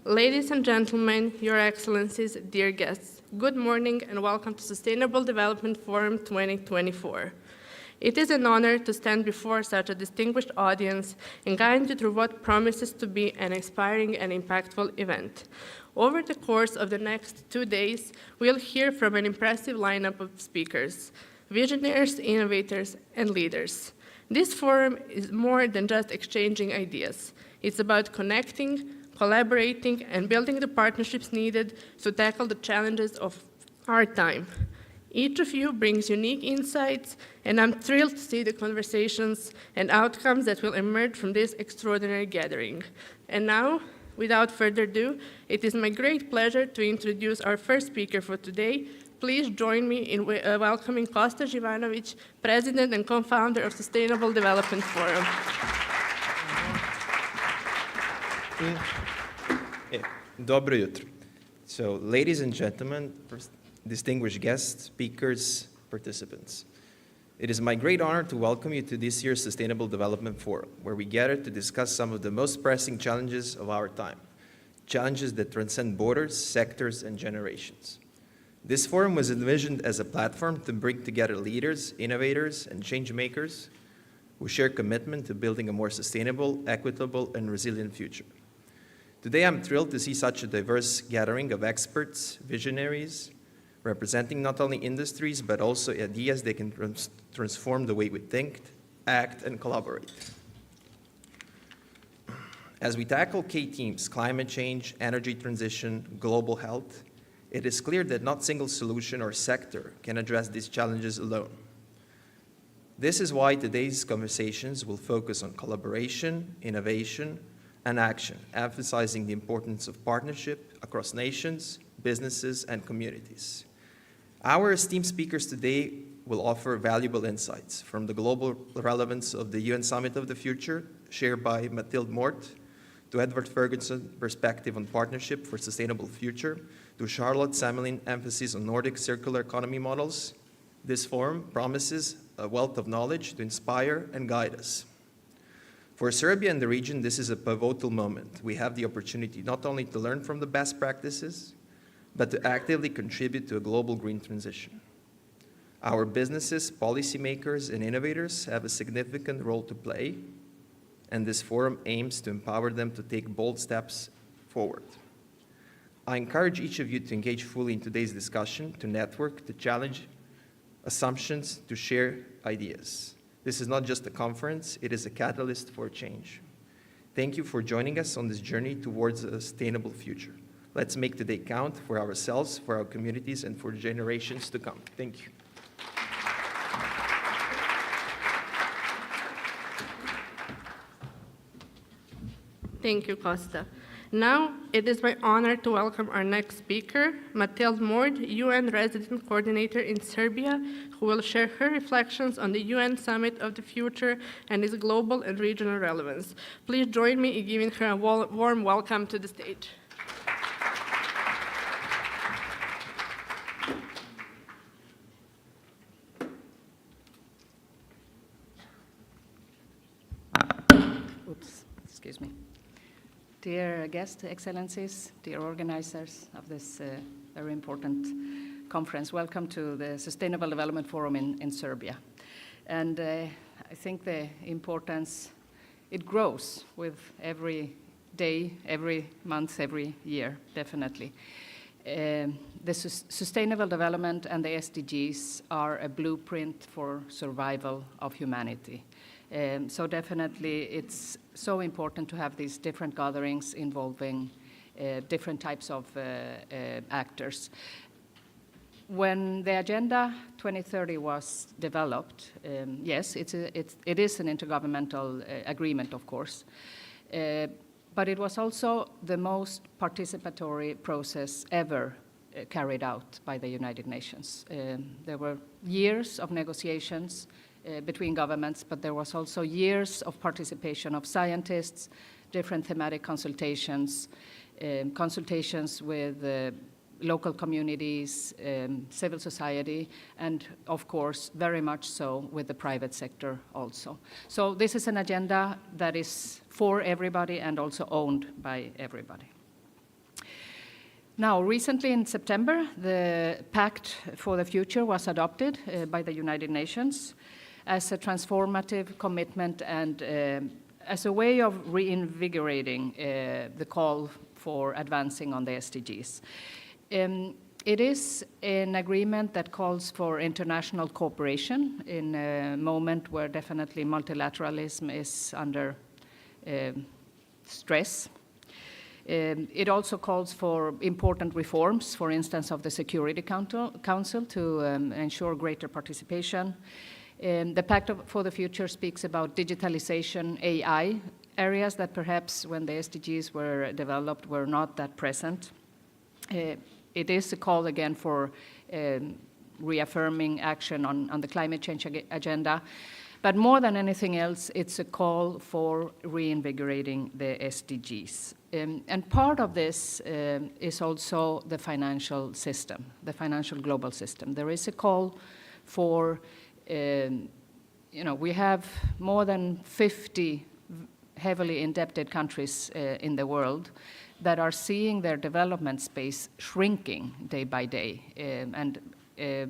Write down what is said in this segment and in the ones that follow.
Ladies and gentlemen, Your Excellencies, dear guests, good morning and welcome to Sustainable Development Forum 2024. It is an honor to stand before such a distinguished audience and guide you through what promises to be an inspiring and impactful event. Over the course of the next 2 days, we'll hear from an impressive lineup of speakers, visionaries, innovators, and leaders. This forum is more than just exchanging ideas. It's about connecting, collaborating, and building the partnerships needed to tackle the challenges of our time. Each of you brings unique insights, and I'm thrilled to see the conversations and outcomes that will emerge from this extraordinary gathering. And now, without further ado, it is my great pleasure to introduce our first speaker for today. Please join me in welcoming Kosta Živanović, President and co-founder of Sustainable Development Forum. Dobro jutro. So, ladies and gentlemen, distinguished guests, speakers, participants. It is my great honor to welcome you to this year's Sustainable Development Forum, where we gather to discuss some of the most pressing challenges of our time, challenges that transcend borders, sectors, and generations. This forum was envisioned as a platform to bring together leaders, innovators, and change makers who share commitment to building a more sustainable, equitable, and resilient future. Today, I'm thrilled to see such a diverse gathering of experts, visionaries, representing not only industries, but also ideas that can transform the way we think, act, and collaborate. As we tackle key themes, climate change, energy transition, global health, it is clear that not a single solution or sector can address these challenges alone. This is why today's conversations will focus on collaboration, innovation, and action, emphasizing the importance of partnership across nations, businesses, and communities. Our esteemed speakers today will offer valuable insights from the global relevance of the UN Summit of the Future, shared by Mathilde Mort, to Edward Ferguson's perspective on partnership for sustainable future, to Charlotte Samelin emphasis on Nordic circular economy models. This forum promises a wealth of knowledge to inspire and guide us. For Serbia and the region, this is a pivotal moment. We have the opportunity not only to learn from the best practices, but to actively contribute to a global green transition. Our businesses, policymakers, and innovators have a significant role to play, and this forum aims to empower them to take bold steps forward. I encourage each of you to engage fully in today's discussion, to network, to challenge assumptions, to share ideas. This is not just a conference, it is a catalyst for change. Thank you for joining us on this journey towards a sustainable future. Let's make today count for ourselves, for our communities, and for generations to come. Thank you. Thank you, Kosta. Now, it is my honor to welcome our next speaker, Mathilde Mord, UN Resident Coordinator in Serbia, who will share her reflections on the UN Summit of the Future and its global and regional relevance. Please join me in giving her a warm welcome to the stage. Oops, excuse me. Dear guests, excellencies, dear organizers of this very important conference, welcome to the Sustainable Development Forum in Serbia. And I think the importance, it grows with every day, every month, every year, definitely. The sustainable development and the SDGs are a blueprint for survival of humanity. So definitely it's so important to have these different gatherings involving different types of actors. When the Agenda 2030 was developed, yes, it is an intergovernmental agreement, of course, but it was also the most participatory process ever carried out by the United Nations. There were years of negotiations between governments, but there was also years of participation of scientists, different thematic consultations, consultations with local communities, civil society, and of course, very much so with the private sector also. So this is an agenda that is for everybody and also owned by everybody. Now, recently in September, the Pact for the Future was adopted by the United Nations as a transformative commitment and as a way of reinvigorating the call for advancing on the SDGs. It is an agreement that calls for international cooperation in a moment where definitely multilateralism is under stress. It also calls for important reforms, for instance, of the Security Council to ensure greater participation. The Pact for the Future speaks about digitalization, AI, areas that perhaps when the SDGs were developed were not that present. It is a call again for reaffirming action on the climate change agenda. But more than anything else, it's a call for reinvigorating the SDGs. And part of this is also the financial system, the financial global system. There is a call for, we have more than 50 heavily indebted countries in the world that are seeing their development space shrinking day by day and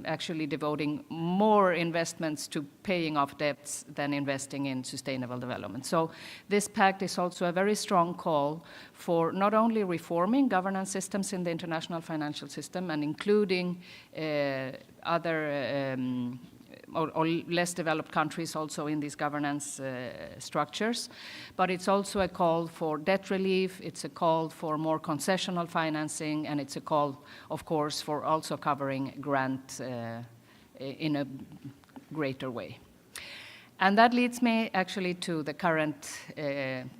actually devoting more investments to paying off debts than investing in sustainable development. So this pact is also a very strong call for not only reforming governance systems in the international financial system and including other or less developed countries also in these governance structures. But it's also a call for debt relief, it's a call for more concessional financing, and it's a call, of course, for also covering grant in a greater way. And that leads me actually to the current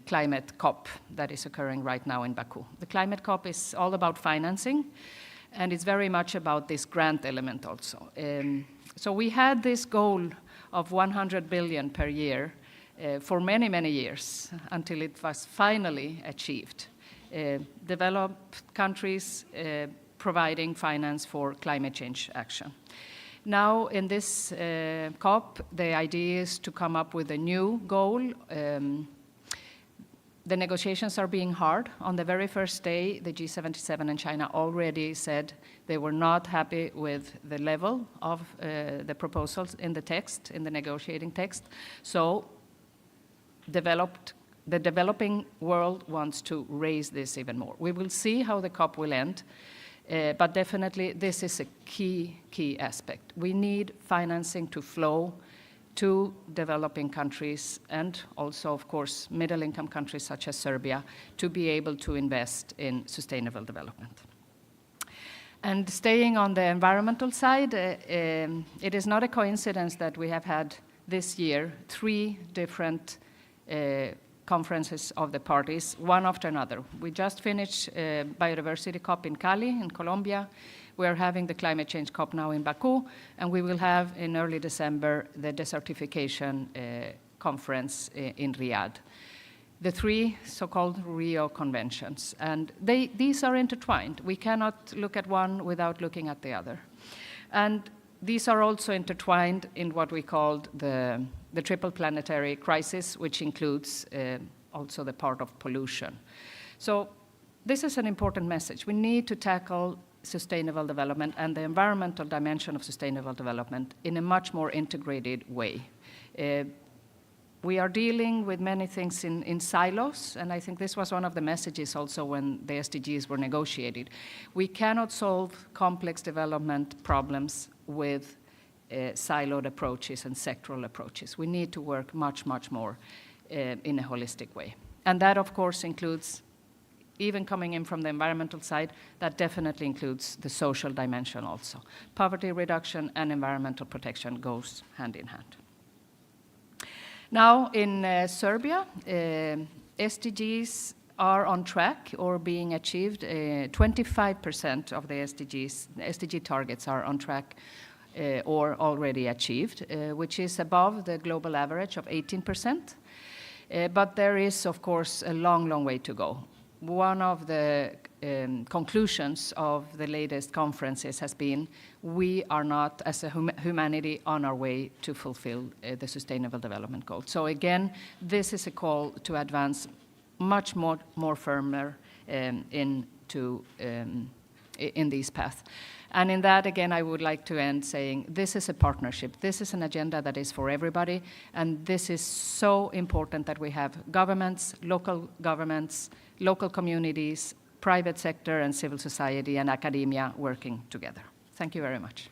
climate COP that is occurring right now in Baku. The climate COP is all about financing, and it's very much about this grant element also. So we had this goal of 100 billion per year for many, many years until it was finally achieved. Developed countries providing finance for climate change action. Now in this COP, the idea is to come up with a new goal. The negotiations are being hard. On the very first day, the G77 and China already said they were not happy with the level of the proposals in the text, in the negotiating text. So the developing world wants to raise this even more. We will see how the COP will end, but definitely this is a key aspect. We need financing to flow to developing countries and also, of course, middle-income countries such as Serbia to be able to invest in sustainable development. And staying on the environmental side, it is not a coincidence that we have had this year 3 different conferences of the parties, one after another. We just finished Biodiversity COP in Cali, in Colombia. We are having the Climate Change COP now in Baku, and we will have in early December the desertification conference in Riyadh. The 3 so-called Rio Conventions, and these are intertwined. We cannot look at one without looking at the other. And these are also intertwined in what we called the triple planetary crisis, which includes also the part of pollution. So this is an important message. We need to tackle sustainable development and the environmental dimension of sustainable development in a much more integrated way. We are dealing with many things in silos, and I think this was one of the messages also when the SDGs were negotiated. We cannot solve complex development problems with siloed approaches and sectoral approaches. We need to work much more in a holistic way. And that, of course, includes, even coming in from the environmental side, that definitely includes the social dimension also. Poverty reduction and environmental protection goes hand in hand. Now in Serbia, SDGs are on track or being achieved. 25% of the SDG targets are on track or already achieved, which is above the global average of 18%. But there is, of course, a long way to go. One of the conclusions of the latest conferences has been we are not, as a humanity, on our way to fulfill the Sustainable Development Goals. So again, this is a call to advance much more firmer into in these paths. And in that, again, I would like to end saying this is a partnership. This is an agenda that is for everybody, and this is so important that we have governments, local communities, private sector and civil society and academia working together. Thank you very much.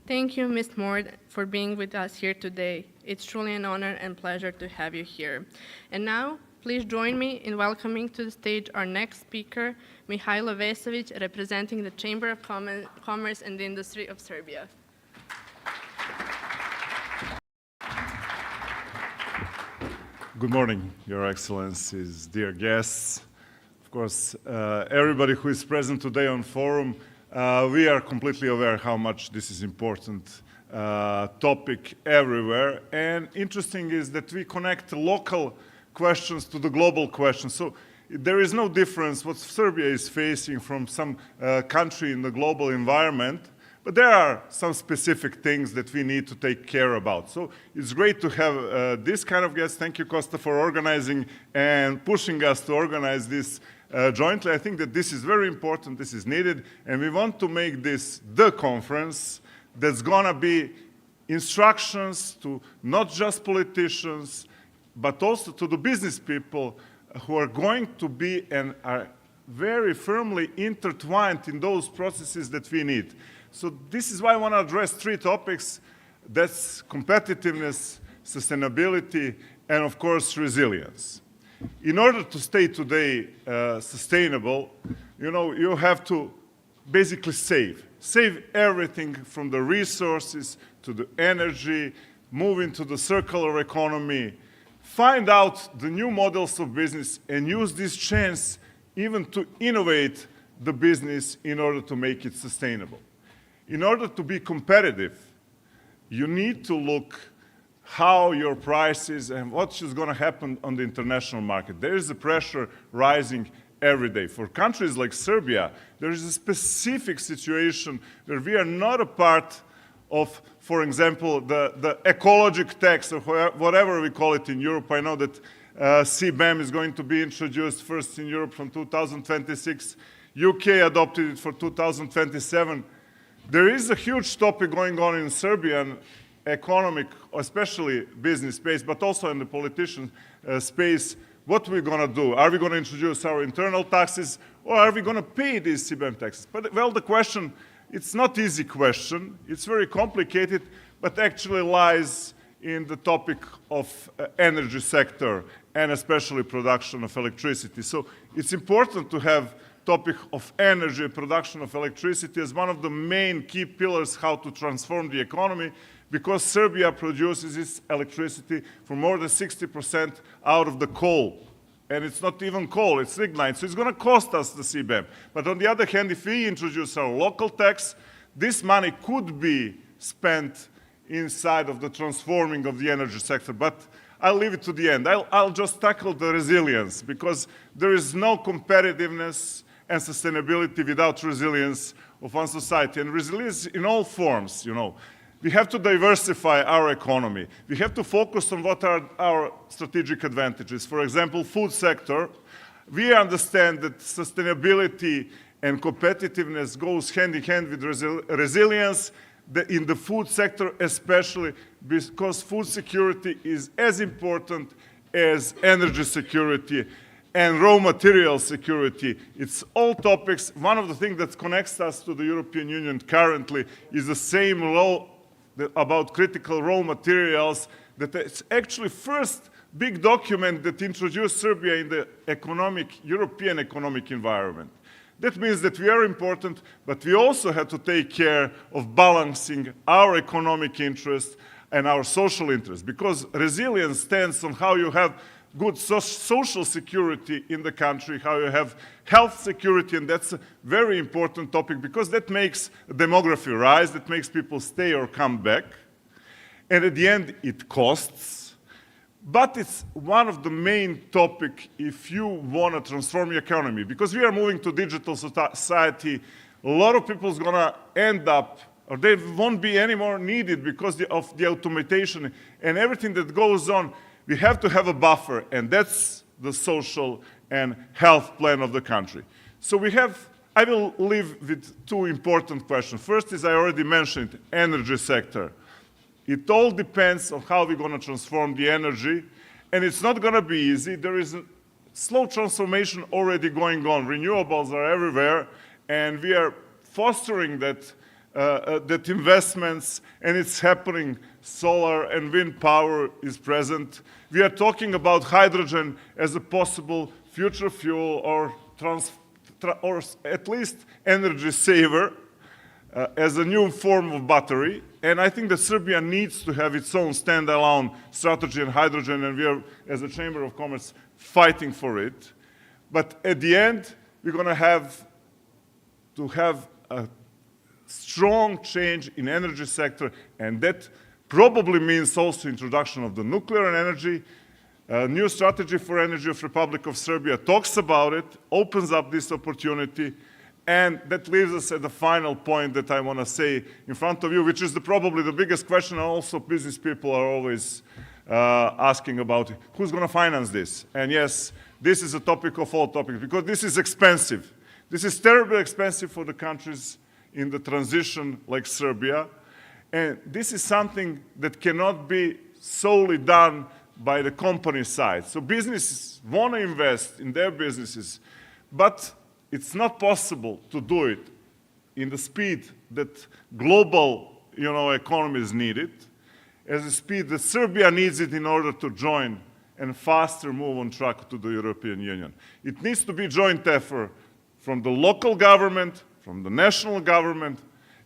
Thank you, Ms. Moore, for being with us here today. It's truly an honor and pleasure to have you here. And now, please join me in welcoming to the stage our next speaker, Mihailo Vesovic, representing the Chamber of Commerce and Industry of Serbia. Good morning, Your Excellencies, dear guests. Of course, everybody who is present today on forum, we are completely aware how much this is important topic everywhere. And interesting is that we connect local questions to the global questions. So there is no difference what Serbia is facing from some country in the global environment, but there are some specific things that we need to take care about. So it's great to have this kind of guests. Thank you, Costa, for organizing and pushing us to organize this jointly. I think that this is very important, this is needed, and we want to make this the conference that's gonna be instructions to not just politicians, but also to the business people who are going to be and are very firmly intertwined in those processes that we need. So this is why I want to address three topics. That's competitiveness, sustainability, and of course, resilience. In order to stay today sustainable, you have to basically save everything from the resources to the energy, move into the circular economy, find out the new models of business and use this chance even to innovate the business in order to make it sustainable. In order to be competitive, you need to look how your prices and what's going to happen on the international market. There is a pressure rising every day. For countries like Serbia, there is a specific situation where we are not a part of, for example, the ecologic tax or whatever we call it in Europe. I know that CBAM is going to be introduced first in Europe from 2026. UK adopted it for 2027. There is a huge topic going on in Serbian economic, especially business space, but also in the politician space. What are we going to do? Are we going to introduce our internal taxes, or are we going to pay these CBAM taxes? But, well, the question, it's not easy question. It's very complicated, but actually lies in the topic of energy sector and especially production of electricity. So it's important to have topic of energy, production of electricity as one of the main key pillars how to transform the economy, because Serbia produces its electricity for more than 60% out of the coal. And it's not even coal, it's lignite. So it's going to cost us the CBAM. But on the other hand, if we introduce our local tax, this money could be spent inside of the transforming of the energy sector. But I'll leave it to the end. I'll just tackle the resilience, because there is no competitiveness and sustainability without resilience of one society. And resilience in all forms, We have to diversify our economy. We have to focus on what are our strategic advantages. For example, food sector. We understand that sustainability and competitiveness goes hand in hand with resilience in the food sector, especially because food security is as important as energy security and raw material security. It's all topics. One of the things that connects us to the European Union currently is the same law about critical raw materials, that it's actually first big document that introduced Serbia in the European economic environment. That means that we are important, but we also have to take care of balancing our economic interests and our social interests, because resilience stands on how you have good social security in the country, how you have health security, and that's a very important topic because that makes demography rise, that makes people stay or come back. And at the end, it costs, but it's one of the main topics if you want to transform your economy, because we are moving to digital society. A lot of people are going to end up or they won't be anymore needed because of the automation and everything that goes on. We have to have a buffer, and that's the social and health plan of the country. So I will leave with two important questions. First is, I already mentioned, energy sector. It all depends on how we're going to transform the energy, and it's not going to be easy. There is a slow transformation already going on. Renewables are everywhere, and we are fostering that investments, and it's happening. Solar and wind power is present. We are talking about hydrogen as a possible future fuel or at least energy saver as a new form of battery. And I think that Serbia needs to have its own standalone strategy in hydrogen, and we are, as a Chamber of Commerce, fighting for it. But at the end, we're going to have a strong change in energy sector, and that probably means also introduction of the nuclear energy. New strategy for energy of Republic of Serbia talks about it, opens up this opportunity, and that leaves us at the final point that I want to say in front of you, which is probably the biggest question, and also business people are always asking about who's going to finance this. And yes, this is a topic of all topics, because this is expensive. This is terribly expensive for the countries in the transition like Serbia. And this is something that cannot be solely done by the company side. So businesses want to invest in their businesses, but it's not possible to do it in the speed that global economies need it, as the speed that Serbia needs it in order to join and faster move on track to the European Union. It needs to be joint effort from the local government, from the national government,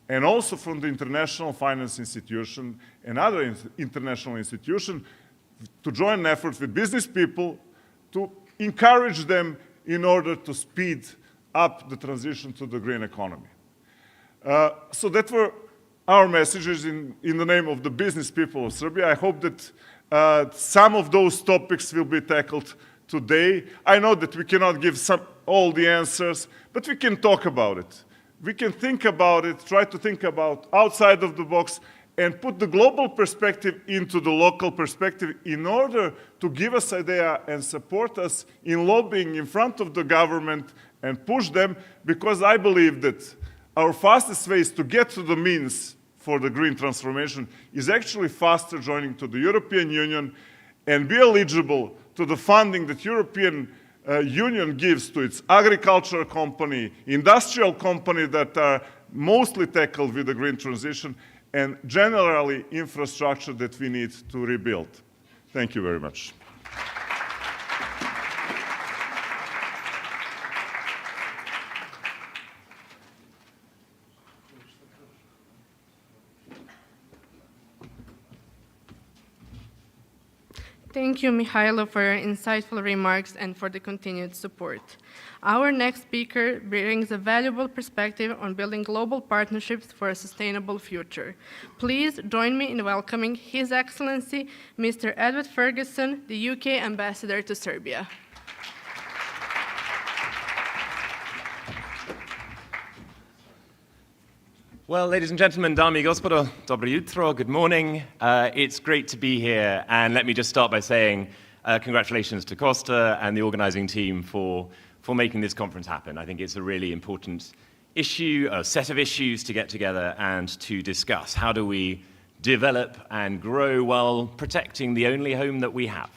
and also from the international finance institution and other international institutions, to join efforts with business people to encourage them in order to speed up the transition to the green economy. So that were our messages in the name of the business people of Serbia. I hope that some of those topics will be tackled today. I know that we cannot give all the answers, but we can talk about it. We can think about it, try to think about outside of the box, and put the global perspective into the local perspective in order to give us idea and support us in lobbying in front of the government and push them, because I believe that our fastest ways to get to the means for the green transformation is actually faster joining to the European Union and be eligible to the funding that European Union gives to its agricultural company, industrial company that are mostly tackled with the green transition, and generally infrastructure that we need to rebuild. Thank you very much. Thank you, Mihailo, for your insightful remarks and for the continued support. Our next speaker brings a valuable perspective on building global partnerships for a sustainable future. Please join me in welcoming His Excellency, Mr. Edward Ferguson, the UK Ambassador to Serbia. Well, ladies and gentlemen, dame y gospodo, dobro jutro, good morning. It's great to be here, and let me just start by saying congratulations to Costa and the organizing team for making this conference happen. I think it's a really important issue, a set of issues to get together and to discuss. How do we develop and grow while protecting the only home that we have?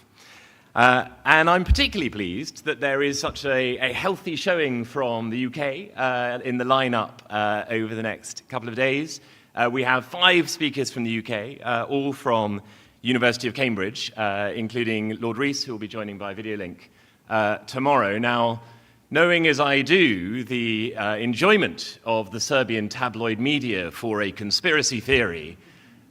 And I'm particularly pleased that there is such a healthy showing from the UK in the lineup over the next couple of days. We have 5 speakers from the UK, all from University of Cambridge, including Lord Rees, who will be joining by video link tomorrow. Now, knowing as I do the enjoyment of the Serbian tabloid media for a conspiracy theory,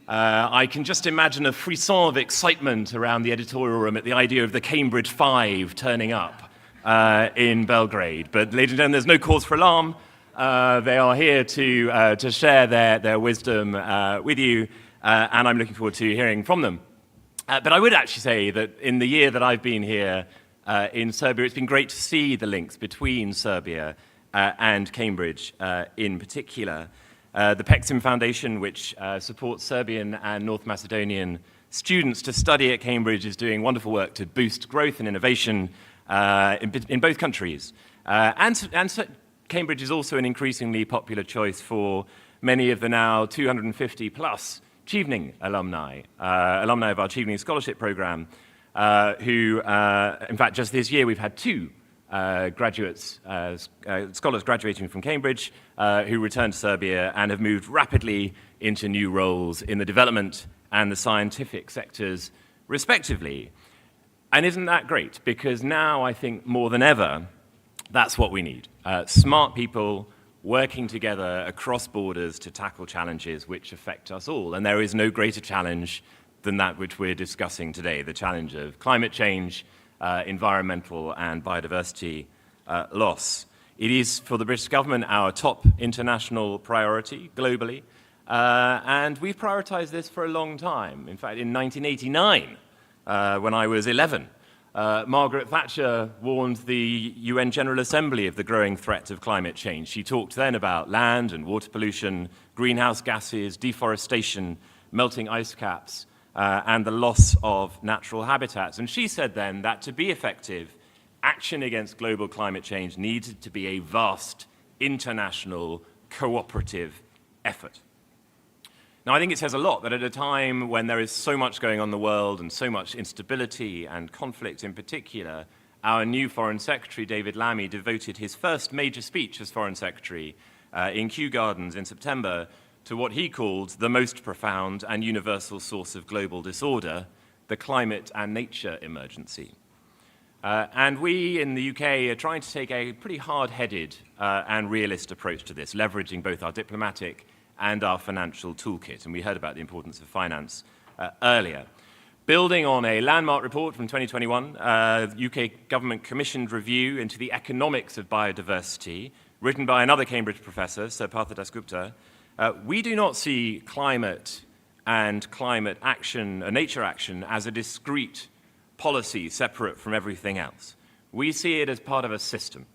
I can just imagine a frisson of excitement around the editorial room at the idea of the Cambridge 5 turning up in Belgrade. But ladies and gentlemen, there's no cause for alarm. They are here to share their wisdom with you, and I'm looking forward to hearing from them. But I would actually say that in the year that I've been here in Serbia, it's been great to see the links between Serbia and Cambridge in particular. The Pexim Foundation, which supports Serbian and North Macedonian students to study at Cambridge, is doing wonderful work to boost growth and innovation in both countries. And Cambridge is also an increasingly popular choice for many of the now 250 plus Chevening alumni of our Chevening Scholarship Program, who, in fact, just this year we've had two scholars graduating from Cambridge who returned to Serbia and have moved rapidly into new roles in the development and the scientific sectors, respectively. And isn't that great? Because now I think more than ever, that's what we need. Smart people working together across borders to tackle challenges which affect us all. And there is no greater challenge than that which we're discussing today, the challenge of climate change, environmental and biodiversity loss. It is, for the British government, our top international priority globally, and we've prioritized this for a long time. In fact, in 1989, when I was 11, Margaret Thatcher warned the UN General Assembly of the growing threat of climate change. She talked then about land and water pollution, greenhouse gases, deforestation, melting ice caps, and the loss of natural habitats. And she said then that to be effective, action against global climate change needed to be a vast, international, cooperative effort. Now, I think it says a lot that at a time when there is so much going on in the world and so much instability and conflict in particular, our new Foreign Secretary, David Lammy, devoted his first major speech as Foreign Secretary in Kew Gardens in September to what he called the most profound and universal source of global disorder, the climate and nature emergency. And we in the UK are trying to take a pretty hard-headed and realist approach to this, leveraging both our diplomatic and our financial toolkit. And we heard about the importance of finance earlier. Building on a landmark report from 2021, UK government commissioned review into the economics of biodiversity, written by another Cambridge professor, Sir Partha Dasgupta, we do not see climate and climate action, nature action, as a discrete policy separate from everything else. We see it as part of a system,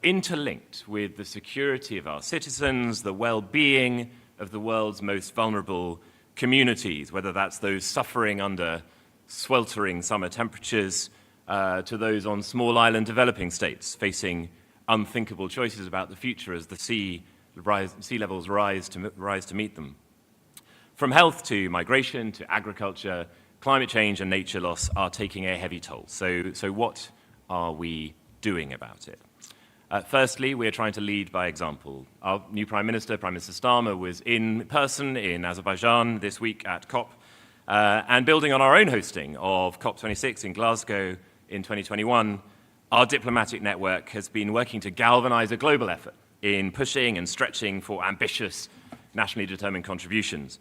interlinked with the security of our citizens, the well-being of the world's most vulnerable communities, whether that's those suffering under sweltering summer temperatures to those on small island developing states facing unthinkable choices about the future as the sea levels rise to meet them. From health to migration to agriculture, climate change and nature loss are taking a heavy toll. So what are we doing about it? Firstly, we are trying to lead by example. Our new Prime Minister, Prime Minister Starmer, was in person in Azerbaijan this week at COP, and building on our own hosting of COP26 in Glasgow in 2021, our diplomatic network has been working to galvanize a global effort in pushing and stretching for ambitious, nationally determined contributions.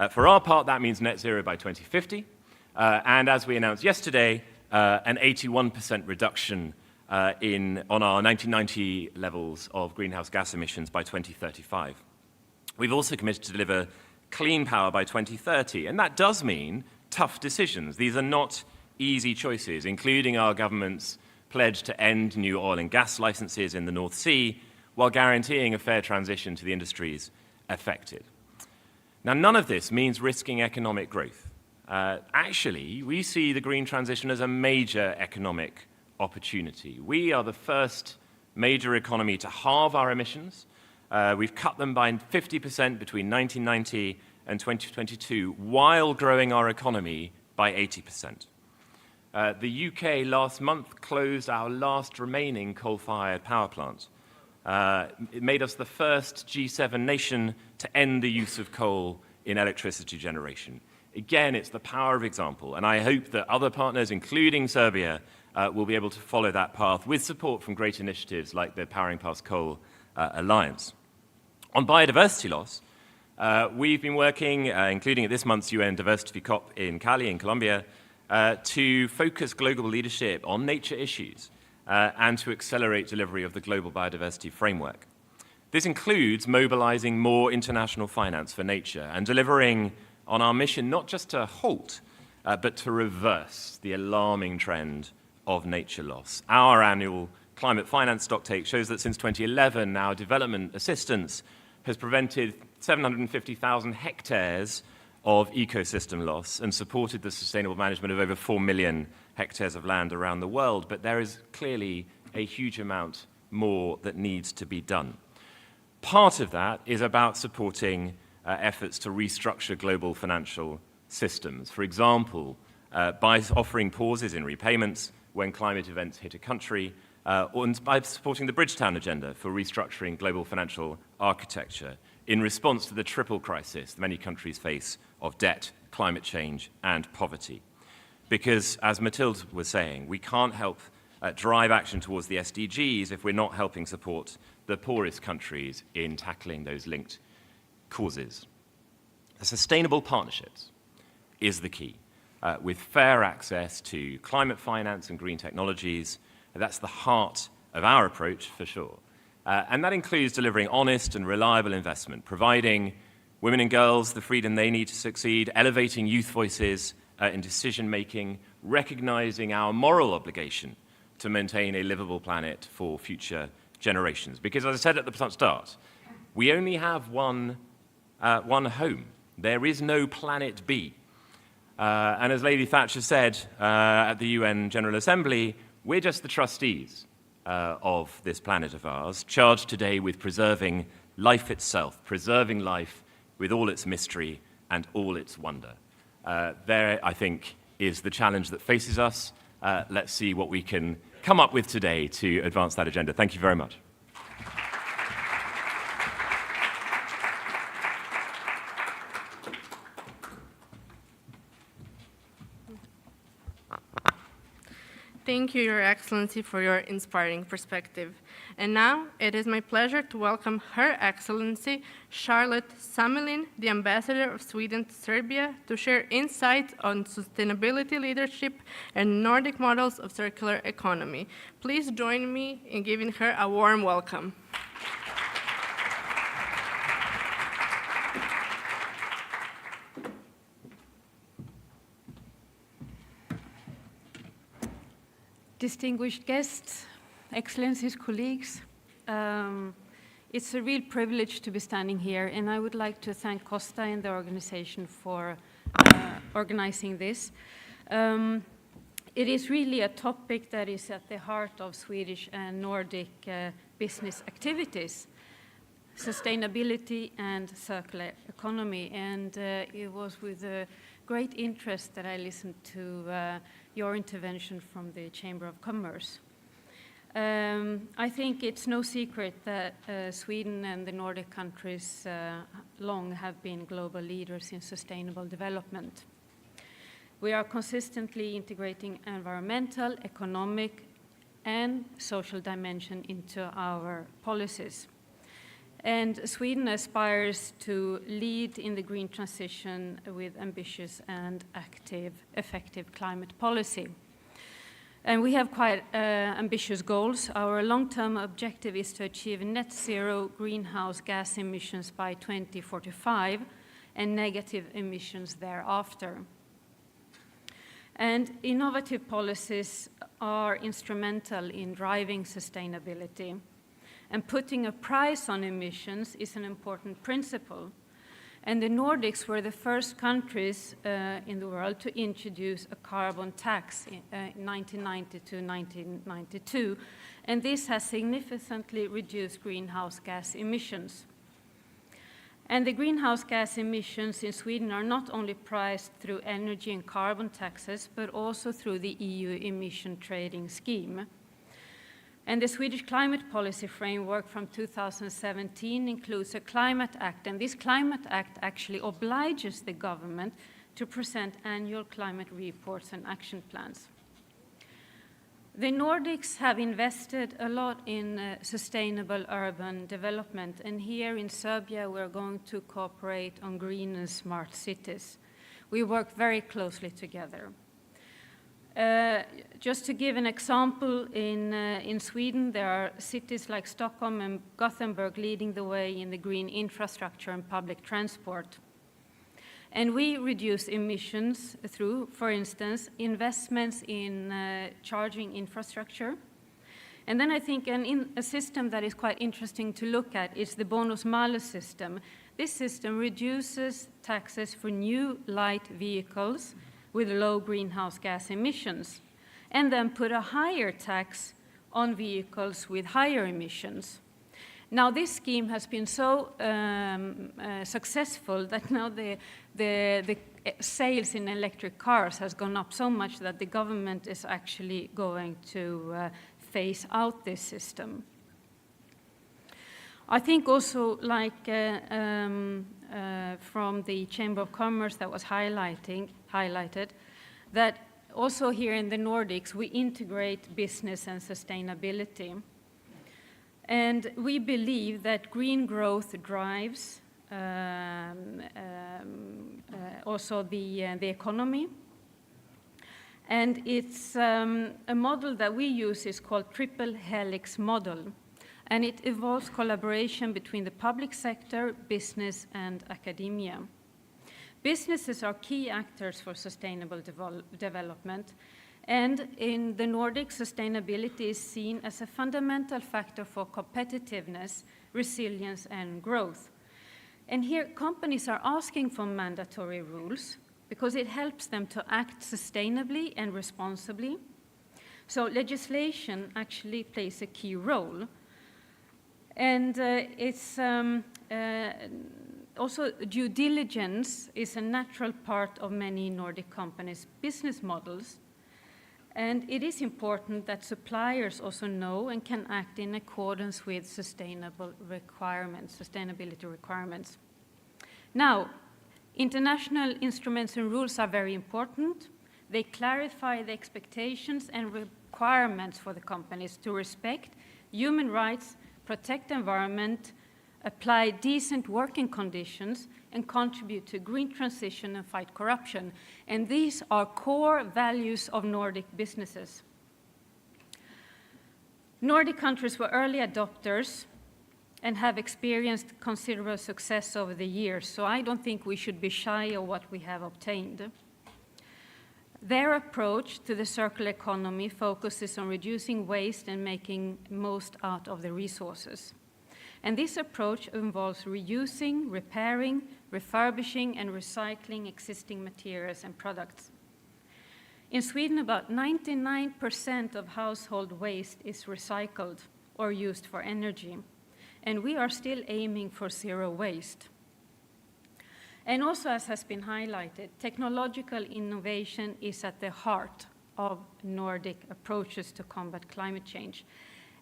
For our part, that means net zero by 2050, and as we announced yesterday, an 81% reduction on our 1990 levels of greenhouse gas emissions by 2035. We've also committed to deliver clean power by 2030, and that does mean tough decisions. These are not easy choices, including our government's pledge to end new oil and gas licenses in the North Sea, while guaranteeing a fair transition to the industries affected. Now, none of this means risking economic growth. Actually, we see the green transition as a major economic opportunity. We are the first major economy to halve our emissions. We've cut them by 50% between 1990 and 2022, while growing our economy by 80%. The UK last month closed our last remaining coal-fired power plant. It made us the first G7 nation to end the use of coal in electricity generation. Again, it's the power of example, and I hope that other partners, including Serbia, will be able to follow that path with support from great initiatives like the Powering Past Coal Alliance. On biodiversity loss, we've been working, including at this month's UN Diversity COP in Cali in Colombia, to focus global leadership on nature issues and to accelerate delivery of the global biodiversity framework. This includes mobilizing more international finance for nature and delivering on our mission not just to halt, but to reverse the alarming trend of nature loss. Our annual climate finance stocktake shows that since 2011, our development assistance has prevented 750,000 hectares of ecosystem loss and supported the sustainable management of over 4 million hectares of land around the world. But there is clearly a huge amount more that needs to be done. Part of that is about supporting efforts to restructure global financial systems. For example, by offering pauses in repayments when climate events hit a country, and by supporting the Bridgetown Agenda for restructuring global financial architecture in response to the triple crisis many countries face of debt, climate change, and poverty. Because, as Mathilde was saying, we can't help drive action towards the SDGs if we're not helping support the poorest countries in tackling those linked causes. Sustainable partnerships is the key, with fair access to climate finance and green technologies. That's the heart of our approach, for sure. And that includes delivering honest and reliable investment, providing women and girls the freedom they need to succeed, elevating youth voices in decision-making, recognizing our moral obligation to maintain a livable planet for future generations. Because, as I said at the start, we only have one home. There is no planet B. And as Lady Thatcher said at the UN General Assembly, we're just the trustees of this planet of ours, charged today with preserving life itself, preserving life with all its mystery and all its wonder. There, I think, is the challenge that faces us. Let's see what we can come up with today to advance that agenda. Thank you very much. Thank you, Your Excellency, for your inspiring perspective. And now it is my pleasure to welcome Her Excellency Charlotte Samelin, the Ambassador of Sweden to Serbia, to share insights on sustainability leadership and Nordic models of circular economy. Please join me in giving her a warm welcome. Distinguished guests, Excellencies, colleagues, it's a real privilege to be standing here, and I would like to thank Costa and the organization for organizing this. It is really a topic that is at the heart of Swedish and Nordic business activities, sustainability and circular economy, and it was with great interest that I listened to your intervention from the Chamber of Commerce. I think it's no secret that Sweden and the Nordic countries long have been global leaders in sustainable development. We are consistently integrating environmental, economic, and social dimension into our policies. And Sweden aspires to lead in the green transition with ambitious and active, effective climate policy. And we have quite ambitious goals. Our long-term objective is to achieve net zero greenhouse gas emissions by 2045 and negative emissions thereafter. And innovative policies are instrumental in driving sustainability. And putting a price on emissions is an important principle. And the Nordics were the first countries in the world to introduce a carbon tax in 1990 to 1992. And this has significantly reduced greenhouse gas emissions. And the greenhouse gas emissions in Sweden are not only priced through energy and carbon taxes, but also through the EU emission trading scheme. And the Swedish climate policy framework from 2017 includes a climate act, and this climate act actually obliges the government to present annual climate reports and action plans. The Nordics have invested a lot in sustainable urban development, and here in Serbia we're going to cooperate on green and smart cities. We work very closely together. Just to give an example, in Sweden, there are cities like Stockholm and Gothenburg leading the way in the green infrastructure and public transport. And we reduce emissions through, for instance, investments in charging infrastructure. And then I think a system that is quite interesting to look at is the bonus-malus system. This system reduces taxes for new light vehicles with low greenhouse gas emissions, and then put a higher tax on vehicles with higher emissions. Now, this scheme has been so successful that now the sales in electric cars has gone up so much that the government is actually going to phase out this system. I think also, like from the Chamber of Commerce that was highlighted, that also here in the Nordics, we integrate business and sustainability. And we believe that green growth drives also the economy. And it's a model that we use is called triple helix model. And it involves collaboration between the public sector, business, and academia. Businesses are key actors for sustainable development. And in the Nordics, sustainability is seen as a fundamental factor for competitiveness, resilience, and growth. And here, companies are asking for mandatory rules because it helps them to act sustainably and responsibly. So legislation actually plays a key role. And it's also due diligence is a natural part of many Nordic companies' business models. And it is important that suppliers also know and can act in accordance with sustainability requirements. Now, international instruments and rules are very important. They clarify the expectations and requirements for the companies to respect human rights, protect the environment, apply decent working conditions, and contribute to green transition and fight corruption. And these are core values of Nordic businesses. Nordic countries were early adopters and have experienced considerable success over the years, so I don't think we should be shy of what we have obtained. Their approach to the circular economy focuses on reducing waste and making most out of the resources. And this approach involves reusing, repairing, refurbishing, and recycling existing materials and products. In Sweden, about 99% of household waste is recycled or used for energy, and we are still aiming for zero waste. And also, as has been highlighted, technological innovation is at the heart of Nordic approaches to combat climate change.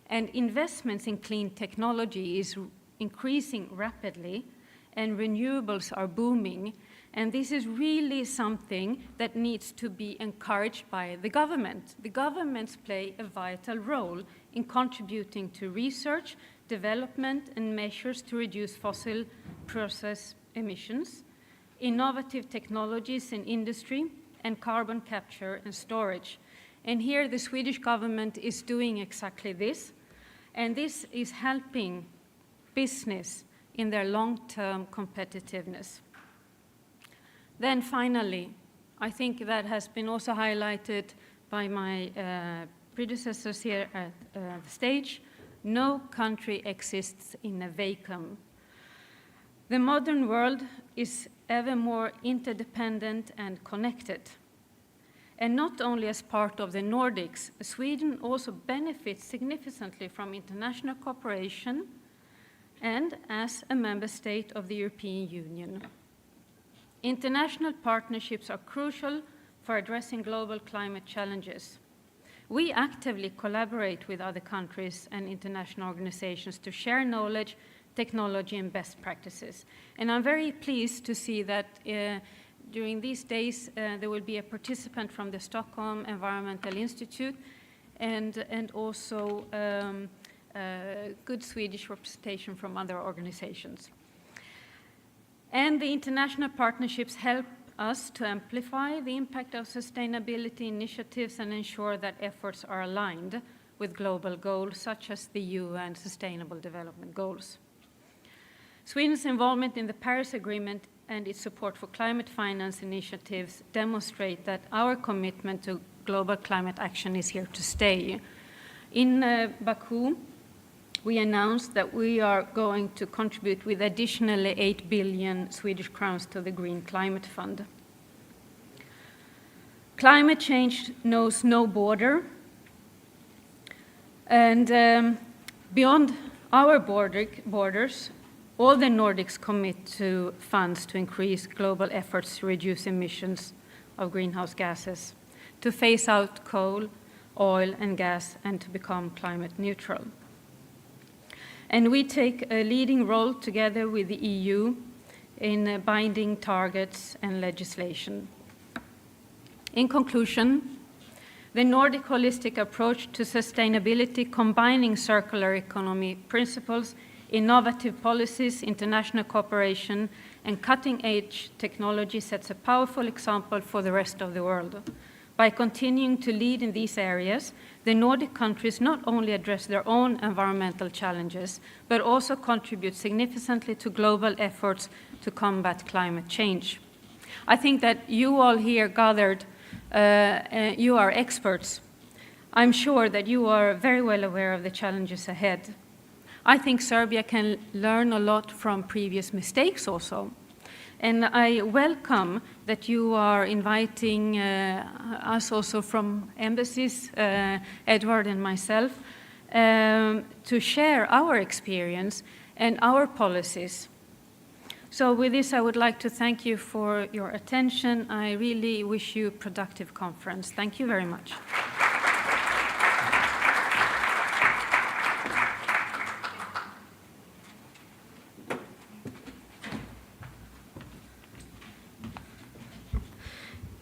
And investments in clean technology is increasing rapidly, and renewables are booming. And this is really something that needs to be encouraged by the government. The governments play a vital role in contributing to research, development, and measures to reduce fossil process emissions, innovative technologies in industry, and carbon capture and storage. And here the Swedish government is doing exactly this. And this is helping business in their long-term competitiveness. Then finally, I think that has been also highlighted by my predecessors here at the stage, no country exists in a vacuum. The modern world is ever more interdependent and connected. And not only as part of the Nordics, Sweden also benefits significantly from international cooperation and as a member state of the European Union. International partnerships are crucial for addressing global climate challenges. We actively collaborate with other countries and international organizations to share knowledge, technology, and best practices. And I'm very pleased to see that during these days, there will be a participant from the Stockholm Environmental Institute and also good Swedish representation from other organizations. And the international partnerships help us to amplify the impact of sustainability initiatives and ensure that efforts are aligned with global goals such as the UN Sustainable Development Goals. Sweden's involvement in the Paris Agreement and its support for climate finance initiatives demonstrate that our commitment to global climate action is here to stay. In Baku, we announced that we are going to contribute with additionally 8 billion Swedish crowns to the Green Climate Fund. Climate change knows no border, and beyond our borders, all the Nordics commit to funds to increase global efforts to reduce emissions of greenhouse gases, to phase out coal, oil, and gas, and to become climate neutral. And we take a leading role together with the EU in binding targets and legislation. In conclusion, the Nordic holistic approach to sustainability, combining circular economy principles, innovative policies, international cooperation, and cutting-edge technology sets a powerful example for the rest of the world. By continuing to lead in these areas, the Nordic countries not only address their own environmental challenges, but also contribute significantly to global efforts to combat climate change. I think that you all here gathered, you are experts. I'm sure that you are very well aware of the challenges ahead. I think Serbia can learn a lot from previous mistakes also. And I welcome that you are inviting us also from embassies, Edward and myself, to share our experience and our policies. So with this, I would like to thank you for your attention. I really wish you a productive conference. Thank you very much.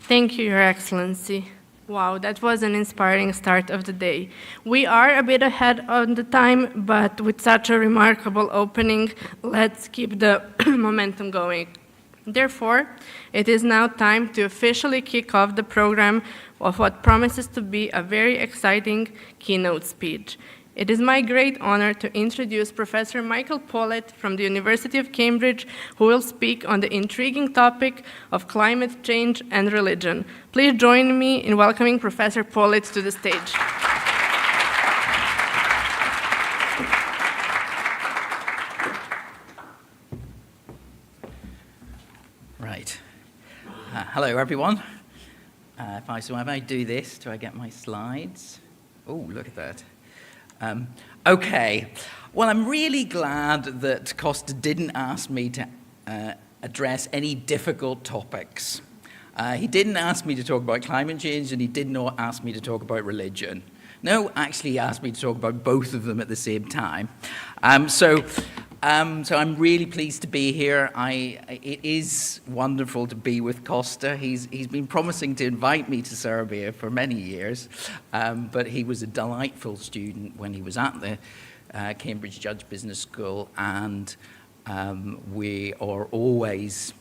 Thank you, Your Excellency. Wow, that was an inspiring start of the day. We are a bit ahead on the time, but with such a remarkable opening, let's keep the momentum going. Therefore, it is now time to officially kick off the program of what promises to be a very exciting keynote speech. It is my great honor to introduce Professor Michael Pollitt from the University of Cambridge, who will speak on the intriguing topic of climate change and religion. Please join me in welcoming Professor Pollitt to the stage. Right. Hello, everyone. If I do this, do I get my slides? Oh, look at that. Okay, well, I'm really glad that Costa didn't ask me to address any difficult topics. He didn't ask me to talk about climate change, and he did not ask me to talk about religion. No, actually, he asked me to talk about both of them at the same time. So I'm really pleased to be here. It is wonderful to be with Costa. He's been promising to invite me to Serbia for many years, but he was a delightful student when he was at the Cambridge Judge Business School, and we are always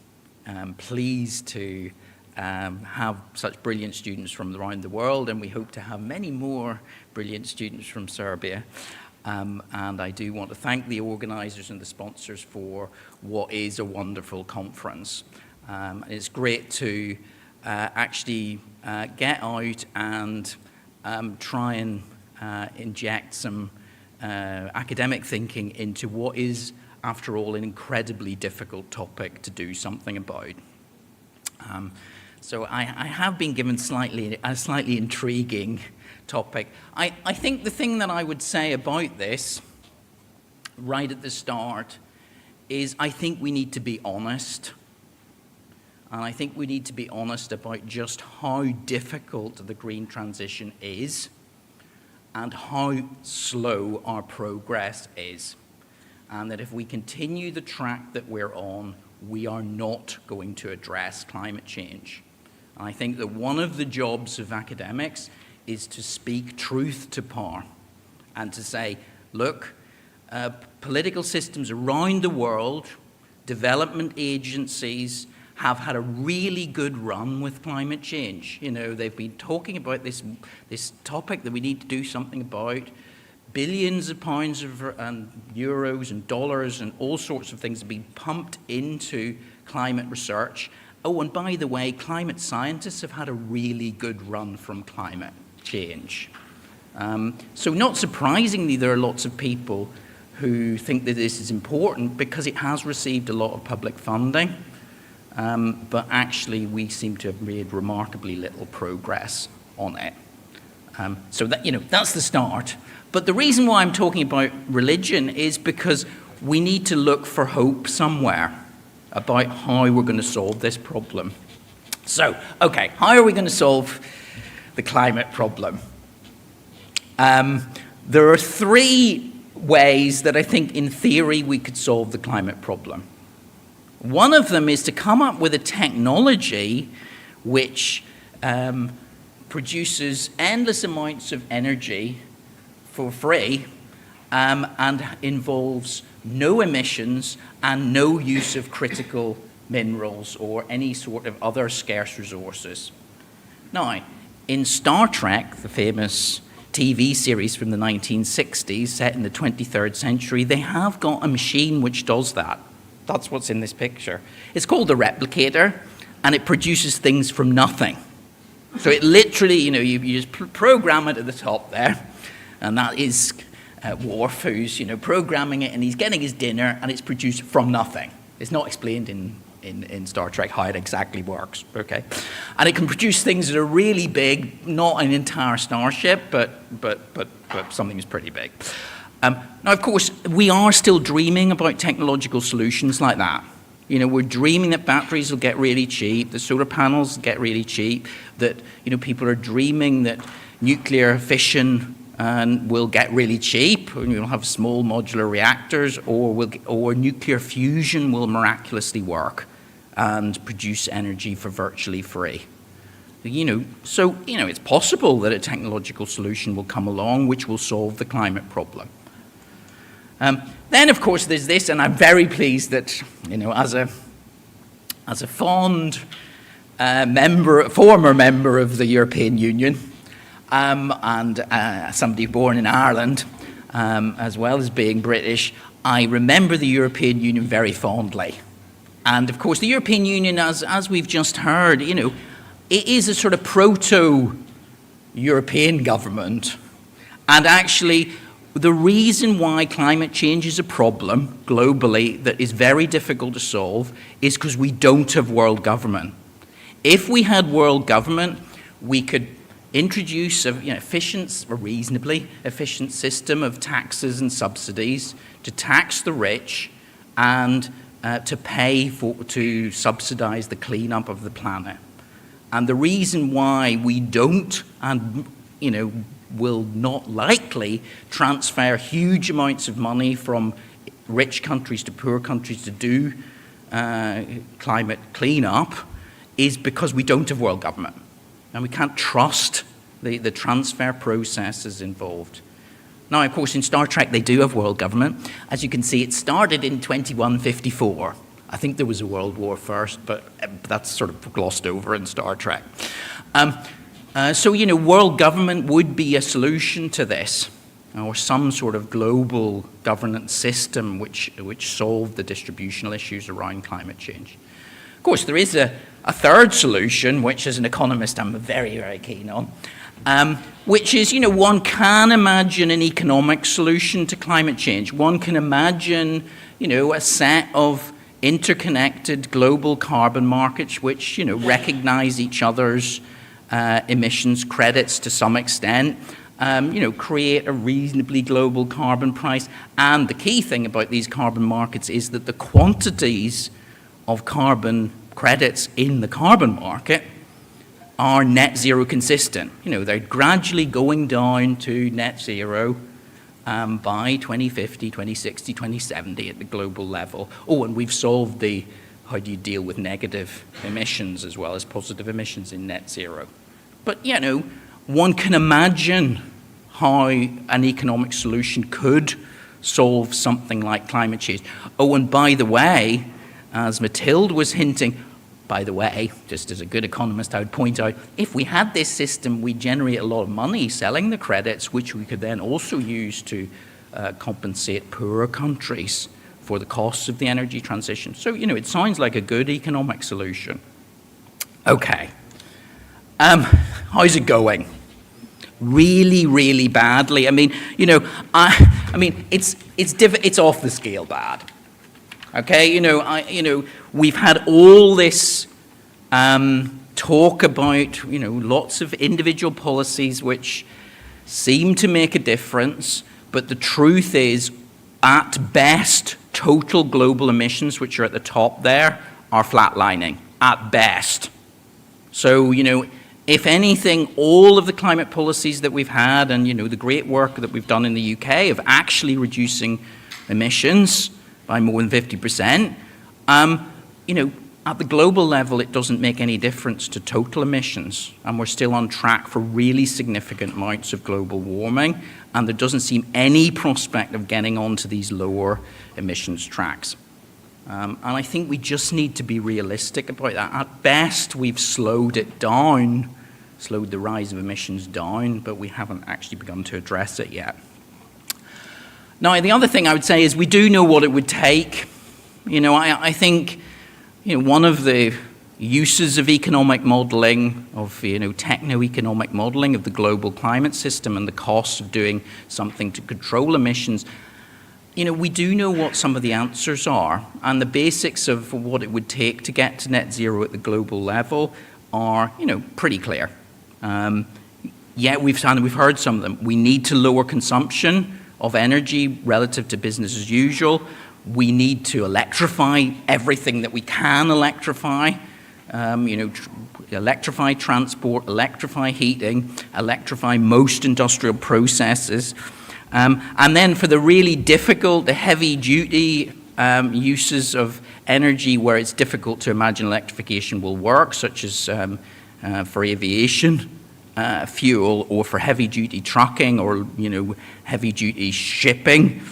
pleased to have such brilliant students from around the world, and we hope to have many more brilliant students from Serbia. And I do want to thank the organizers and the sponsors for what is a wonderful conference. It's great to actually get out and try and inject some academic thinking into what is, after all, an incredibly difficult topic to do something about. So I have been given a slightly intriguing topic. I think the thing that I would say about this, right at the start, is I think we need to be honest. And I think we need to be honest about just how difficult the green transition is and how slow our progress is. And that if we continue the track that we're on, we are not going to address climate change. And I think that one of the jobs of academics is to speak truth to power and to say, look, political systems around the world, development agencies have had a really good run with climate change. You know, they've been talking about this topic that we need to do something about. Billions of pounds and euros and dollars and all sorts of things have been pumped into climate research. Oh, and by the way, climate scientists have had a really good run from climate change. So not surprisingly, there are lots of people who think that this is important because it has received a lot of public funding, but actually we seem to have made remarkably little progress on it. So that, that's the start. But the reason why I'm talking about religion is because we need to look for hope somewhere about how we're going to solve this problem. So, okay, how are we going to solve the climate problem? There are three ways that I think, in theory, we could solve the climate problem. One of them is to come up with a technology which produces endless amounts of energy for free and involves no emissions and no use of critical minerals or any sort of other scarce resources. Now, in Star Trek, the famous TV series from the 1960s, set in the 23rd century, they have got a machine which does that. That's what's in this picture. It's called the replicator, and it produces things from nothing. So it literally, you just program it at the top there, and that is Worf, who's, programming it, and he's getting his dinner, and it's produced from nothing. It's not explained in Star Trek how it exactly works, okay? And it can produce things that are really big, not an entire starship, but something that's pretty big. Now, of course, we are still dreaming about technological solutions like that. We're dreaming that batteries will get really cheap, that solar panels will get really cheap, that, people are dreaming that nuclear fission will get really cheap, and you'll have small modular reactors, or nuclear fusion will miraculously work and produce energy for virtually free. So it's possible that a technological solution will come along which will solve the climate problem. Then, of course, there's this, and I'm very pleased that, as a fond former member of the European Union, and somebody born in Ireland, as well as being British, I remember the European Union very fondly. And, of course, the European Union, as we've just heard, it is a sort of proto-European government. And actually, the reason why climate change is a problem globally that is very difficult to solve is because we don't have world government. If we had world government, we could introduce a reasonably efficient system of taxes and subsidies to tax the rich and to pay to subsidize the cleanup of the planet. And the reason why we don't and will not likely transfer huge amounts of money from rich countries to poor countries to do climate cleanup is because we don't have world government. And we can't trust the transfer processes involved. Now, of course, in Star Trek, they do have world government. As you can see, it started in 2154. I think there was a World War first, but that's sort of glossed over in Star Trek. So, world government would be a solution to this, or some sort of global governance system which solved the distributional issues around climate change. Of course, there is a third solution, which as an economist I'm very, very keen on, which is, one can imagine an economic solution to climate change. One can imagine, a set of interconnected global carbon markets which, recognize each other's emissions credits to some extent, create a reasonably global carbon price. And the key thing about these carbon markets is that the quantities of carbon credits in the carbon market are net zero consistent. They're gradually going down to net zero by 2050, 2060, 2070 at the global level. Oh, and we've solved how do you deal with negative emissions as well as positive emissions in net zero. But, one can imagine how an economic solution could solve something like climate change. Oh, and by the way, as Mathilde was hinting, by the way, just as a good economist, I would point out, if we had this system, we'd generate a lot of money selling the credits, which we could then also use to compensate poorer countries for the costs of the energy transition. So, it sounds like a good economic solution. Okay. How's it going? really, really badly. I mean, you know, it's off the scale bad. Okay, we've had all this talk about, lots of individual policies which seem to make a difference, but the truth is, at best, total global emissions, which are at the top there, are flatlining, at best. So, if anything, all of the climate policies that we've had and, the great work that we've done in the UK of actually reducing emissions by more than 50%, at the global level, it doesn't make any difference to total emissions, and we're still on track for really significant amounts of global warming, and there doesn't seem any prospect of getting onto these lower emissions tracks. And I think we just need to be realistic about that. At best, we've slowed it down, slowed the rise of emissions down, but we haven't actually begun to address it yet. Now, the other thing I would say is we do know what it would take. I think one of the uses of economic modeling, of techno-economic modeling of the global climate system and the costs of doing something to control emissions, we do know what some of the answers are, and the basics of what it would take to get to net zero at the global level are, pretty clear. Yet we've heard some of them. We need to lower consumption of energy relative to business as usual. We need to electrify everything that we can electrify, electrify transport, electrify heating, electrify most industrial processes. And then for the really difficult, the heavy-duty uses of energy where it's difficult to imagine electrification will work, such as for aviation fuel, or for heavy-duty trucking, or heavy-duty shipping,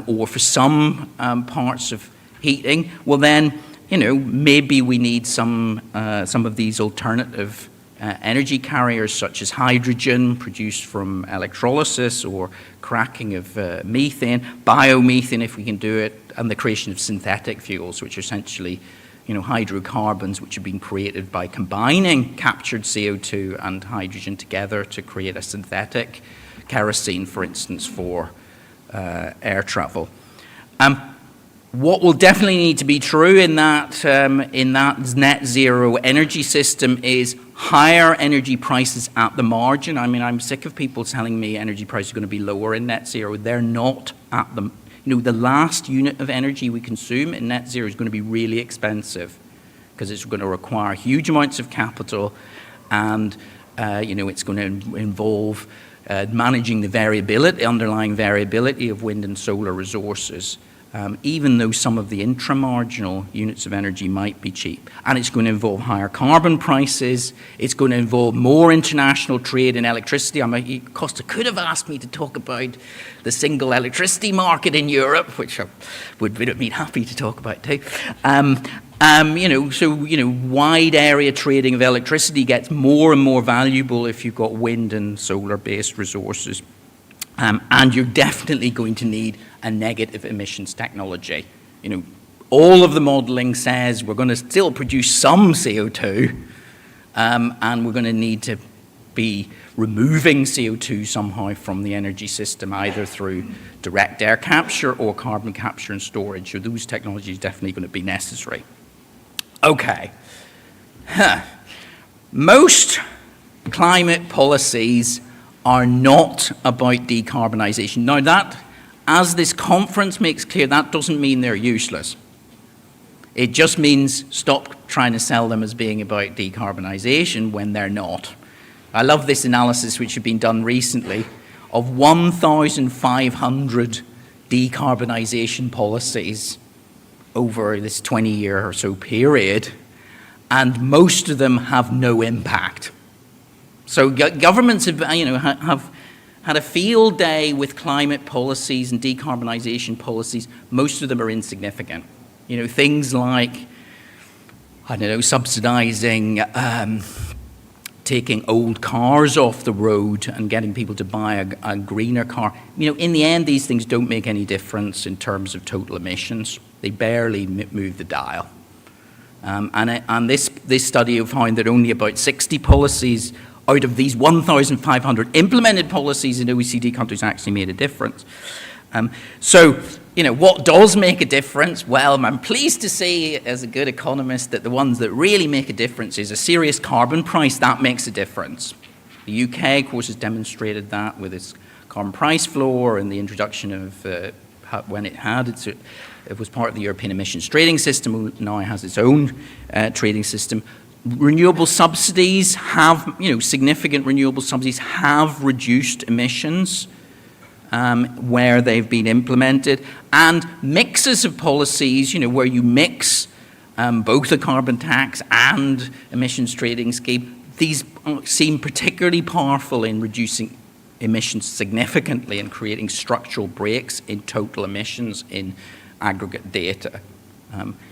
or for some parts of heating, well then, maybe we need some of these alternative energy carriers, such as hydrogen produced from electrolysis or cracking of methane, biomethane if we can do it, and the creation of synthetic fuels, which are essentially hydrocarbons which have been created by combining captured CO2 and hydrogen together to create a synthetic kerosene, for instance, for air travel. What will definitely need to be true in that net zero energy system is higher energy prices at the margin. I mean, I'm sick of people telling me energy prices are going to be lower in net zero. They're not at the the last unit of energy we consume in net zero is going to be really expensive because it's going to require huge amounts of capital, and it's going to involve managing the variability, underlying variability of wind and solar resources, even though some of the intramarginal units of energy might be cheap. And it's going to involve higher carbon prices. It's going to involve more international trade in electricity. Costa could have asked me to talk about the single electricity market in Europe, which I would be happy to talk about too. Wide area trading of electricity gets more and more valuable if you've got wind and solar-based resources. And you're definitely going to need a negative emissions technology. All of the modeling says we're going to still produce some CO2, and we're going to need to be removing CO2 somehow from the energy system, either through direct air capture or carbon capture and storage. So those technologies are definitely going to be necessary. Okay. Most climate policies are not about decarbonisation. Now that, as this conference makes clear, that doesn't mean they're useless. It just means stop trying to sell them as being about decarbonisation when they're not. I love this analysis which has been done recently of 1,500 decarbonisation policies over this 20-year or so period, and most of them have no impact. So governments have had a field day with climate policies and decarbonisation policies. Most of them are insignificant. Things like, subsidising taking old cars off the road and getting people to buy a greener car. In the end, these things don't make any difference in terms of total emissions. They barely move the dial. And this study found that only about 60 policies out of these 1,500 implemented policies in OECD countries actually made a difference. So, what does make a difference? Well, I'm pleased to say, as a good economist, that the ones that really make a difference is a serious carbon price. That makes a difference. The UK, of course, has demonstrated that with its carbon price floor and the introduction of, when it was part of the European emissions trading system, now it has its own trading system. Renewable subsidies have, significant renewable subsidies have reduced emissions where they've been implemented, and mixes of policies, where you mix both a carbon tax and emissions trading scheme, these seem particularly powerful in reducing emissions significantly and creating structural breaks in total emissions in aggregate data.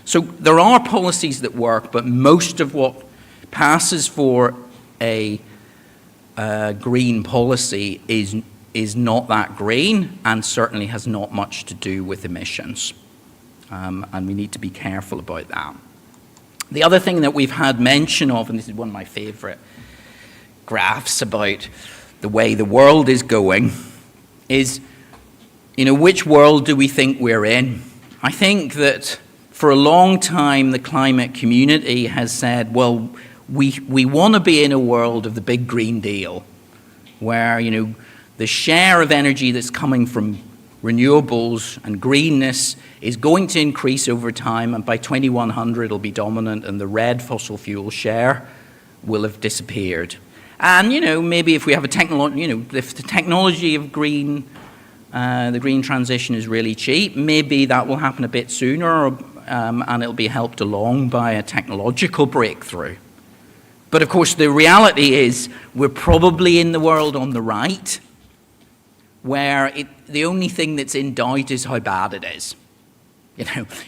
So there are policies that work, but most of what passes for a green policy is not that green and certainly has not much to do with emissions. And we need to be careful about that. The other thing that we've had mention of, and this is one of my favorite graphs about the way the world is going, is, which world do we think we're in? I think that for a long time, the climate community has said, well, we want to be in a world of the big Green Deal, where, the share of energy that's coming from renewables and greenness is going to increase over time, and by 2100 it'll be dominant, and the red fossil fuel share will have disappeared. And, maybe if we have a technology, if the technology of the green transition is really cheap, maybe that will happen a bit sooner, and it'll be helped along by a technological breakthrough. But of course, the reality is we're probably in the world on the right, where the only thing that's in doubt is how bad it is.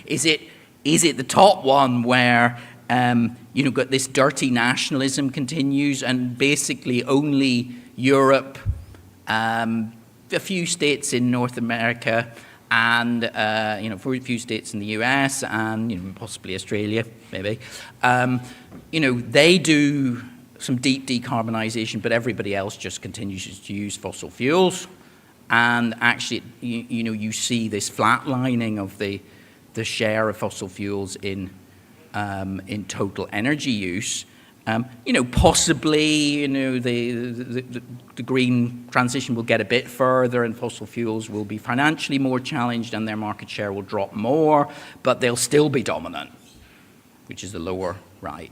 Is it the top one where got this dirty nationalism continues, and basically only Europe, a few states in North America, and for a few states in the US, and possibly Australia, maybe, they do some deep decarbonization, but everybody else just continues to use fossil fuels. And actually, you see this flatlining of the share of fossil fuels in total energy use. Possibly, the green transition will get a bit further, and fossil fuels will be financially more challenged, and their market share will drop more, but they'll still be dominant, which is the lower right.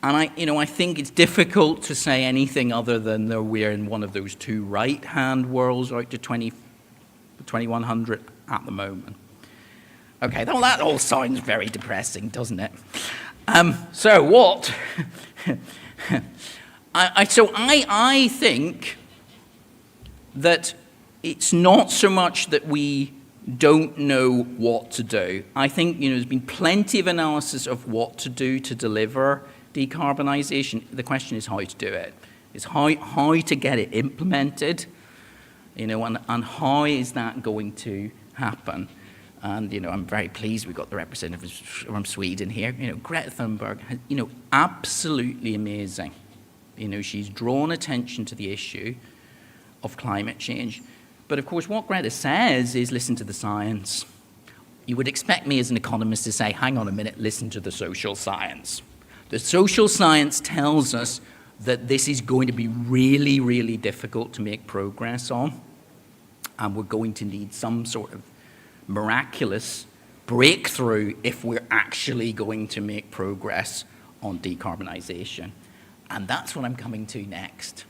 And I think it's difficult to say anything other than that we're in one of those two right-hand worlds out to 2100 at the moment. Okay, well, that all sounds very depressing, doesn't it? So what? I think that it's not so much that we don't know what to do. I think there's been plenty of analysis of what to do to deliver decarbonization. The question is how to do it. It's how to get it implemented, and how is that going to happen? And I'm very pleased we got the representative from Sweden here. Greta Thunberg, absolutely amazing. She's drawn attention to the issue of climate change. But of course, what Greta says is listen to the science. You would expect me as an economist to say, hang on a minute, listen to the social science. The social science tells us that this is going to be really, really difficult to make progress on, and we're going to need some sort of miraculous breakthrough if we're actually going to make progress on decarbonization. And that's what I'm coming to next.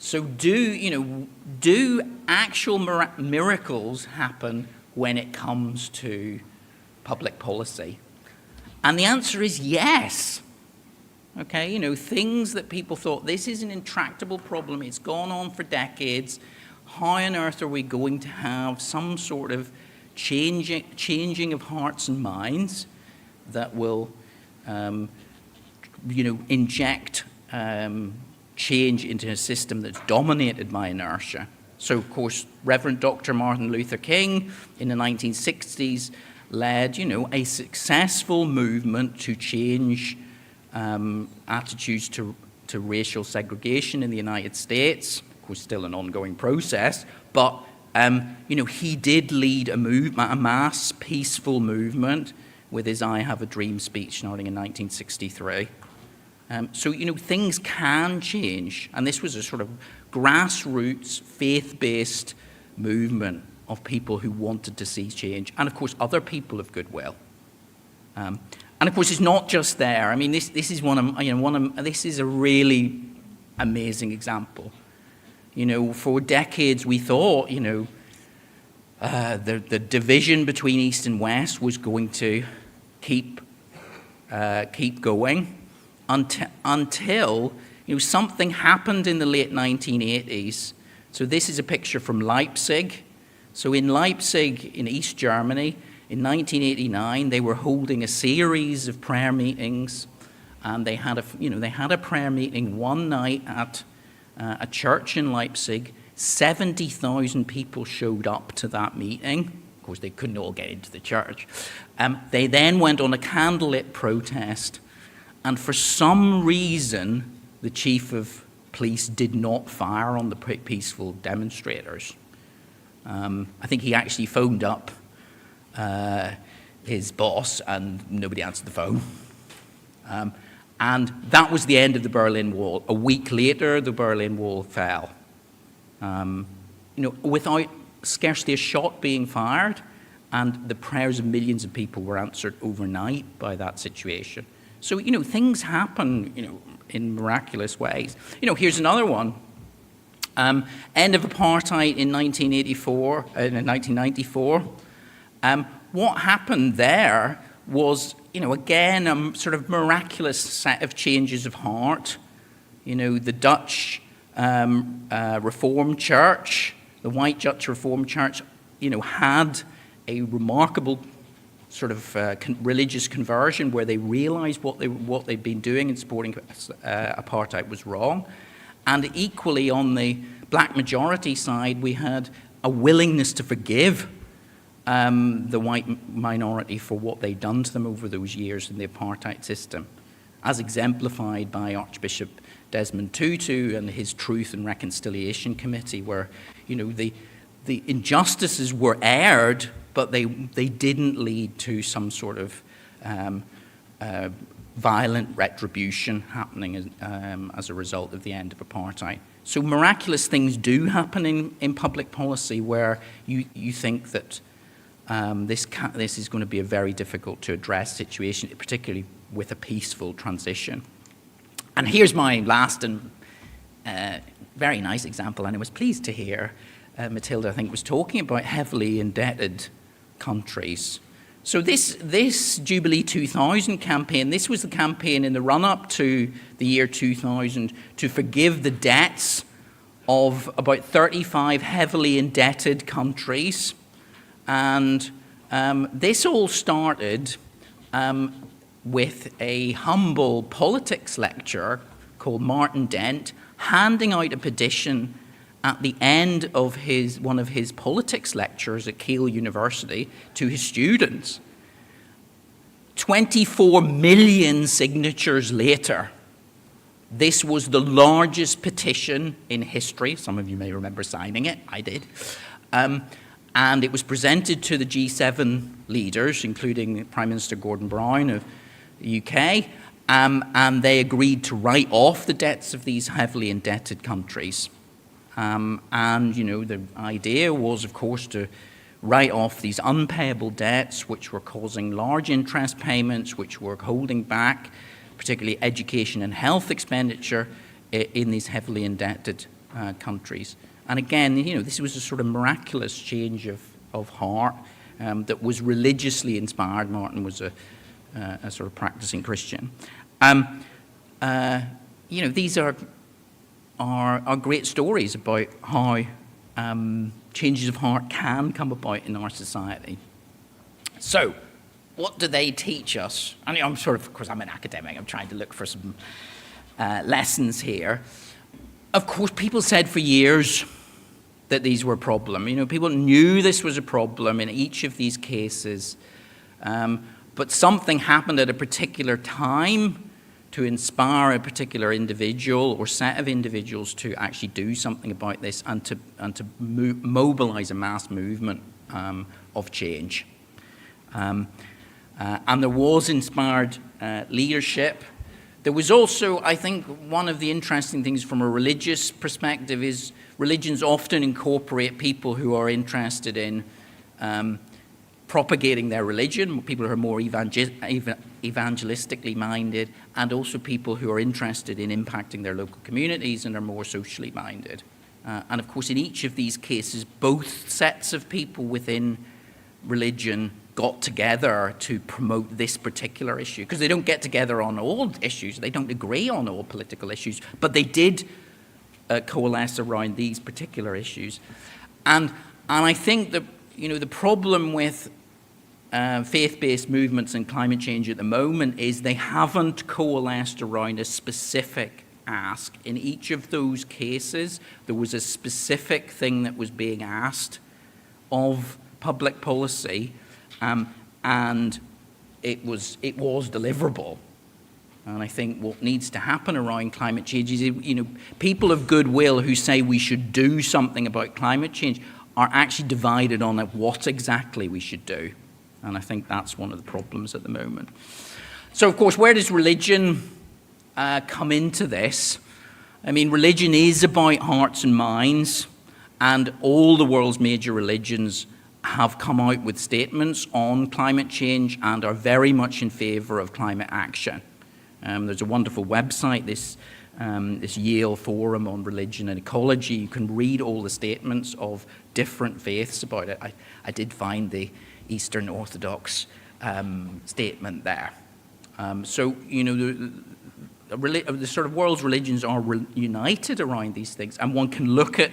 So do actual miracles happen when it comes to public policy? And the answer is yes. Okay, things that people thought, this is an intractable problem, it's gone on for decades, how on earth are we going to have some sort of changing of hearts and minds that will, inject change into a system that's dominated by inertia? So, of course, Reverend Dr. Martin Luther King in the 1960s led, a successful movement to change attitudes to to racial segregation in the United States. Of course, still an ongoing process, but he did lead a mass, peaceful movement with his I Have a Dream speech starting in 1963. So, things can change, and this was a sort of grassroots, faith-based movement of people who wanted to see change, and of course, other people of goodwill. And of course, it's not just there. I mean, this is this is a really amazing example. For decades we thought, the division between East and West was going to keep going until something happened in the late 1980s. So this is a picture from Leipzig. So in Leipzig, in East Germany, in 1989, they were holding a series of prayer meetings, and they had a prayer meeting one night at a church in Leipzig. 70,000 people showed up to that meeting. Of course, they couldn't all get into the church. They then went on a candlelit protest, and for some reason, the chief of police did not fire on the peaceful demonstrators. I think he actually phoned up his boss, and nobody answered the phone. And that was the end of the Berlin Wall. A week later, the Berlin Wall fell. Without scarcely a shot being fired, and the prayers of millions of people were answered overnight by that situation. So, things happen, in miraculous ways. Here's another one. End of apartheid in 1994. What happened there was, again, a sort of miraculous set of changes of heart. The Dutch Reformed Church, the White Dutch Reformed Church, had a remarkable sort of religious conversion where they realized what they'd been doing in supporting apartheid was wrong. And equally on the black majority side, we had a willingness to forgive the white minority for what they'd done to them over those years in the apartheid system, as exemplified by Archbishop Desmond Tutu and his Truth and Reconciliation Committee, where the injustices were aired, but they didn't lead to some sort of violent retribution happening as a result of the end of apartheid. So miraculous things do happen in public policy where you think that this is going to be a very difficult to address situation, particularly with a peaceful transition. And here's my last and very nice example, and I was pleased to hear Matilda, I think, was talking about heavily indebted countries. So this Jubilee 2000 campaign, this was the campaign in the run-up to the year 2000 to forgive the debts of about 35 heavily indebted countries. And this all started with a humble politics lecturer called Martin Dent handing out a petition at the end of one of his politics lectures at Keele University to his students. 24 million signatures later, this was the largest petition in history. Some of you may remember signing it. I did. And it was presented to the G7 leaders, including Prime Minister Gordon Brown of the UK, and they agreed to write off the debts of these heavily indebted countries. And, the idea was, of course, to write off these unpayable debts, which were causing large interest payments, which were holding back particularly education and health expenditure in these heavily indebted countries. And again, this was a sort of miraculous change of heart that was religiously inspired. Martin was a sort of practicing Christian. These are great stories about how changes of heart can come about in our society. So, what do they teach us? I mean, of course, I'm an academic. I'm trying to look for some lessons here. Of course, people said for years that these were a problem. People knew this was a problem in each of these cases. But something happened at a particular time to inspire a particular individual or set of individuals to actually do something about this and to mobilize a mass movement of change. And there was inspired leadership. There was also, I think, one of the interesting things from a religious perspective is religions often incorporate people who are interested in propagating their religion, people who are more evangelistically minded, and also people who are interested in impacting their local communities and are more socially minded. And of course, in each of these cases, both sets of people within religion got together to promote this particular issue, because they don't get together on all issues, they don't agree on all political issues, but they did coalesce around these particular issues. And I think that, the problem with faith-based movements and climate change at the moment is they haven't coalesced around a specific ask. In each of those cases, there was a specific thing that was being asked of public policy, and it was deliverable. And I think what needs to happen around climate change is, people of goodwill who say we should do something about climate change are actually divided on what exactly we should do. And I think that's one of the problems at the moment. So, of course, where does religion come into this? I mean, religion is about hearts and minds, and all the world's major religions have come out with statements on climate change and are very much in favor of climate action. There's a wonderful website, this Yale Forum on Religion and Ecology. You can read all the statements of different faiths about it. I did find the Eastern Orthodox statement there. So, the sort of world's religions are united around these things, and one can look at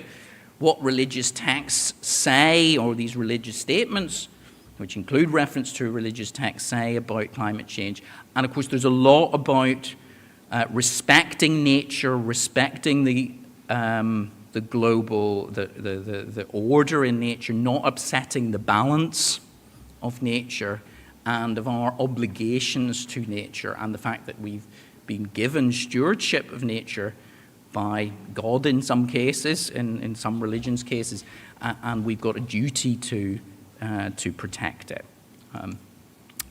what religious texts say, or these religious statements, which include reference to religious texts, say about climate change. And of course, there's a lot about respecting nature, respecting the global, the order in nature, not upsetting the balance of nature and of our obligations to nature, and the fact that we've been given stewardship of nature by God in some cases, in some religions' cases, and we've got a duty to protect it.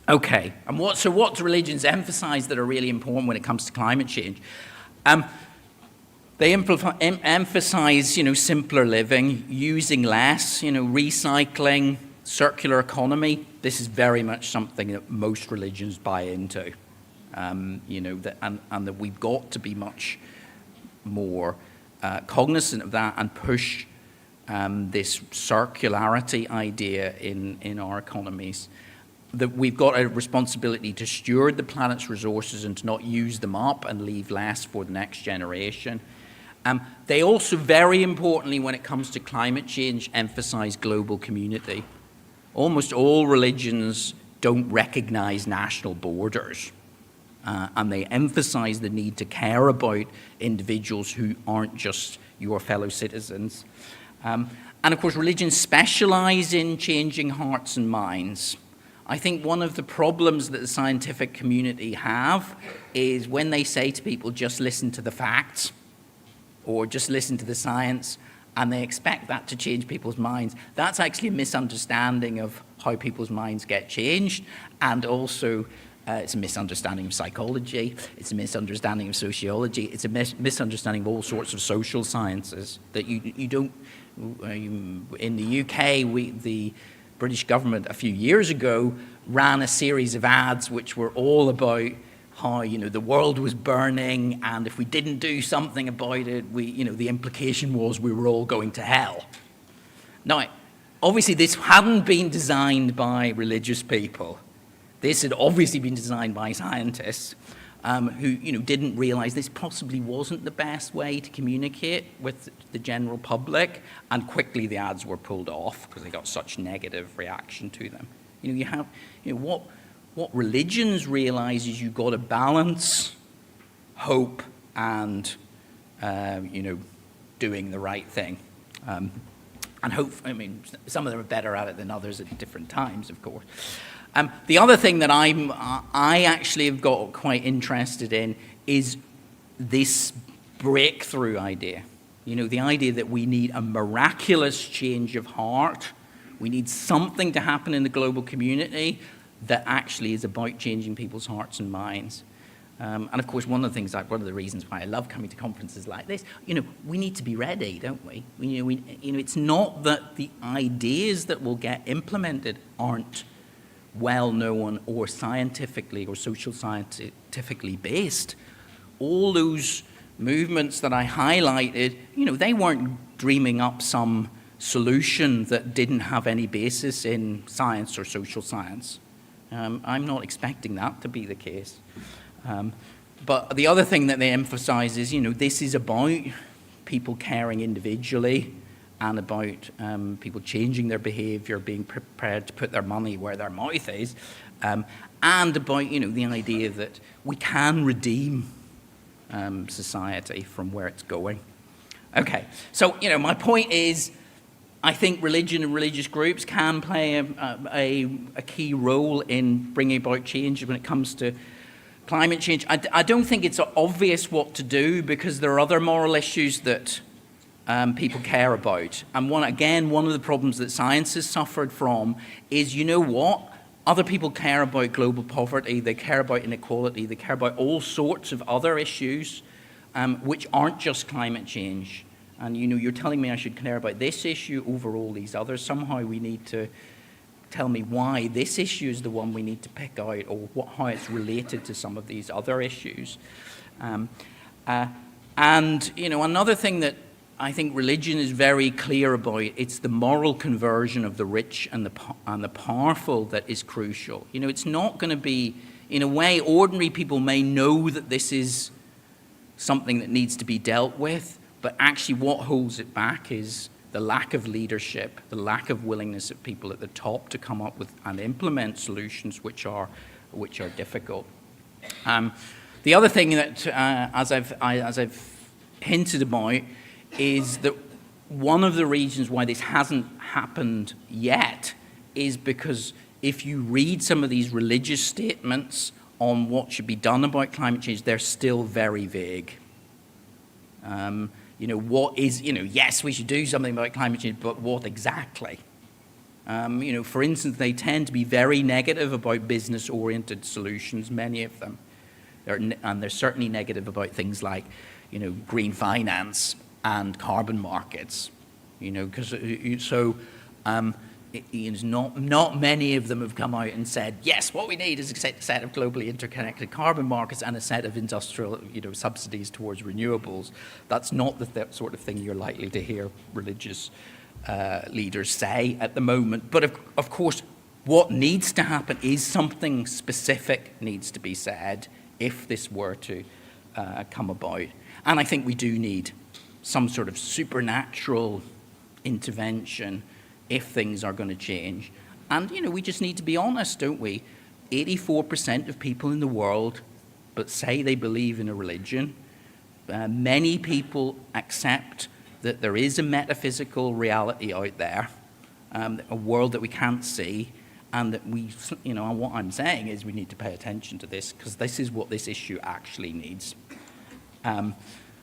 Okay, and what do religions emphasize that are really important when it comes to climate change? They emphasize, simpler living, using less, recycling, circular economy. This is very much something that most religions buy into, and that we've got to be much more cognizant of that and push this circularity idea in our economies. That we've got a responsibility to steward the planet's resources and to not use them up and leave less for the next generation. They also, very importantly, when it comes to climate change, emphasize global community. Almost all religions don't recognize national borders. And they emphasize the need to care about individuals who aren't just your fellow citizens. And of course, religions specialize in changing hearts and minds. I think one of the problems that the scientific community have is when they say to people, just listen to the facts, or just listen to the science, and they expect that to change people's minds. That's actually a misunderstanding of how people's minds get changed, and also it's a misunderstanding of psychology, it's a misunderstanding of sociology, it's a misunderstanding of all sorts of social sciences that you don't. In the UK, the British government a few years ago ran a series of ads which were all about how the world was burning, and if we didn't do something about it, the implication was we were all going to hell. Now, obviously, this hadn't been designed by religious people. This had obviously been designed by scientists who didn't realize this possibly wasn't the best way to communicate with the general public, and quickly the ads were pulled off because they got such negative reaction to them. What religions realize is you've got to balance hope and doing the right thing. And hope, some of them are better at it than others at different times, of course. The other thing that I actually have got quite interested in is this breakthrough idea. The idea that we need a miraculous change of heart. We need something to happen in the global community that actually is about changing people's hearts and minds. And of course, one of the reasons why I love coming to conferences like this, we need to be ready, don't we? It's not that the ideas that will get implemented aren't well known or scientifically or social scientifically based. All those movements that I highlighted, they weren't dreaming up some solution that didn't have any basis in science or social science. I'm not expecting that to be the case. But the other thing that they emphasize is, this is about people caring individually and about people changing their behavior, being prepared to put their money where their mouth is, and about, the idea that we can redeem society from where it's going. Okay, so, my point is, I think religion and religious groups can play a key role in bringing about change when it comes to climate change. I don't think it's obvious what to do because there are other moral issues that people care about. And one of the problems that science has suffered from is, other people care about global poverty, they care about inequality, they care about all sorts of other issues which aren't just climate change. And you're telling me I should care about this issue over all these others. Somehow we need to tell me why this issue is the one we need to pick out, or how it's related to some of these other issues. Another thing that I think religion is very clear about, it's the moral conversion of the rich and the powerful that is crucial. It's not going to be, in a way, ordinary people may know that this is something that needs to be dealt with, but actually what holds it back is the lack of leadership, the lack of willingness of people at the top to come up with and implement solutions which are difficult. The other thing that, as I've hinted about, is that one of the reasons why this hasn't happened yet is because if you read some of these religious statements on what should be done about climate change, they're still very vague. What is, yes, we should do something about climate change, but what exactly? For instance, they tend to be very negative about business-oriented solutions, many of them. And they're certainly negative about things like, green finance and carbon markets, not many of them have come out and said, yes, what we need is a set of globally interconnected carbon markets and a set of industrial, subsidies towards renewables. That's not the sort of thing you're likely to hear religious leaders say at the moment. But of course, what needs to happen is something specific needs to be said if this were to come about. And I think we do need some sort of supernatural intervention if things are going to change. And, we just need to be honest, don't we? 84% of people in the world but say they believe in a religion. Many people accept that there is a metaphysical reality out there, a world that we can't see, and that what I'm saying is we need to pay attention to this because this is what this issue actually needs.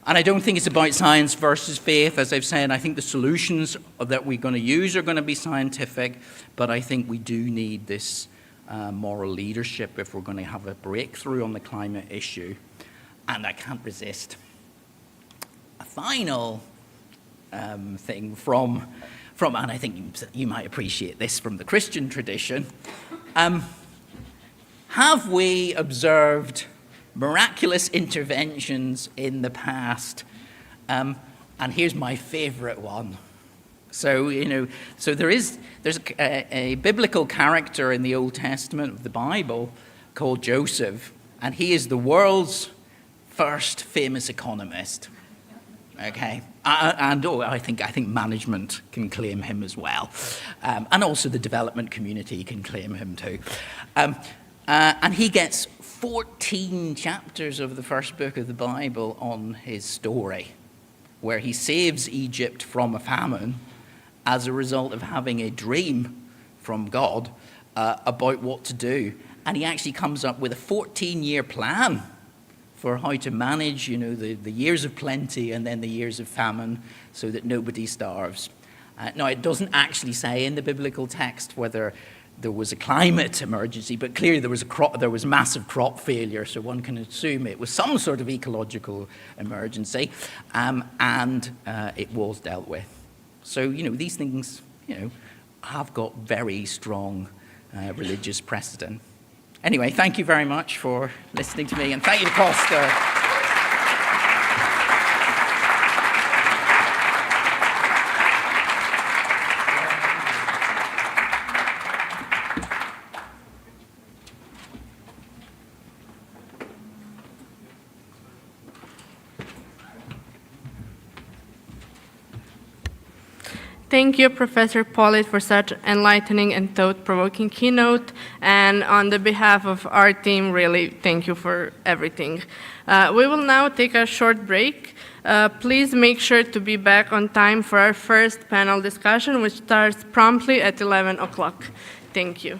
And I don't think it's about science versus faith. As I've said, I think the solutions that we're going to use are going to be scientific, but I think we do need this moral leadership if we're going to have a breakthrough on the climate issue. And I can't resist a final thing from, and I think you might appreciate this from the Christian tradition. Have we observed miraculous interventions in the past? And here's my favorite one. So, there's a biblical character in the Old Testament of the Bible called Joseph, and he is the world's first famous economist. Okay, I think management can claim him as well, and also the development community can claim him too. And he gets 14 chapters of the first book of the Bible on his story, where he saves Egypt from a famine as a result of having a dream from God about what to do. And he actually comes up with a 14-year plan for how to manage, the years of plenty and then the years of famine so that nobody starves. Now, it doesn't actually say in the biblical text whether there was a climate emergency, but clearly there was massive crop failure, so one can assume it was some sort of ecological emergency, and it was dealt with. So, these things, have got very strong religious precedent. Anyway, thank you very much for listening to me, and thank you to Costa. Thank you, Professor Pollitt, for such enlightening and thought-provoking keynote. And on the behalf of our team, really, thank you for everything. We will now take a short break. Please make sure to be back on time for our first panel discussion, which starts promptly at 11 o'clock. Thank you.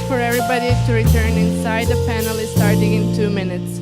For everybody to return inside. The panel is starting in 2 minutes.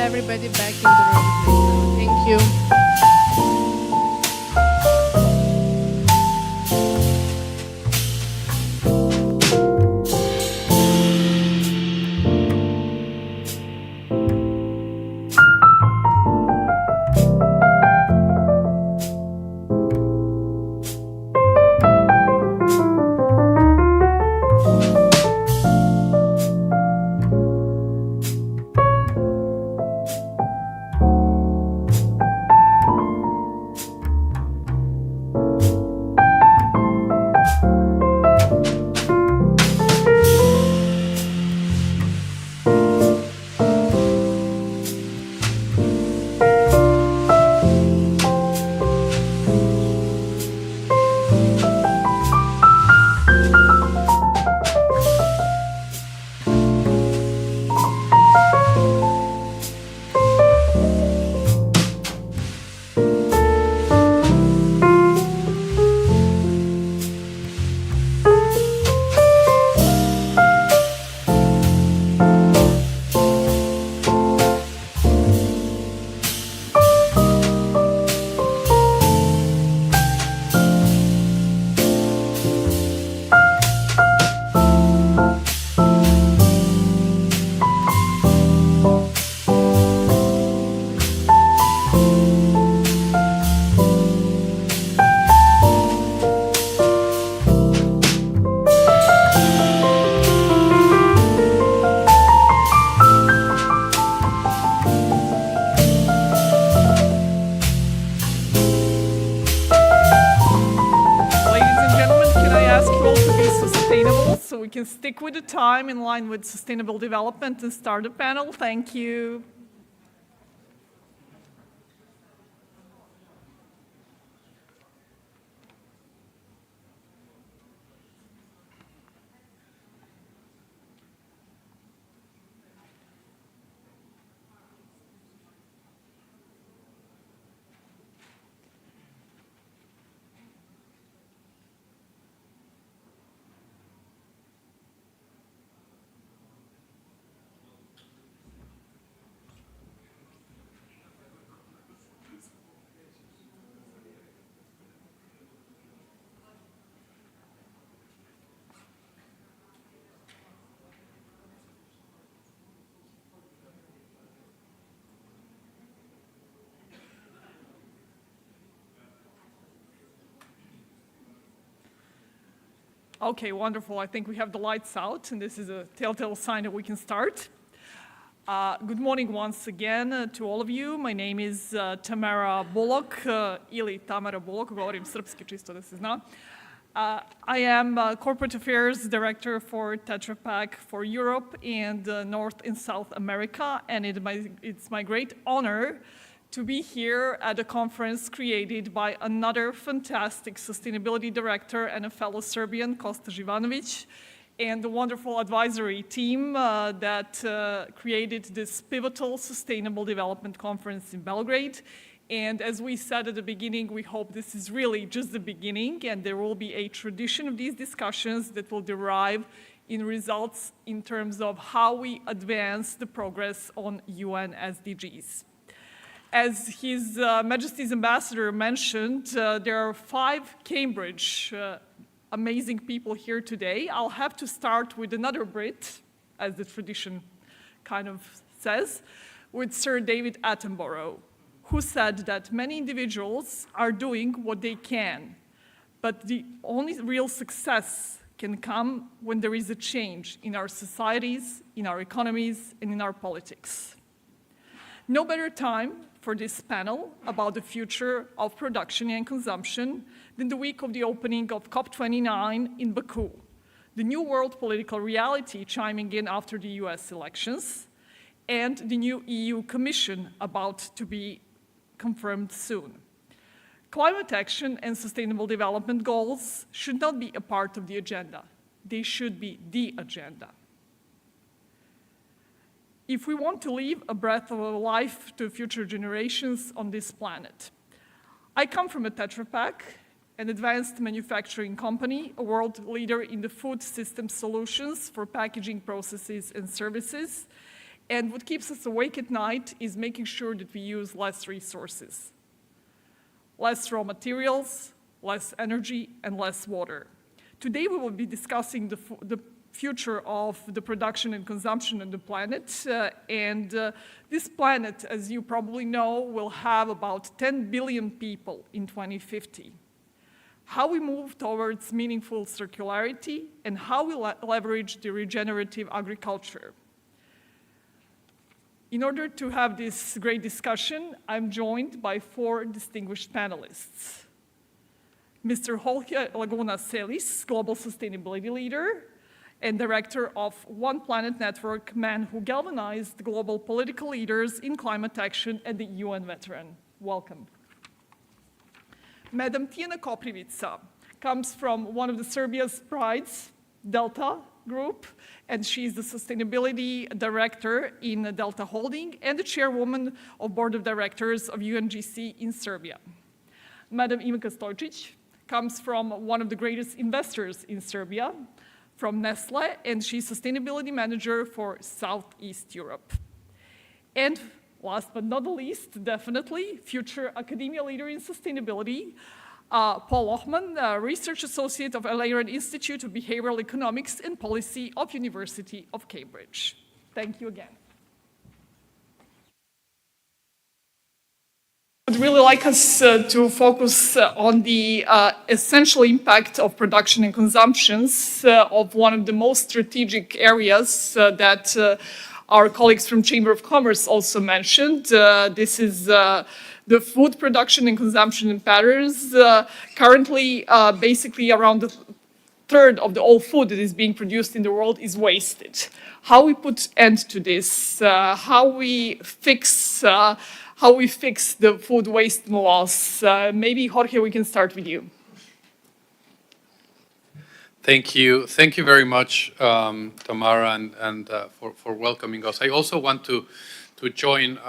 everybody back in the room, please. Thank you. stick with the time in line with sustainable development and start the panel. Thank you. Okay, wonderful. I think we have the lights out, and this is a telltale sign that we can start. Good morning once again to all of you. My name is Tamara Bullock, ili Tamara Bullock, govorim srpski čisto da se zna. I am Corporate Affairs Director for Tetra Pak for Europe and North and South America, and it's my great honor to be here at a conference created by another fantastic sustainability director and a fellow Serbian, Kosta Živanović, and the wonderful advisory team that created this pivotal sustainable development conference in Belgrade. And as we said at the beginning, we hope this is really just the beginning, and there will be a tradition of these discussions that will derive in results in terms of how we advance the progress on UN SDGs. As His Majesty's Ambassador mentioned, there are 5 Cambridge amazing people here today. I'll have to start with another Brit, as the tradition kind of says, with Sir David Attenborough, who said that many individuals are doing what they can, but the only real success can come when there is a change in our societies, in our economies, and in our politics. No better time for this panel about the future of production and consumption than the week of the opening of COP29 in Baku, the new world political reality chiming in after the US elections, and the new EU Commission about to be confirmed soon. Climate action and sustainable development goals should not be a part of the agenda. They should be the agenda. If we want to leave a breath of life to future generations on this planet. I come from a Tetra Pak, an advanced manufacturing company, a world leader in the food system solutions for packaging processes and services. And what keeps us awake at night is making sure that we use less resources, less raw materials, less energy, and less water. Today we will be discussing the future of the production and consumption on the planet. This planet, as you probably know, will have about 10 billion people in 2050. How we move towards meaningful circularity and how we leverage the regenerative agriculture. In order to have this great discussion, I'm joined by 4 distinguished panelists. Mr. Jorge Laguna Celis, Global Sustainability Leader and Director of One Planet Network, man who galvanized global political leaders in climate action and the UN veteran. Welcome. Madam Tijana Koprivica comes from one of the Serbia's prides, Delta Group, and she's the Sustainability Director in Delta Holding and the Chairwoman of Board of Directors of UNGC in Serbia. Madam Ivanka Stojcic comes from one of the greatest investors in Serbia, from Nestle, and she's Sustainability Manager for Southeast Europe. And last but not the least, definitely, future academia leader in sustainability, Paul Lohman, Research Associate of Elaran Institute of Behavioral Economics and Policy of University of Cambridge. Thank you again. I'd really like us to focus on the essential impact of production and consumptions of one of the most strategic areas that our colleagues from Chamber of Commerce also mentioned. This is the food production and consumption patterns. Currently, basically around third of the all food that is being produced in the world is wasted. How we put end to this? How we fix the food waste loss? Maybe Jorge, we can start with you. Thank you very much, Tamara, and for welcoming us. I also want to join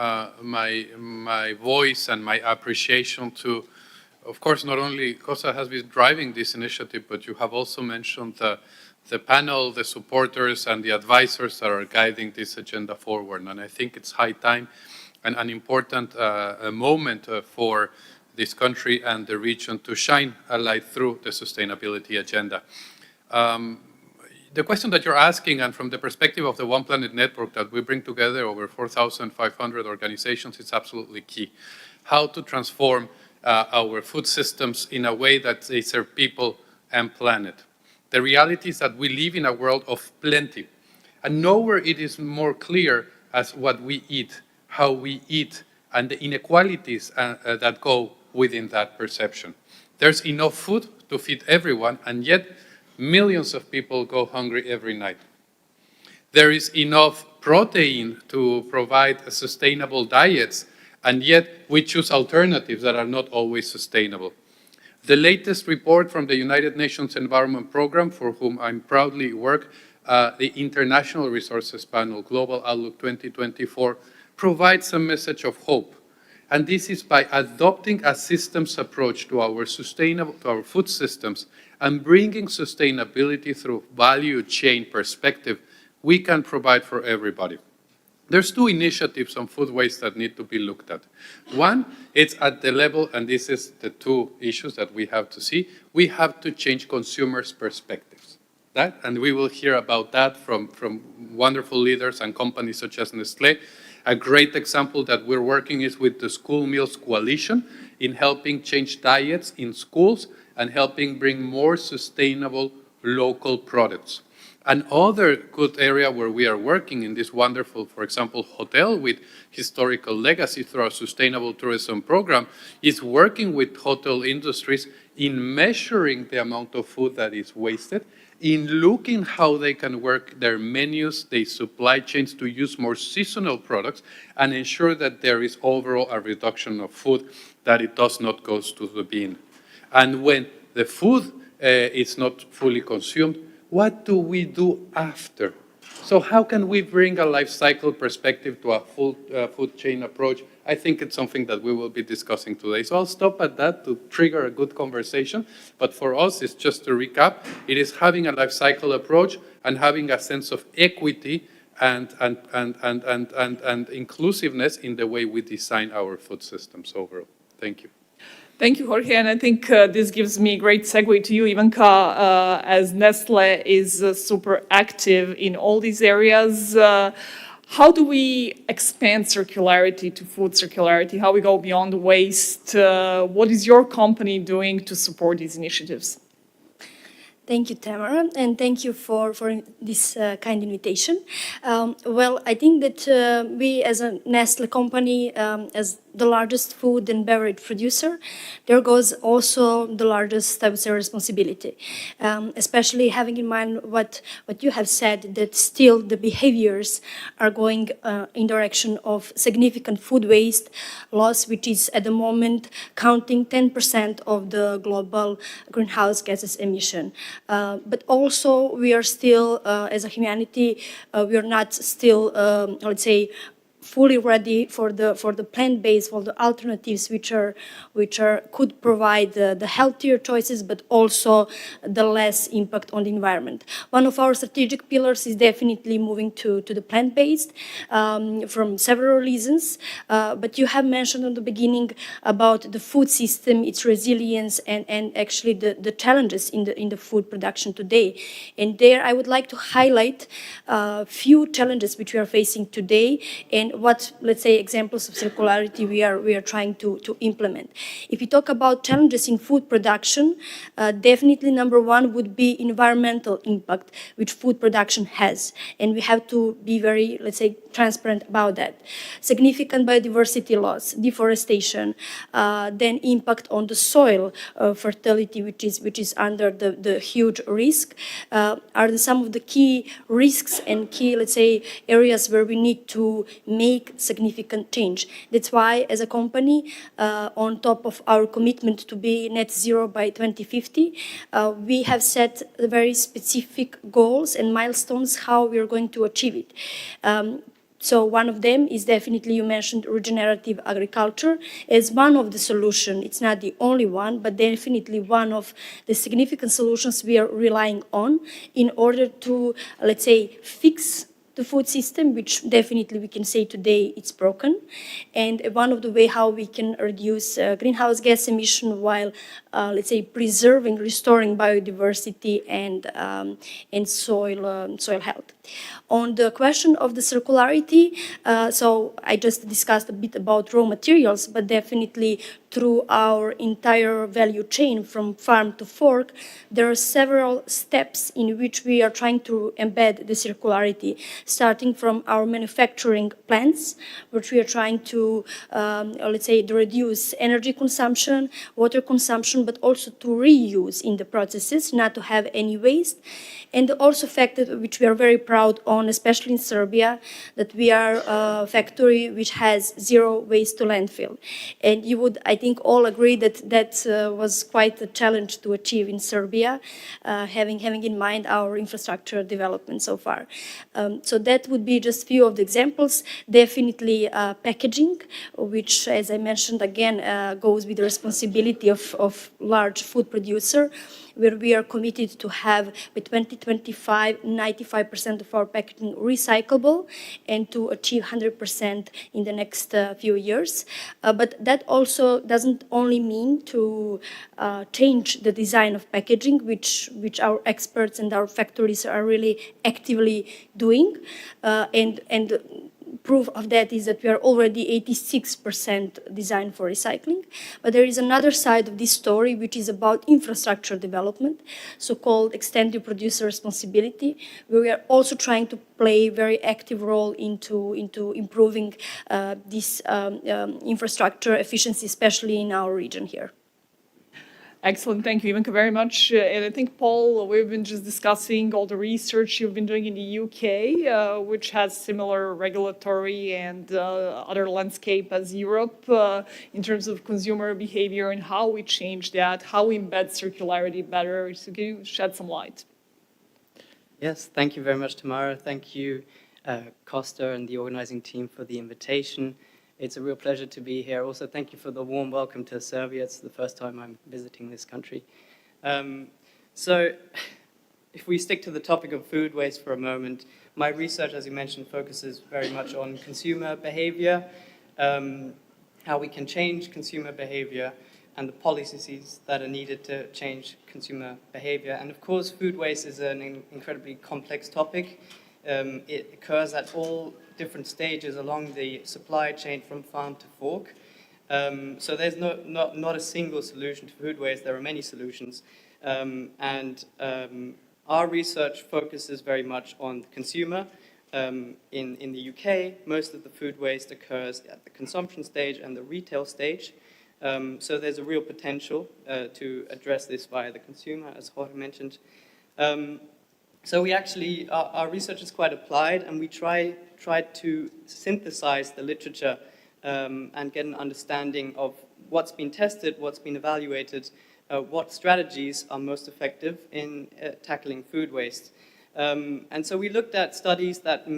my voice and my appreciation to, of course, not only Costa has been driving this initiative, but you have also mentioned the panel, the supporters, and the advisors that are guiding this agenda forward. And I think it's high time and an important moment for this country and the region to shine a light through the sustainability agenda. The question that you're asking, and from the perspective of the One Planet Network that we bring together over 4,500 organizations, is absolutely key. How to transform our food systems in a way that they serve people and planet. The reality is that we live in a world of plenty, and nowhere it is more clear as what we eat, how we eat, and the inequalities that go within that perception. There's enough food to feed everyone, and yet millions of people go hungry every night. There is enough protein to provide sustainable diets, and yet we choose alternatives that are not always sustainable. The latest report from the United Nations Environment Programme, for whom I proudly work, the International Resources Panel, Global Outlook 2024, provides a message of hope. And this is by adopting a systems approach to our food systems and bringing sustainability through value chain perspective, we can provide for everybody. There's two initiatives on food waste that need to be looked at. One, it's at the level, and this is the two issues that we have to see, we have to change consumers' perspectives. And we will hear about that from wonderful leaders and companies such as Nestlé. A great example that we're working is with the School Meals Coalition in helping change diets in schools and helping bring more sustainable local products. Another good area where we are working in this wonderful, for example, hotel with historical legacy through our sustainable tourism program is working with hotel industries in measuring the amount of food that is wasted, in looking how they can work their menus, their supply chains to use more seasonal products and ensure that there is overall a reduction of food, that it does not go to the bin. And when the food is not fully consumed, what do we do after? So how can we bring a life cycle perspective to a full food chain approach? I think it's something that we will be discussing today. So I'll stop at that to trigger a good conversation. But for us, it's just to recap, it is having a life cycle approach and having a sense of equity and inclusiveness in the way we design our food systems overall. Thank you. Thank you, Jorge, and I think this gives me a great segue to you, Ivanka, as Nestle is super active in all these areas. How do we expand circularity to food circularity? How we go beyond waste? What is your company doing to support these initiatives? Thank you, Tamara, and thank you for this kind invitation. Well, I think that we as a Nestle company, as the largest food and beverage producer, there goes also the largest, I would say, responsibility, especially having in mind what you have said, that still the behaviors are going in direction of significant food waste loss, which is at the moment counting 10% of the global greenhouse gases emission. But also we are still, as a humanity, we are not still, let's say, fully ready for the plant-based, for the alternatives which could provide the healthier choices, but also the less impact on the environment. One of our strategic pillars is definitely moving to the plant-based from several reasons. But you have mentioned in the beginning about the food system, its resilience, and actually the challenges in the food production today. And there I would like to highlight a few challenges which we are facing today and what, let's say, examples of circularity we are trying to implement. If we talk about challenges in food production, definitely number one would be environmental impact which food production has. And we have to be very, let's say, transparent about that. Significant biodiversity loss, deforestation, then impact on the soil fertility, which is under the huge risk, are some of the key risks and key, let's say, areas where we need to make significant change. That's why, as a company, on top of our commitment to be net zero by 2050, we have set very specific goals and milestones how we are going to achieve it. So one of them is definitely, you mentioned regenerative agriculture as one of the solutions. It's not the only one, but definitely one of the significant solutions we are relying on in order to, let's say, fix the food system, which definitely we can say today it's broken. And one of the way how we can reduce greenhouse gas emission while, let's say, preserving, restoring biodiversity and soil health. On the question of the circularity, so I just discussed a bit about raw materials, but definitely through our entire value chain from farm to fork, there are several steps in which we are trying to embed the circularity, starting from our manufacturing plants, which we are trying to, let's say, reduce energy consumption, water consumption, but also to reuse in the processes, not to have any waste. And also fact that, which we are very proud on, especially in Serbia, that we are a factory which has zero waste to landfill. And you would, I think, all agree that that was quite a challenge to achieve in Serbia, having in mind our infrastructure development so far. So that would be just few of the examples. Definitely packaging, which, as I mentioned again, goes with the responsibility of large food producer, where we are committed to have by 2025, 95% of our packaging recyclable and to achieve 100% in the next few years. But that also doesn't only mean to change the design of packaging, which our experts and our factories are really actively doing. And proof of that is that we are already 86% designed for recycling. But there is another side of this story, which is about infrastructure development, so-called extended producer responsibility, where we are also trying to play a very active role into improving this infrastructure efficiency, especially in our region here. Excellent, thank you, Ivanka, very much. And I think, Paul, we've been just discussing all the research you've been doing in the UK, which has similar regulatory and other landscape as Europe in terms of consumer behavior and how we change that, how we embed circularity better. So can you shed some light? Yes, thank you very much, Tamara. Thank you, Costa and the organizing team for the invitation. It's a real pleasure to be here. Also, thank you for the warm welcome to Serbia. It's the first time I'm visiting this country. So if we stick to the topic of food waste for a moment, my research, as you mentioned, focuses very much on consumer behavior, how we can change consumer behavior, and the policies that are needed to change consumer behavior. And of course, food waste is an incredibly complex topic. It occurs at all different stages along the supply chain from farm to fork. So there's not a single solution to food waste. There are many solutions. Our research focuses very much on the consumer. In the UK, most of the food waste occurs at the consumption stage and the retail stage. So there's a real potential to address this via the consumer, as Jorge mentioned. So we actually, our research is quite applied, and we tried to synthesize the literature and get an understanding of what's been tested, what's been evaluated, what strategies are most effective in tackling food waste. And so we looked at studies that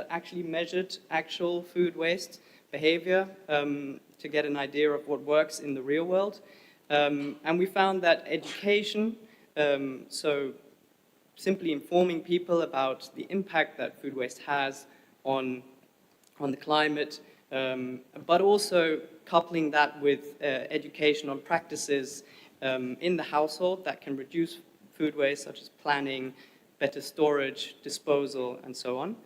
actually measured actual food waste behavior to get an idea of what works in the real world. And we found that education, so simply informing people about the impact that food waste has on the climate, but also coupling that with education on practices in the household that can reduce food waste, such as planning, better storage, disposal, and so on.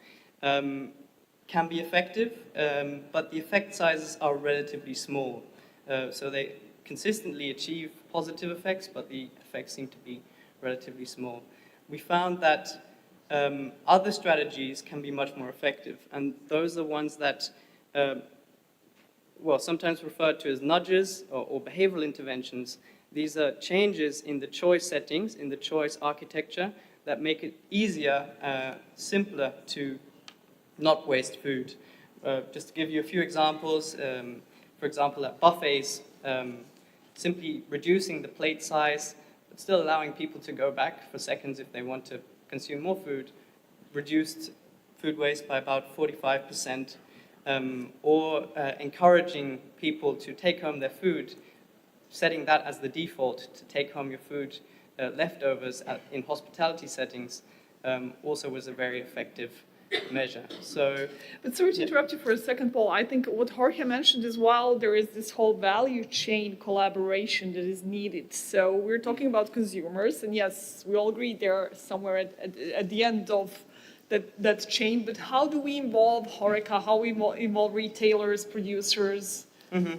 can be effective, but the effect sizes are relatively small. So they consistently achieve positive effects, but the effects seem to be relatively small. We found that other strategies can be much more effective, and those are ones that, well, sometimes referred to as nudges or behavioral interventions. These are changes in the choice settings, in the choice architecture, that make it easier, simpler to not waste food. Just to give you a few examples, for example, at buffets, simply reducing the plate size, but still allowing people to go back for seconds if they want to consume more food, reduced food waste by about 45%, or encouraging people to take home their food, setting that as the default to take home your food, leftovers in hospitality settings, also was a very effective measure. So, But sorry to interrupt you for a second, Paul. I think what Jorge mentioned as well, there is this whole value chain collaboration that is needed. So we're talking about consumers, and yes, we all agree they're somewhere at the end of that chain. But how do we involve HoReCa? How we involve retailers, producers? mm-hmm.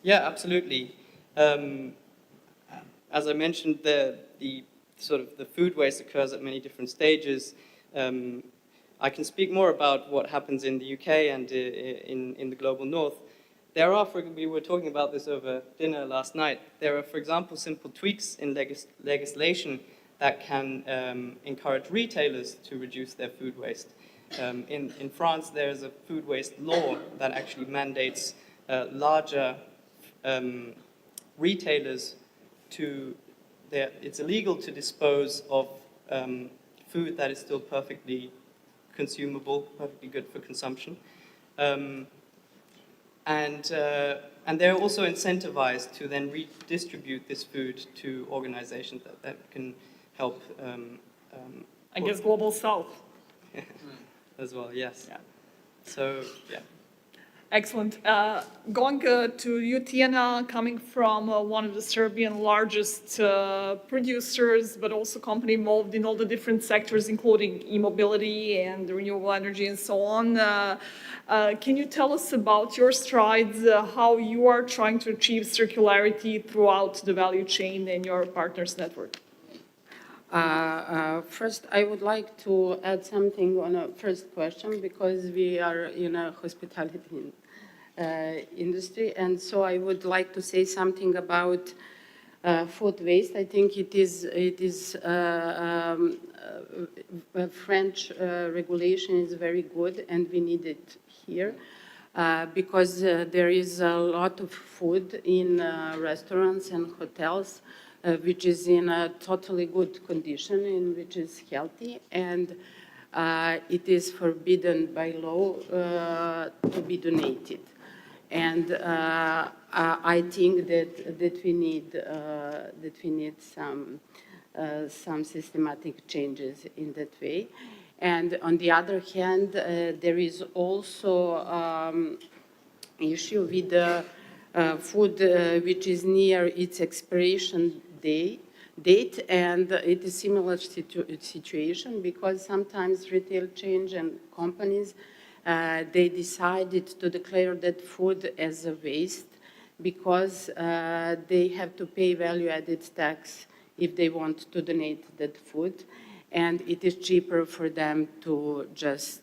Yeah, absolutely. As I mentioned, the sort of the food waste occurs at many different stages. I can speak more about what happens in the UK and in the global north. There are, we were talking about this over dinner last night, there are, for example, simple tweaks in legislation that can encourage retailers to reduce their food waste. In France, there's a food waste law that actually mandates larger retailers it's illegal to dispose of food that is still perfectly consumable, perfectly good for consumption. And they're also incentivized to then redistribute this food to organizations that can help. I guess Global South. As well, yes. Yeah. So, yeah. Excellent. Going to you, Tijana, coming from one of the Serbian largest producers, but also company involved in all the different sectors, including e-mobility and renewable energy and so on. Can you tell us about your strides, how you are trying to achieve circularity throughout the value chain in your partners network? First, I would like to add something on a first question because we are in a hospitality industry, and so I would like to say something about food waste. I think it is French regulation is very good, and we need it here because there is a lot of food in restaurants and hotels. Which is in a totally good condition and which is healthy, and it is forbidden by law to be donated. And I think that we need some systematic changes in that way. And on the other hand, there is also issue with the food which is near its expiration date, and it is similar situation because sometimes retail chains and companies they decided to declare that food as a waste because they have to pay value-added tax if they want to donate that food, and it is cheaper for them to just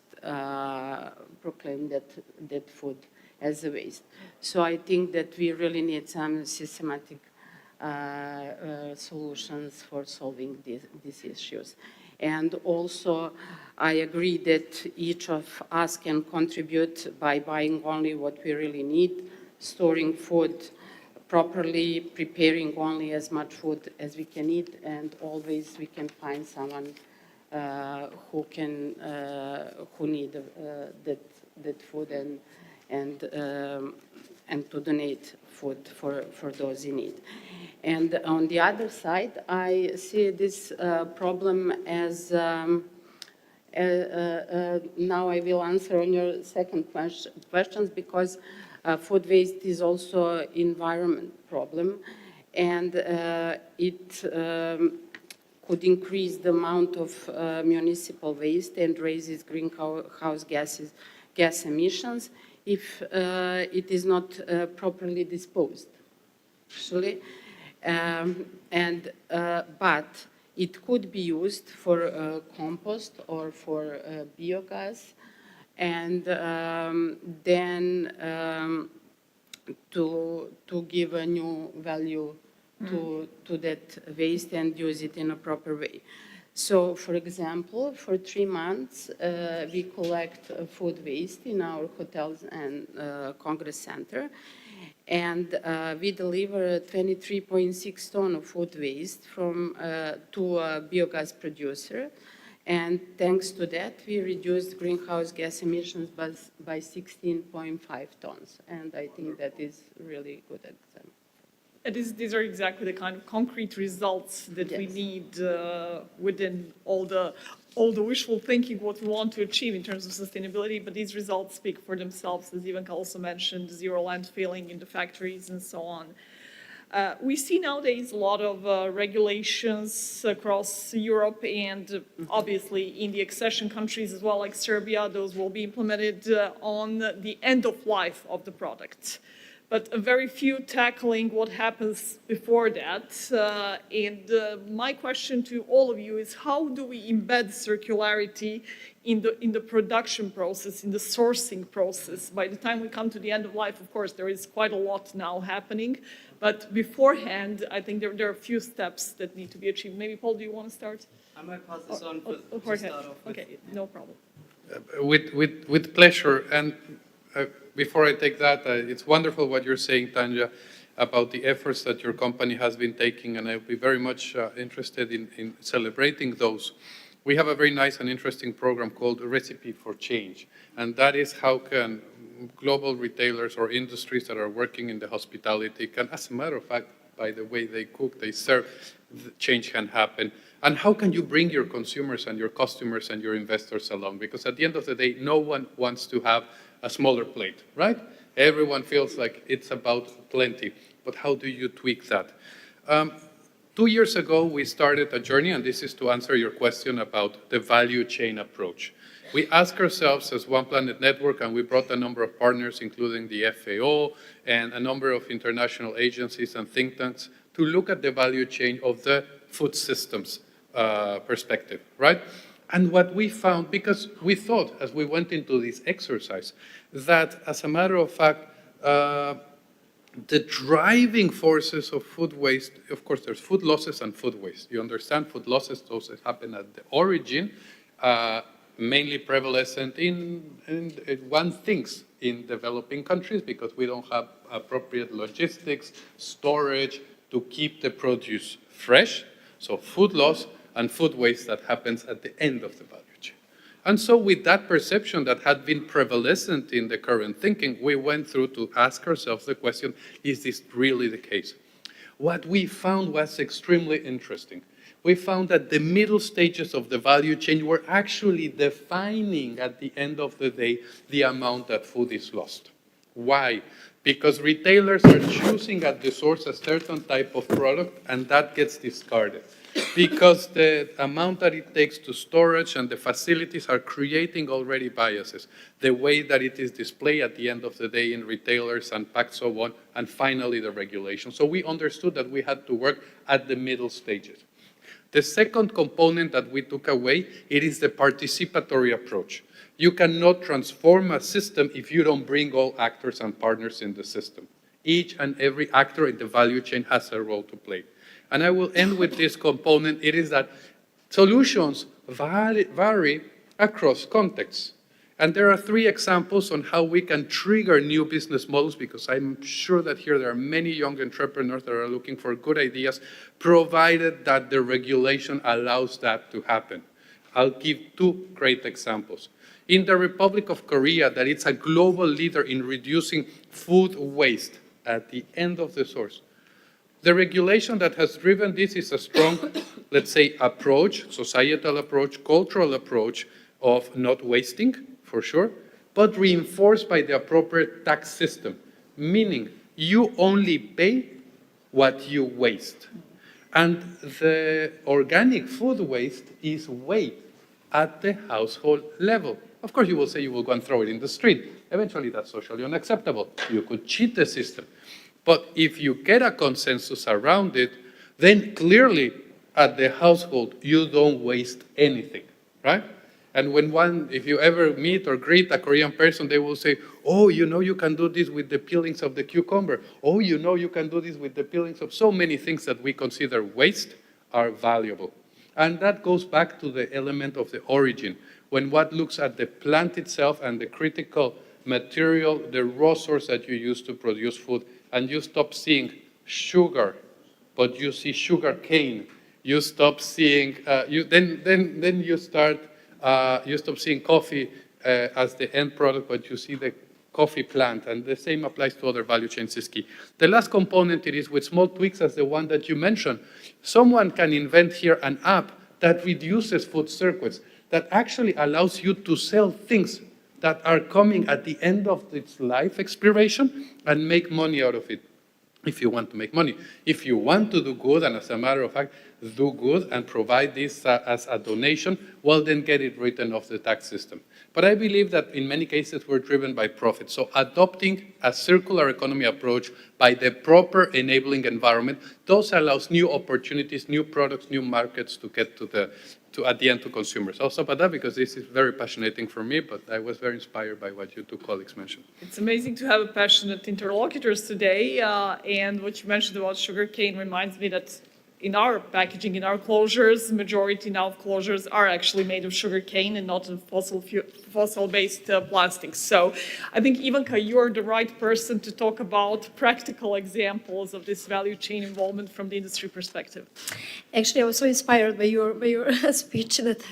proclaim that food as a waste. So I think that we really need some systematic solutions for solving these issues. And also, I agree that each of us can contribute by buying only what we really need, storing food properly, preparing only as much food as we can eat, and always we can find someone who need that food and to donate food for those in need. And on the other side, I see this problem as, now I will answer on your second questions because food waste is also environment problem, and it could increase the amount of municipal waste and raises greenhouse gas emissions if it is not properly disposed, actually. But it could be used for compost or for biogas, and then to give a new value to that waste and use it in a proper way. So, for example, for 3 months, we collect food waste in our hotels and Congress Center, and we deliver 23.6 tons of food waste to a biogas producer. And thanks to that, we reduced greenhouse gas emissions by 16.5 tons. And I think that is really good example. These are exactly the kind of concrete results that we need within all the wishful thinking, what we want to achieve in terms of sustainability, but these results speak for themselves, as Ivanka also mentioned, zero landfilling in the factories and so on. We see nowadays a lot of regulations across Europe and obviously in the accession countries as well, like Serbia. Those will be implemented on the end of life of the product. But very few tackling what happens before that. My question to all of you is, how do we embed circularity in the production process, in the sourcing process? By the time we come to the end of life, of course, there is quite a lot now happening. But beforehand, I think there are a few steps that need to be achieved. Maybe, Paul, do you want to start? I might pass this on to start off with. Okay, no problem. With pleasure. And before I take that, it's wonderful what you're saying, Tanja, about the efforts that your company has been taking, and I'll be very much interested in celebrating those. We have a very nice and interesting program called Recipe for Change, and that is how can global retailers or industries that are working in the hospitality can, as a matter of fact, by the way they cook, they serve, the change can happen. And how can you bring your consumers and your customers and your investors along? Because at the end of the day, no one wants to have a smaller plate, right? Everyone feels like it's about plenty, but how do you tweak that? 2 years ago, we started a journey, and this is to answer your question about the value chain approach. We asked ourselves as One Planet Network, and we brought a number of partners, including the FAO and a number of international agencies and think tanks, to look at the value chain of the food systems perspective, right? And what we found, because we thought as we went into this exercise, that as a matter of fact, the driving forces of food waste, of course, there's food losses and food waste. You understand food losses, those happen at the origin, mainly prevalent in one things in developing countries because we don't have appropriate logistics, storage to keep the produce fresh. So food loss and food waste that happens at the end of the value chain. And so with that perception that had been prevalent in the current thinking, we went through to ask ourselves the question, is this really the case? What we found was extremely interesting. We found that the middle stages of the value chain were actually defining at the end of the day the amount that food is lost. Why? Because retailers are choosing at the source a certain type of product and that gets discarded. Because the amount that it takes to storage and the facilities are creating already biases. The way that it is displayed at the end of the day in retailers and packed so on, and finally the regulation. So we understood that we had to work at the middle stages. The second component that we took away, it is the participatory approach. You cannot transform a system if you don't bring all actors and partners in the system. Each and every actor in the value chain has a role to play. And I will end with this component. It is that solutions vary across contexts. And there are 3 examples on how we can trigger new business models, because I'm sure that here there are many young entrepreneurs that are looking for good ideas, provided that the regulation allows that to happen. I'll give 2 great examples. In the Republic of Korea, that it's a global leader in reducing food waste at the end of the source. The regulation that has driven this is a strong, let's say, approach, societal approach, cultural approach of not wasting, for sure, but reinforced by the appropriate tax system, meaning you only pay what you waste. And the organic food waste is weighed at the household level. Of course, you will say you will go and throw it in the street. Eventually, that's socially unacceptable. You could cheat the system. But if you get a consensus around it, then clearly at the household, you don't waste anything, right? And if you ever meet or greet a Korean person, they will say, oh, you know you can do this with the peelings of the cucumber. Oh, you know you can do this with the peelings of so many things that we consider waste are valuable. And that goes back to the element of the origin. When one looks at the plant itself and the critical material, the raw source that you use to produce food, and you stop seeing sugar, but you see sugar cane, you stop seeing, then you start, you stop seeing coffee as the end product, but you see the coffee plant, and the same applies to other value chains is key. The last component it is with small tweaks as the one that you mentioned. Someone can invent here an app that reduces food circuits, that actually allows you to sell things that are coming at the end of its life expiration and make money out of it, if you want to make money. If you want to do good, and as a matter of fact, do good and provide this as a donation, well, then get it written off the tax system. But I believe that in many cases we're driven by profit. So adopting a circular economy approach by the proper enabling environment, those allows new opportunities, new products, new markets to get at the end to consumers. I'll stop at that because this is very passionating for me, but I was very inspired by what you two colleagues mentioned. It's amazing to have passionate interlocutors today, and what you mentioned about sugarcane reminds me that in our packaging, in our closures, majority now of closures are actually made of sugarcane and not of fossil-based plastics. So I think, Ivanka, you are the right person to talk about practical examples of this value chain involvement from the industry perspective. Actually, I was so inspired by your speech that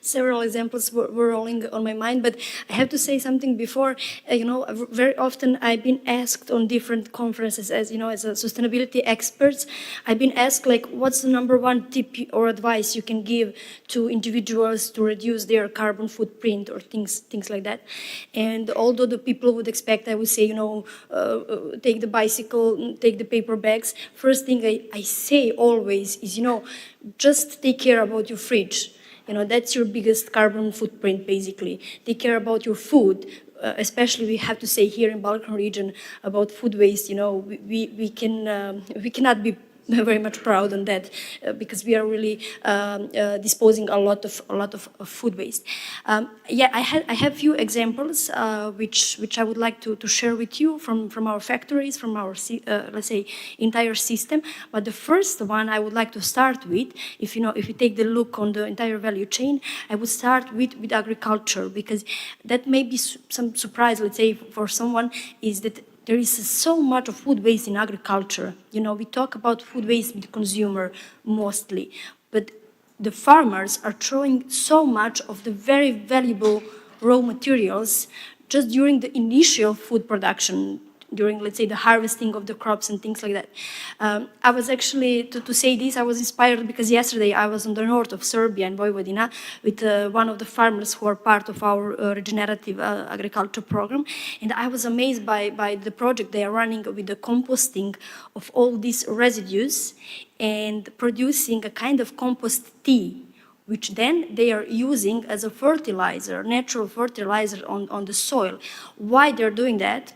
several examples were rolling on my mind. But I have to say something before. Very often I've been asked on different conferences, as a sustainability experts, I've been asked, like, what's the number one tip or advice you can give to individuals to reduce their carbon footprint or things like that? And although the people would expect, I would say, take the bicycle, take the paper bags. First thing I say always is, just take care about your fridge. That's your biggest carbon footprint, basically. Take care about your food. Especially, we have to say here in Balkan region about food waste. We cannot be very much proud on that because we are really disposing a lot of food waste. I have few examples which I would like to share with you from our factories, from our let's say entire system. But the first one I would like to start with, if you take the look on the entire value chain, I would start with agriculture, because that may be some surprise, let's say, for someone, is that there is so much of food waste in agriculture. We talk about food waste with the consumer mostly, but the farmers are throwing so much of the very valuable raw materials just during the initial food production, during, let's say, the harvesting of the crops and things like that. I was actually, to say this, I was inspired because yesterday I was on the north of Serbia in Vojvodina with one of the farmers who are part of our regenerative agriculture program. And I was amazed by the project they are running with the composting of all these residues and producing a kind of compost tea, which then they are using as a fertilizer, natural fertilizer on the soil. Why they're doing that?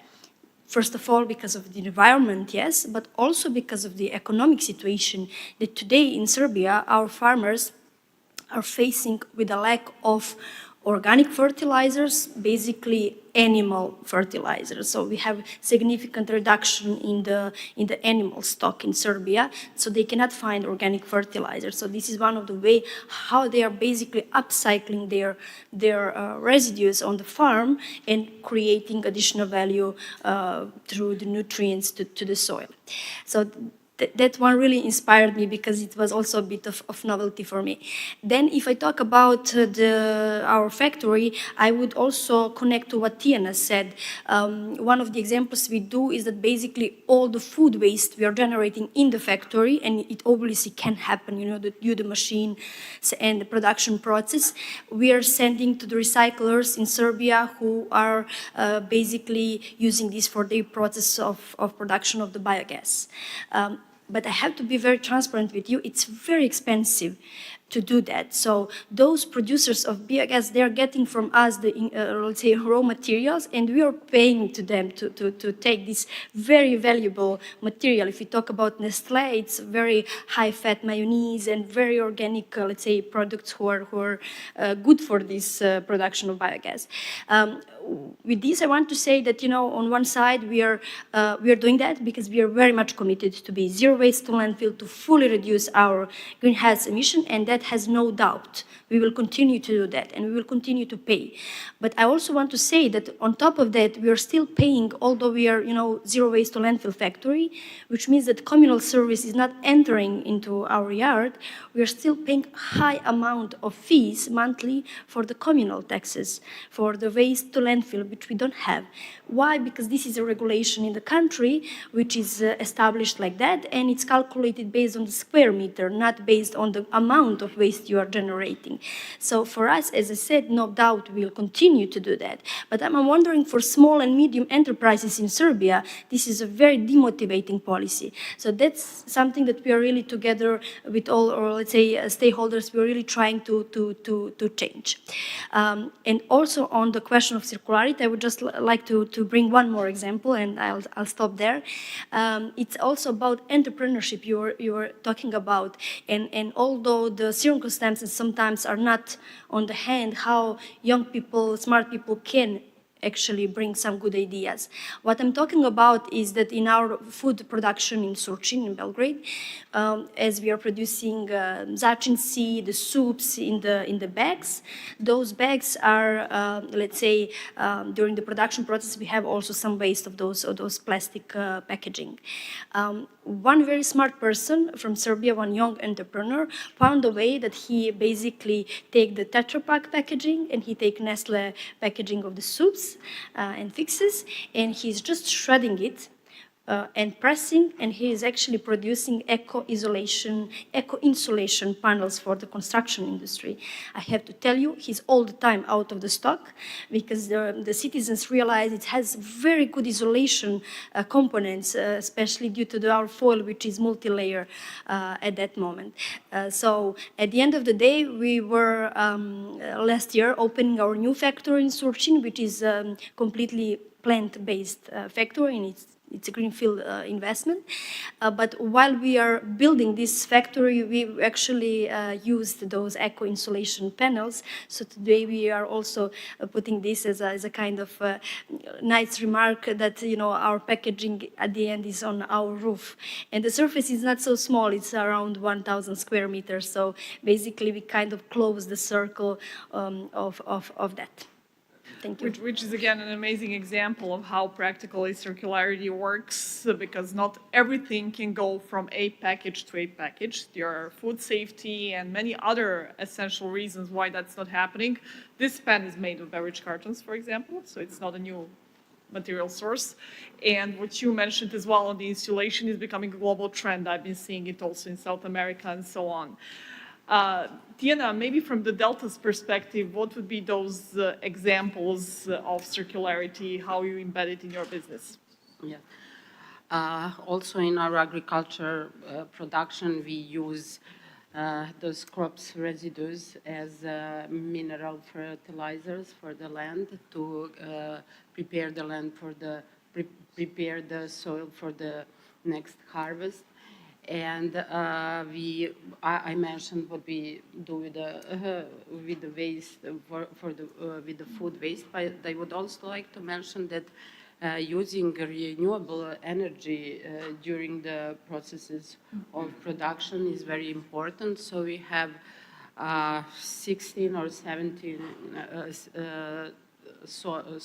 First of all, because of the environment, yes, but also because of the economic situation that today in Serbia, our farmers are facing with a lack of organic fertilizers, basically animal fertilizers. So we have significant reduction in the animal stock in Serbia, so they cannot find organic fertilizers. So this is one of the way how they are basically upcycling their residues on the farm and creating additional value through the nutrients to the soil. So that one really inspired me because it was also a bit of novelty for me. Then if I talk about our factory, I would also connect to what Tiana said. One of the examples we do is that basically all the food waste we are generating in the factory, and it obviously can happen, due to the machine and the production process, we are sending to the recyclers in Serbia who are basically using this for their process of production of the biogas. But I have to be very transparent with you, it's very expensive to do that. So those producers of biogas, they are getting from us the, let's say, raw materials, and we are paying to them to take this very valuable material. If you talk about Nestle, it's very high-fat mayonnaise and very organic, let's say, products who are good for this production of biogas. With this, I want to say that, on one side, we are doing that because we are very much committed to be zero waste to landfill, to fully reduce our greenhouse emission, and that has no doubt. We will continue to do that, and we will continue to pay. But I also want to say that on top of that, we are still paying, although we are, zero waste to landfill factory, which means that communal service is not entering into our yard. We are still paying high amount of fees monthly for the communal taxes, for the waste to landfill, which we don't have. Why? Because this is a regulation in the country which is established like that, and it's calculated based on the square meter, not based on the amount of waste you are generating. So for us, as I said, no doubt we'll continue to do that. But I'm wondering, for small and medium enterprises in Serbia, this is a very demotivating policy. So that's something that we are really together with all, or let's say, stakeholders, we're really trying to change. And also on the question of circularity, I would just like to bring one more example, and I'll stop there. It's also about entrepreneurship you were talking about, and although the circumstances sometimes are not on the hand how young people, smart people can actually bring some good ideas. What I'm talking about is that in our food production in Surčin, in Belgrade, as we are producing začinci, the soups in the bags, those bags are, let's say, during the production process, we have also some waste of those plastic packaging. One very smart person from Serbia, one young entrepreneur, found a way that he basically take the Tetra Pak packaging and he take Nestle packaging of the soups and fixes, and he's just shredding it and pressing, and he is actually producing eco-insulation panels for the construction industry. I have to tell you, he's all the time out of the stock because the citizens realize it has very good isolation components, especially due to our foil, which is multi-layer at that moment. So at the end of the day, we were last year opening our new factory in Surčin, which is completely plant-based factory, and it's a greenfield investment. But while we are building this factory, we actually used those eco-insulation panels. So today we are also putting this as a kind of nice remark that, our packaging at the end is on our roof. And the surface is not so small, it's around 1,000 square meters. So basically we kind of close the circle of that. Thank you. Which is, again, an amazing example of how practically circularity works, because not everything can go from a package to a package. There are food safety and many other essential reasons why that's not happening. This pen is made of beverage cartons, for example, so it's not a new material source. And what you mentioned as well on the insulation is becoming a global trend. I've been seeing it also in South America and so on. Tiana, maybe from the Delta's perspective, what would be those examples of circularity, how you embed it in your business? Yeah. Also in our agriculture production, we use those crops residues as mineral fertilizers for the land to prepare the land for prepare the soil for the next harvest. And I mentioned what we do with the waste with the food waste. But I would also like to mention that using renewable energy during the processes of production is very important. So we have 16 or 17 solar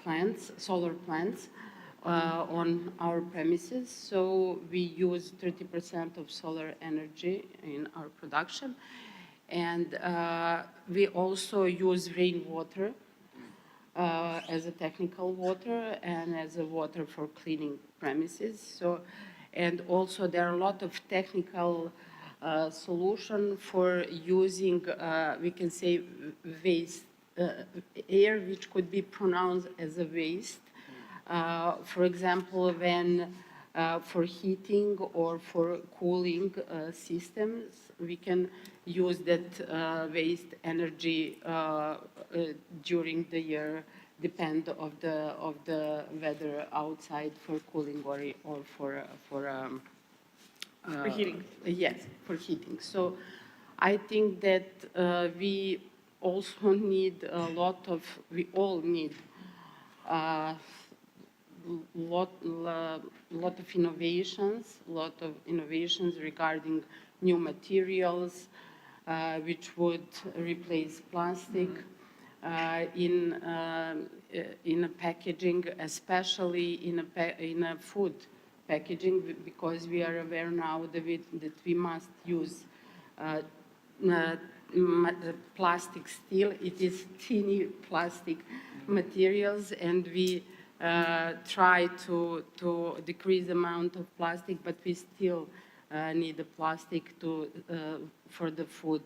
plants on our premises. So we use 30% of solar energy in our production. And we also use rainwater as a technical water and as a water for cleaning premises. So, and also there are a lot of technical solution for using, we can say, waste air, which could be pronounced as a waste. For example, when for heating or for cooling systems. We can use that waste energy during the year, depend of the weather outside for cooling or For heating. Yes, for heating. So I think that we also need we all need a lot of innovations regarding new materials, which would replace plastic in a packaging, especially in a food packaging, because we are aware now that we must use plastic still. It is tiny plastic materials, and we try to decrease the amount of plastic, but we still need the plastic for the food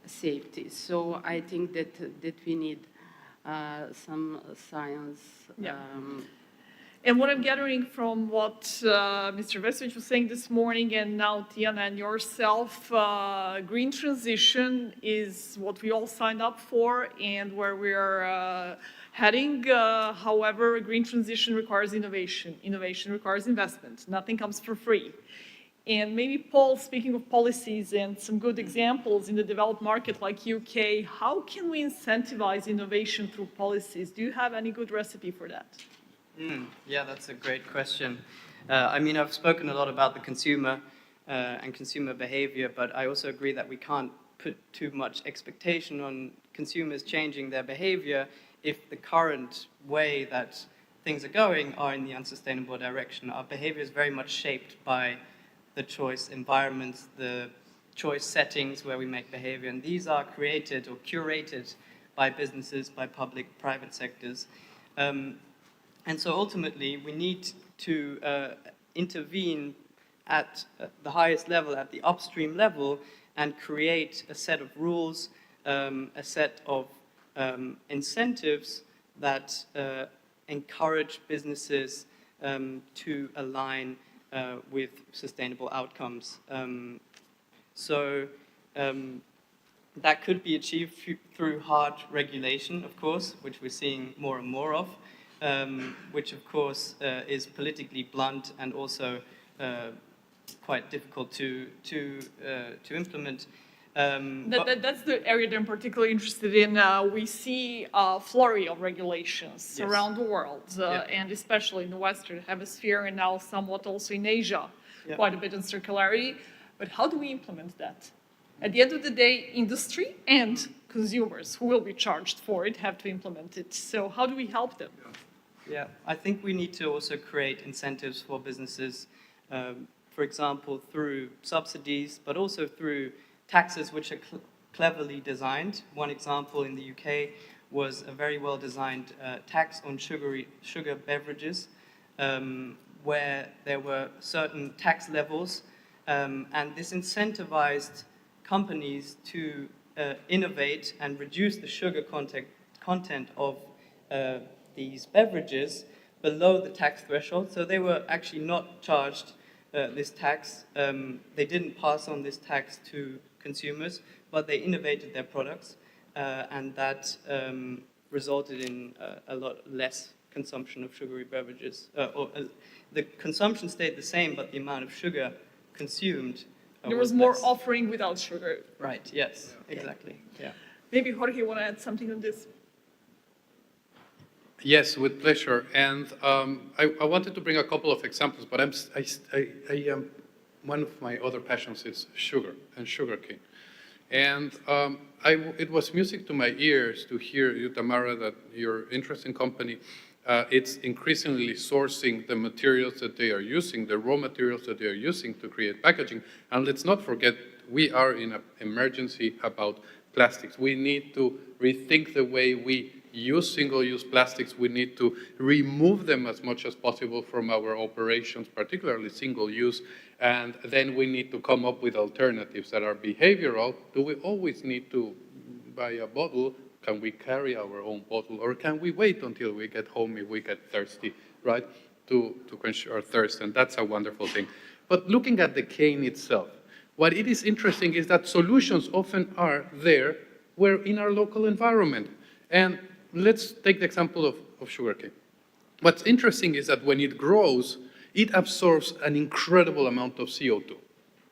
safety. So I think that we need some science. Yeah. And what I'm gathering from what Mr. Vesovic was saying this morning, and now Tiana and yourself, green transition is what we all signed up for and where we are heading. However, green transition requires innovation. Innovation requires investment. Nothing comes for free. And maybe, Paul, speaking of policies and some good examples in the developed market like UK, how can we incentivize innovation through policies? Do you have any good recipe for that? Yeah, that's a great question. I mean, I've spoken a lot about the consumer and consumer behavior, but I also agree that we can't put too much expectation on consumers changing their behavior if the current way that things are going are in the unsustainable direction. Our behavior is very much shaped by the choice environments, the choice settings where we make behavior, and these are created or curated by businesses, by public-private sectors. And so ultimately, we need to intervene at the highest level, at the upstream level, and create a set of rules, a set of incentives that encourage businesses to align with sustainable outcomes. That could be achieved through hard regulation, of course, which we're seeing more and more of. Which of course is politically blunt and also quite difficult to implement. That's the area that I'm particularly interested in. We see a flurry of regulations Yes. around the world, and especially in the Western Hemisphere, and now somewhat also in Asia, quite a bit in circularity. But how do we implement that? At the end of the day, industry and consumers who will be charged for it have to implement it. So how do we help them? Yeah, I think we need to also create incentives for businesses, for example, through subsidies, but also through taxes which are cleverly designed. One example in the UK was a very well-designed tax on sugar beverages, where there were certain tax levels, and this incentivized companies to innovate and reduce the sugar content of these beverages below the tax threshold. So they were actually not charged this tax. They didn't pass on this tax to consumers, but they innovated their products, and that resulted in a lot less consumption of sugary beverages. The consumption stayed the same, but the amount of sugar consumed there was more less. offering without sugar. Right, yes, exactly. Yeah. Maybe Jorge, you want to add something on this? Yes, with pleasure. And I wanted to bring a couple of examples, but one of my other passions is sugar and sugarcane. And it was music to my ears to hear you, Tamara, that your interesting company, it's increasingly sourcing the materials that they are using, the raw materials that they are using to create packaging. And let's not forget, we are in an emergency about plastics. We need to rethink the way we use single-use plastics. We need to remove them as much as possible from our operations, particularly single-use, and then we need to come up with alternatives that are behavioral. Do we always need to buy a bottle? Can we carry our own bottle, or can we wait until we get home if we get thirsty, right? to quench our thirst, and that's a wonderful thing. But looking at the cane itself, what it is interesting is that solutions often are there where in our local environment. And let's take the example of sugarcane. What's interesting is that when it grows, it absorbs an incredible amount of CO2,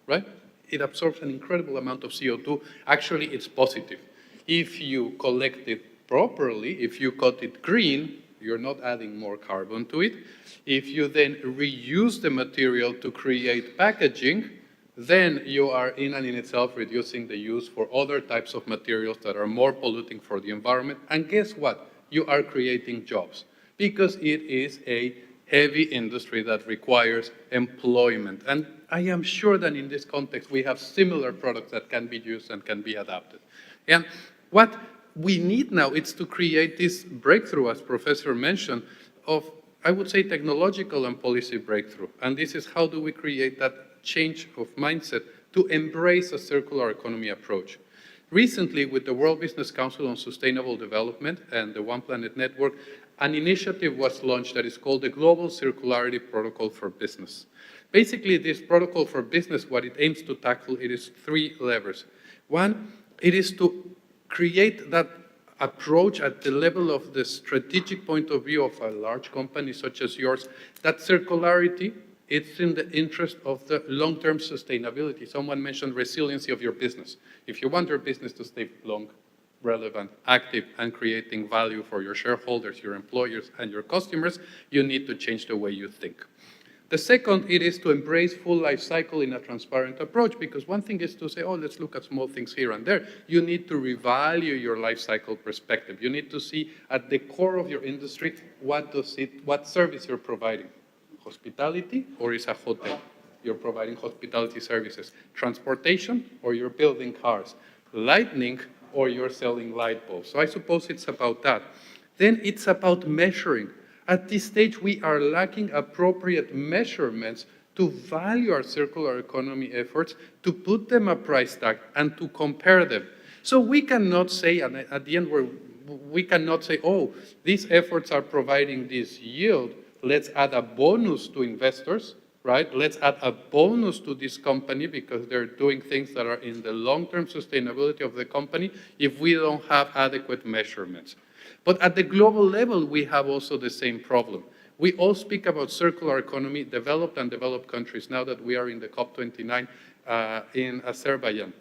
right? It absorbs an incredible amount of CO2. Actually, it's positive. If you collect it properly, if you cut it green, you're not adding more carbon to it. If you then reuse the material to create packaging, then you are in and in itself reducing the use for other types of materials that are more polluting for the environment. And guess what? You are creating jobs because it is a heavy industry that requires employment. And I am sure that in this context, we have similar products that can be used and can be adapted. And what we need now is to create this breakthrough, as Professor mentioned, of, I would say, technological and policy breakthrough. And this is how do we create that change of mindset to embrace a circular economy approach. Recently, with the World Business Council on Sustainable Development and the One Planet Network, an initiative was launched that is called the Global Circularity Protocol for Business. Basically, this protocol for business, what it aims to tackle, it is 3 levers. One, it is to create that approach at the level of the strategic point of view of a large company such as yours, that circularity, it's in the interest of the long-term sustainability. Someone mentioned resiliency of your business. If you want your business to stay long, relevant, active, and creating value for your shareholders, your employers, and your customers, you need to change the way you think. The second, it is to embrace full life cycle in a transparent approach, because one thing is to say, oh, let's look at small things here and there. You need to revalue your life cycle perspective. You need to see at the core of your industry, what service you're providing. Hospitality, or is a hotel? You're providing hospitality services. Transportation, or you're building cars. Lighting, or you're selling light bulbs. So I suppose it's about that. Then it's about measuring. At this stage, we are lacking appropriate measurements to value our circular economy efforts, to put them a price tag, and to compare them. So we cannot say, and at the end, we cannot say, oh, these efforts are providing this yield, let's add a bonus to investors, right? Let's add a bonus to this company because they're doing things that are in the long-term sustainability of the company if we don't have adequate measurements. But at the global level, we have also the same problem. We all speak about circular economy, developed and developed countries, now that we are in the COP29 in Azerbaijan.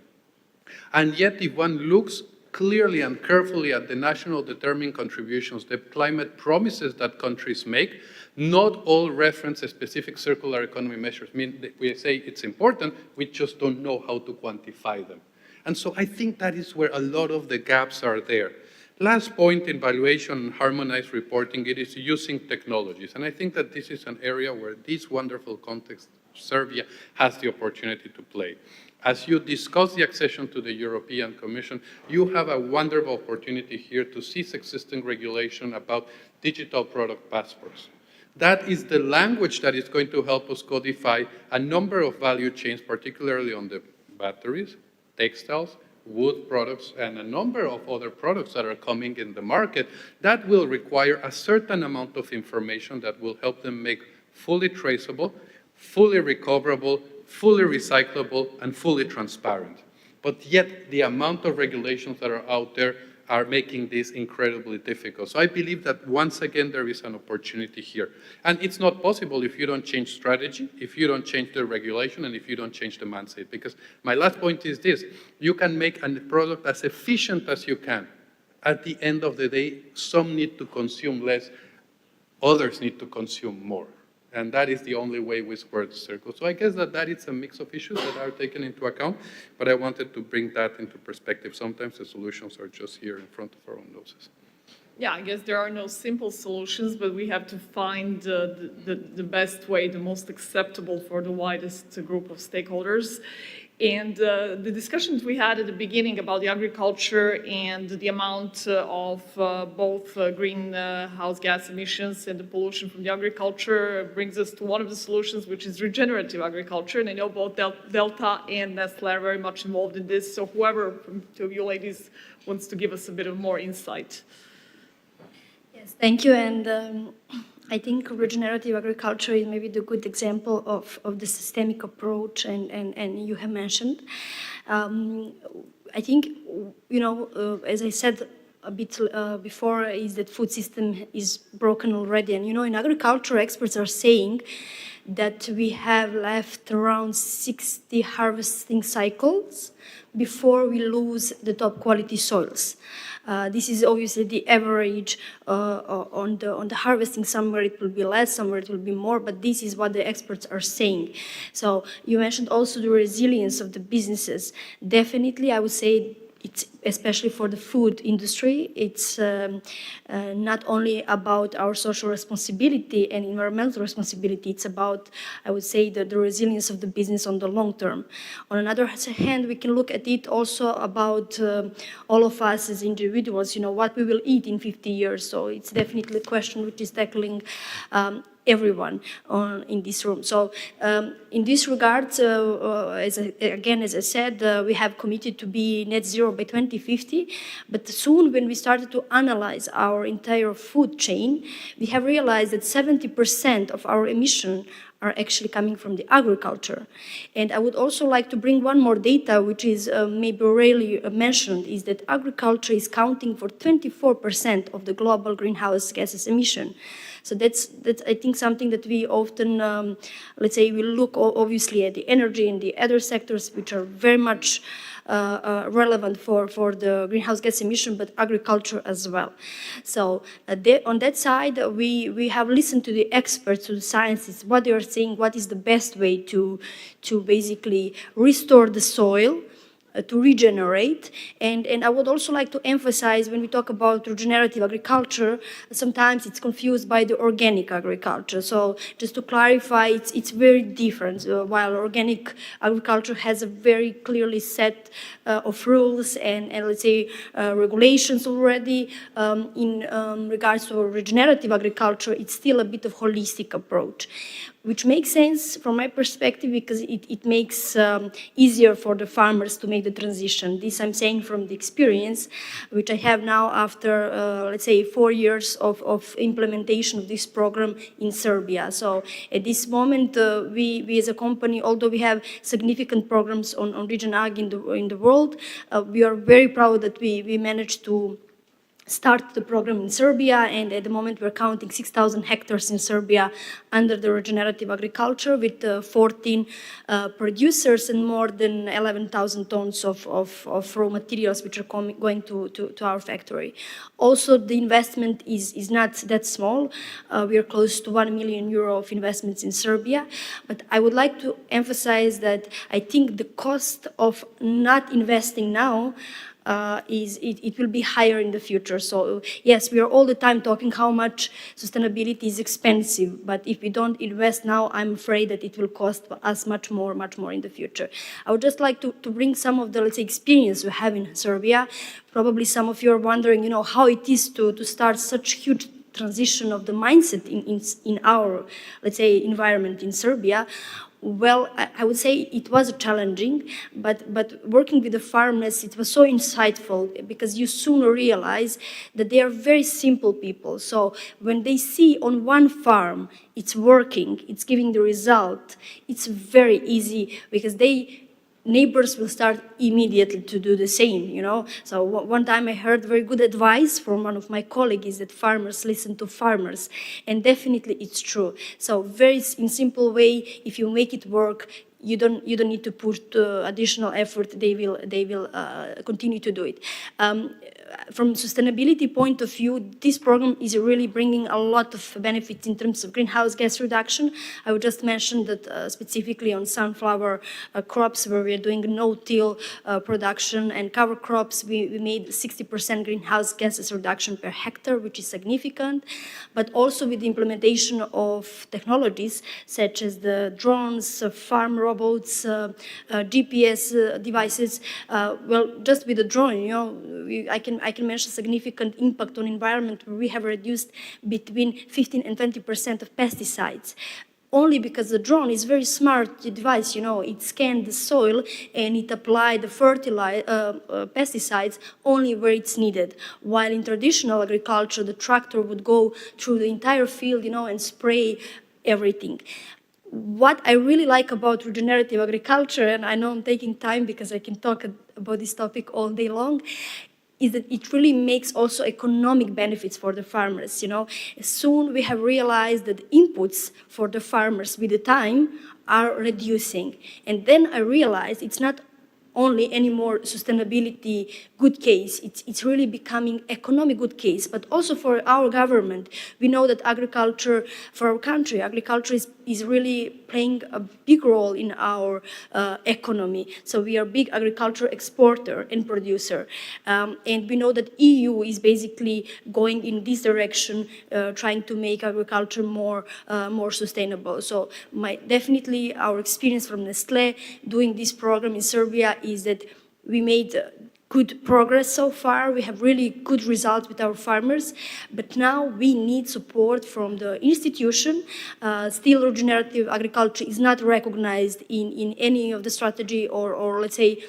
And yet, if one looks clearly and carefully at the national determined contributions, the climate promises that countries make, not all reference a specific circular economy measures. I mean, we say it's important, we just don't know how to quantify them. And so I think that is where a lot of the gaps are there. Last point in valuation and harmonized reporting, it is using technologies. And I think that this is an area where this wonderful context, Serbia, has the opportunity to play. As you discuss the accession to the European Commission, you have a wonderful opportunity here to seize existing regulation about digital product passports. That is the language that is going to help us codify a number of value chains, particularly on the batteries, textiles, wood products, and a number of other products that are coming in the market that will require a certain amount of information that will help them make fully traceable, fully recoverable, fully recyclable, and fully transparent. But yet, the amount of regulations that are out there are making this incredibly difficult. So I believe that once again, there is an opportunity here. And it's not possible if you don't change strategy, if you don't change the regulation, and if you don't change the mindset. Because my last point is this: you can make a product as efficient as you can. At the end of the day, some need to consume less, others need to consume more. And that is the only way we square the circle. So I guess that is a mix of issues that are taken into account, but I wanted to bring that into perspective. Sometimes the solutions are just here in front of our own noses. Yeah, I guess there are no simple solutions, but we have to find the best way, the most acceptable for the widest group of stakeholders. And the discussions we had at the beginning about the agriculture and the amount of both greenhouse gas emissions and the pollution from the agriculture brings us to one of the solutions, which is regenerative agriculture. And I know both Delta and Nestle are very much involved in this. So whoever from two of you ladies wants to give us a bit of more insight. Yes, thank you. And I think regenerative agriculture is maybe the good example of the systemic approach and you have mentioned. I think, as I said a bit before, is that food system is broken already. And, in agriculture, experts are saying that we have left around 60 harvesting cycles before we lose the top quality soils. This is obviously the average on the harvesting. Somewhere it will be less, somewhere it will be more, but this is what the experts are saying. So you mentioned also the resilience of the businesses. Definitely, I would say it's especially for the food industry, it's not only about our social responsibility and environmental responsibility, it's about, I would say, the resilience of the business on the long term. On another hand, we can look at it also about all of us as individuals, what we will eat in 50 years. So it's definitely a question which is tackling everyone in this room. So in this regard, as I said, we have committed to be net zero by 2050, but soon when we started to analyze our entire food chain, we have realized that 70% of our emissions are actually coming from the agriculture. And I would also like to bring one more data, which is maybe rarely mentioned, is that agriculture is counting for 24% of the global greenhouse gases emission. So that's I think, something that we often, let's say, we look obviously at the energy and the other sectors which are very much relevant for the greenhouse gas emission, but agriculture as well. So on that side, we have listened to the experts, to the scientists, what they are saying, what is the best way to basically restore the soil, to regenerate. And I would also like to emphasize, when we talk about regenerative agriculture, sometimes it's confused by the organic agriculture. So just to clarify, it's very different. While organic agriculture has a very clearly set of rules and let's say regulations already, in regards to regenerative agriculture, it's still a bit of holistic approach, which makes sense from my perspective because it makes easier for the farmers to make the transition. This I'm saying from the experience, which I have now after, let's say, 4 years of implementation of this program in Serbia. So at this moment, we as a company, although we have significant programs on Region Ag in the world, we are very proud that we managed to start the program in Serbia, and at the moment we're counting 6,000 hectares in Serbia under the regenerative agriculture with 14 producers and more than 11,000 tons of raw materials which are going to our factory. Also, the investment is not that small. We are close to €1 million of investments in Serbia, but I would like to emphasize that I think the cost of not investing now it will be higher in the future. So yes, we are all the time talking how much sustainability is expensive, but if we don't invest now, I'm afraid that it will cost us much more in the future. I would just like to bring some of the, let's say, experience we have in Serbia. Probably some of you are wondering, how it is to start such huge transition of the mindset in our, let's say, environment in Serbia. Well, I would say it was challenging, but working with the farmers, it was so insightful because you soon realize that they are very simple people. So when they see on one farm it's working, it's giving the result, it's very easy because neighbors will start immediately to do the same, So one time I heard very good advice from one of my colleagues that farmers listen to farmers, and definitely it's true. So very in simple way, if you make it work, you don't need to put additional effort. They will continue to do it. From sustainability point of view, this program is really bringing a lot of benefits in terms of greenhouse gas reduction. I would just mention that specifically on sunflower crops, where we are doing no-till production, and cover crops, we made 60% greenhouse gases reduction per hectare, which is significant. But also with the implementation of technologies such as the drones, farm robots, GPS devices. Well, just with the drone, I can mention significant impact on environment where we have reduced between 15 and 20% of pesticides. only because the drone is very smart device, you know, it scanned the soil and it applied the pesticides only where it's needed. While in traditional agriculture, the tractor would go through the entire field, you know, and spray everything. What I really like about regenerative agriculture, and I know I'm taking time because I can talk about this topic all day long, is that it really makes also economic benefits for the farmers, you know. Soon we have realized that inputs for the farmers with the time are reducing. And then I realized it's not only any more sustainability good case, it's really becoming economic good case, but also for our government. We know that agriculture, for our country, agriculture is really playing a big role in our economy. So we are a big agriculture exporter and producer. And we know that EU is basically going in this direction, trying to make agriculture more sustainable. So definitely our experience from Nestlé doing this program in Serbia is that we made good progress so far. We have really good results with our farmers, but now we need support from the institution. Still, regenerative agriculture is not recognized in any of the strategy or let's say,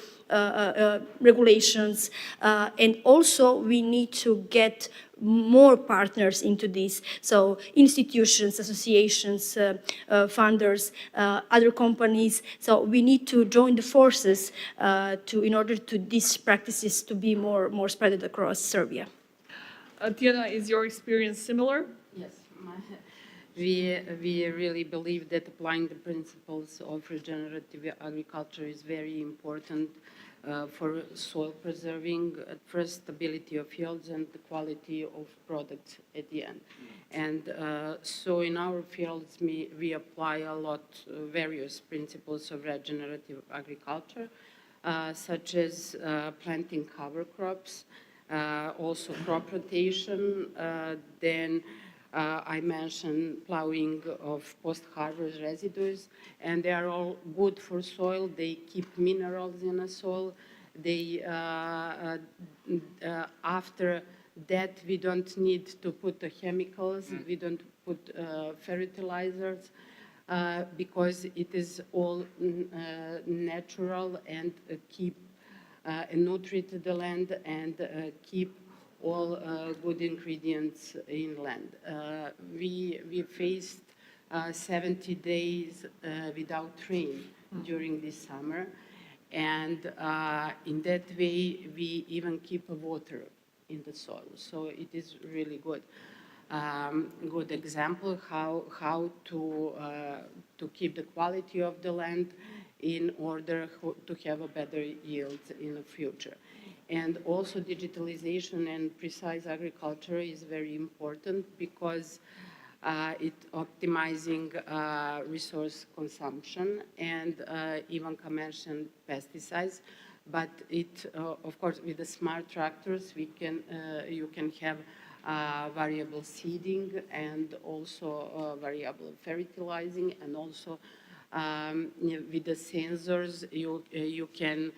regulations. And also, we need to get more partners into this. So institutions, associations, funders, other companies. So we need to join the forces in order to these practices to be more spread across Serbia. Tijana, is your experience similar? Yes. We really believe that applying the principles of regenerative agriculture is very important for soil preserving, at first stability of yields and the quality of products at the end. And so in our fields, we apply a lot various principles of regenerative agriculture, such as planting cover crops, also crop rotation, then I mentioned plowing of post-harvest residues, and they are all good for soil. They keep minerals in the soil. They, after that, we don't need to put the chemicals. We don't put fertilizers because it is all natural and keep nutrient the land and keep all good ingredients in land. We faced 70 days without rain during this summer, and in that way we even keep water in the soil. So it is really good. Good example how to keep the quality of the land in order to have a better yield in the future. And also digitalization and precise agriculture is very important because it optimizing resource consumption and even mentioned pesticides. But it, of course, with the smart tractors, you can have variable seeding and also variable fertilizing, and also with the sensors, you can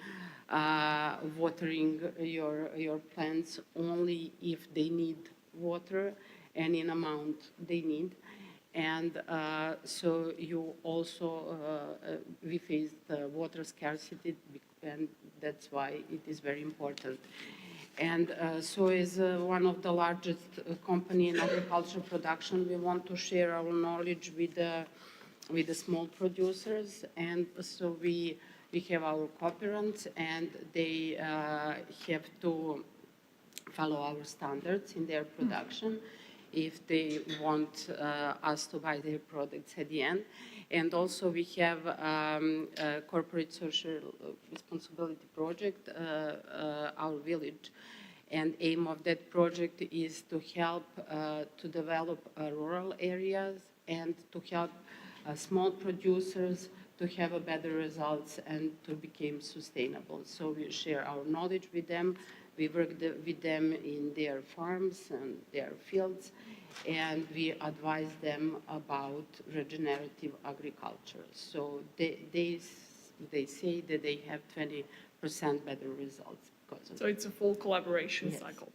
watering your plants only if they need water and in amount they need. And so you also, we faced water scarcity, and that's why it is very important. And so as one of the largest company in agricultural production, we want to share our knowledge with the small producers. And so we have our cooperants, and they have to follow our standards in their production if they want us to buy their products at the end. And also we have a corporate social responsibility project, Our Village. And aim of that project is to help to develop rural areas and to help small producers to have a better results and to become sustainable. So we share our knowledge with them. We work with them in their farms and their fields, and we advise them about regenerative agriculture. So they say that they have 20% better results because of So it's a full collaboration Yes. cycle.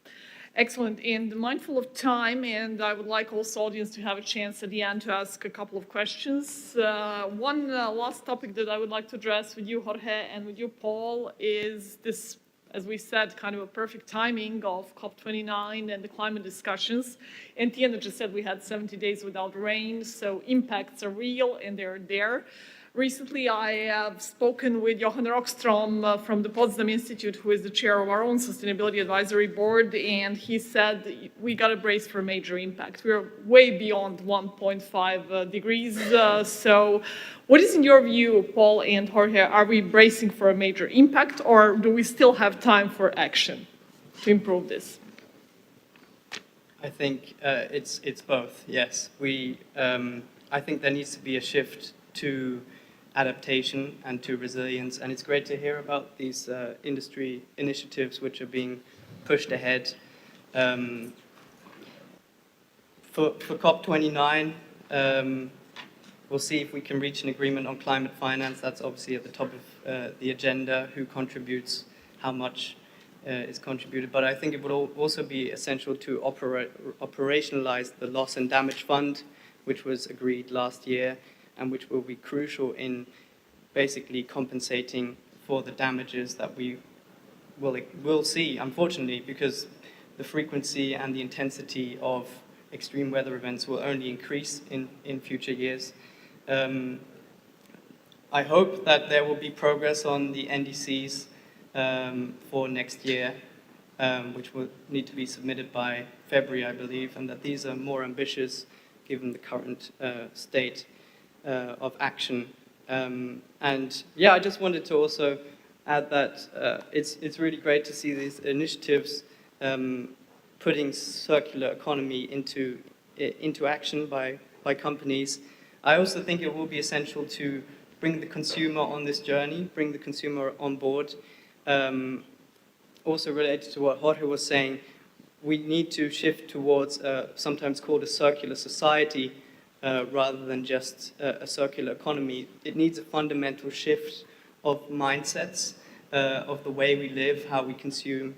Excellent. And mindful of time, and I would like also audience to have a chance at the end to ask a couple of questions. One last topic that I would like to address with you, Jorge, and with you, Paul, is this, as we said, kind of a perfect timing of COP29 and the climate discussions. And Tiana just said we had 70 days without rain, so impacts are real and they're there. Recently, I have spoken with Johan Rockstrom from the Potsdam Institute, who is the chair of our own Sustainability Advisory Board, and he said we got to brace for a major impact. We're way beyond 1.5 degrees. So what is, in your view, Paul and Jorge, are we bracing for a major impact, or do we still have time for action to improve this? I think it's both, yes. I think there needs to be a shift to adaptation and to resilience, and it's great to hear about these industry initiatives which are being pushed ahead. For COP29, we'll see if we can reach an agreement on climate finance. That's obviously at the top of the agenda, who contributes, how much is contributed. But I think it would also be essential to operationalize the loss and damage fund, which was agreed last year, and which will be crucial in basically compensating for the damages that we will see, unfortunately, because the frequency and the intensity of extreme weather events will only increase in future years. I hope that there will be progress on the NDCs for next year, which will need to be submitted by February, I believe, and that these are more ambitious given the current state of action. And yeah, I just wanted to also add that it's really great to see these initiatives putting circular economy into action by companies. I also think it will be essential to bring the consumer on this journey, bring the consumer on board. Also related to what Jorge was saying, we need to shift towards sometimes called a circular society, rather than just a circular economy. It needs a fundamental shift of mindsets, of the way we live, how we consume,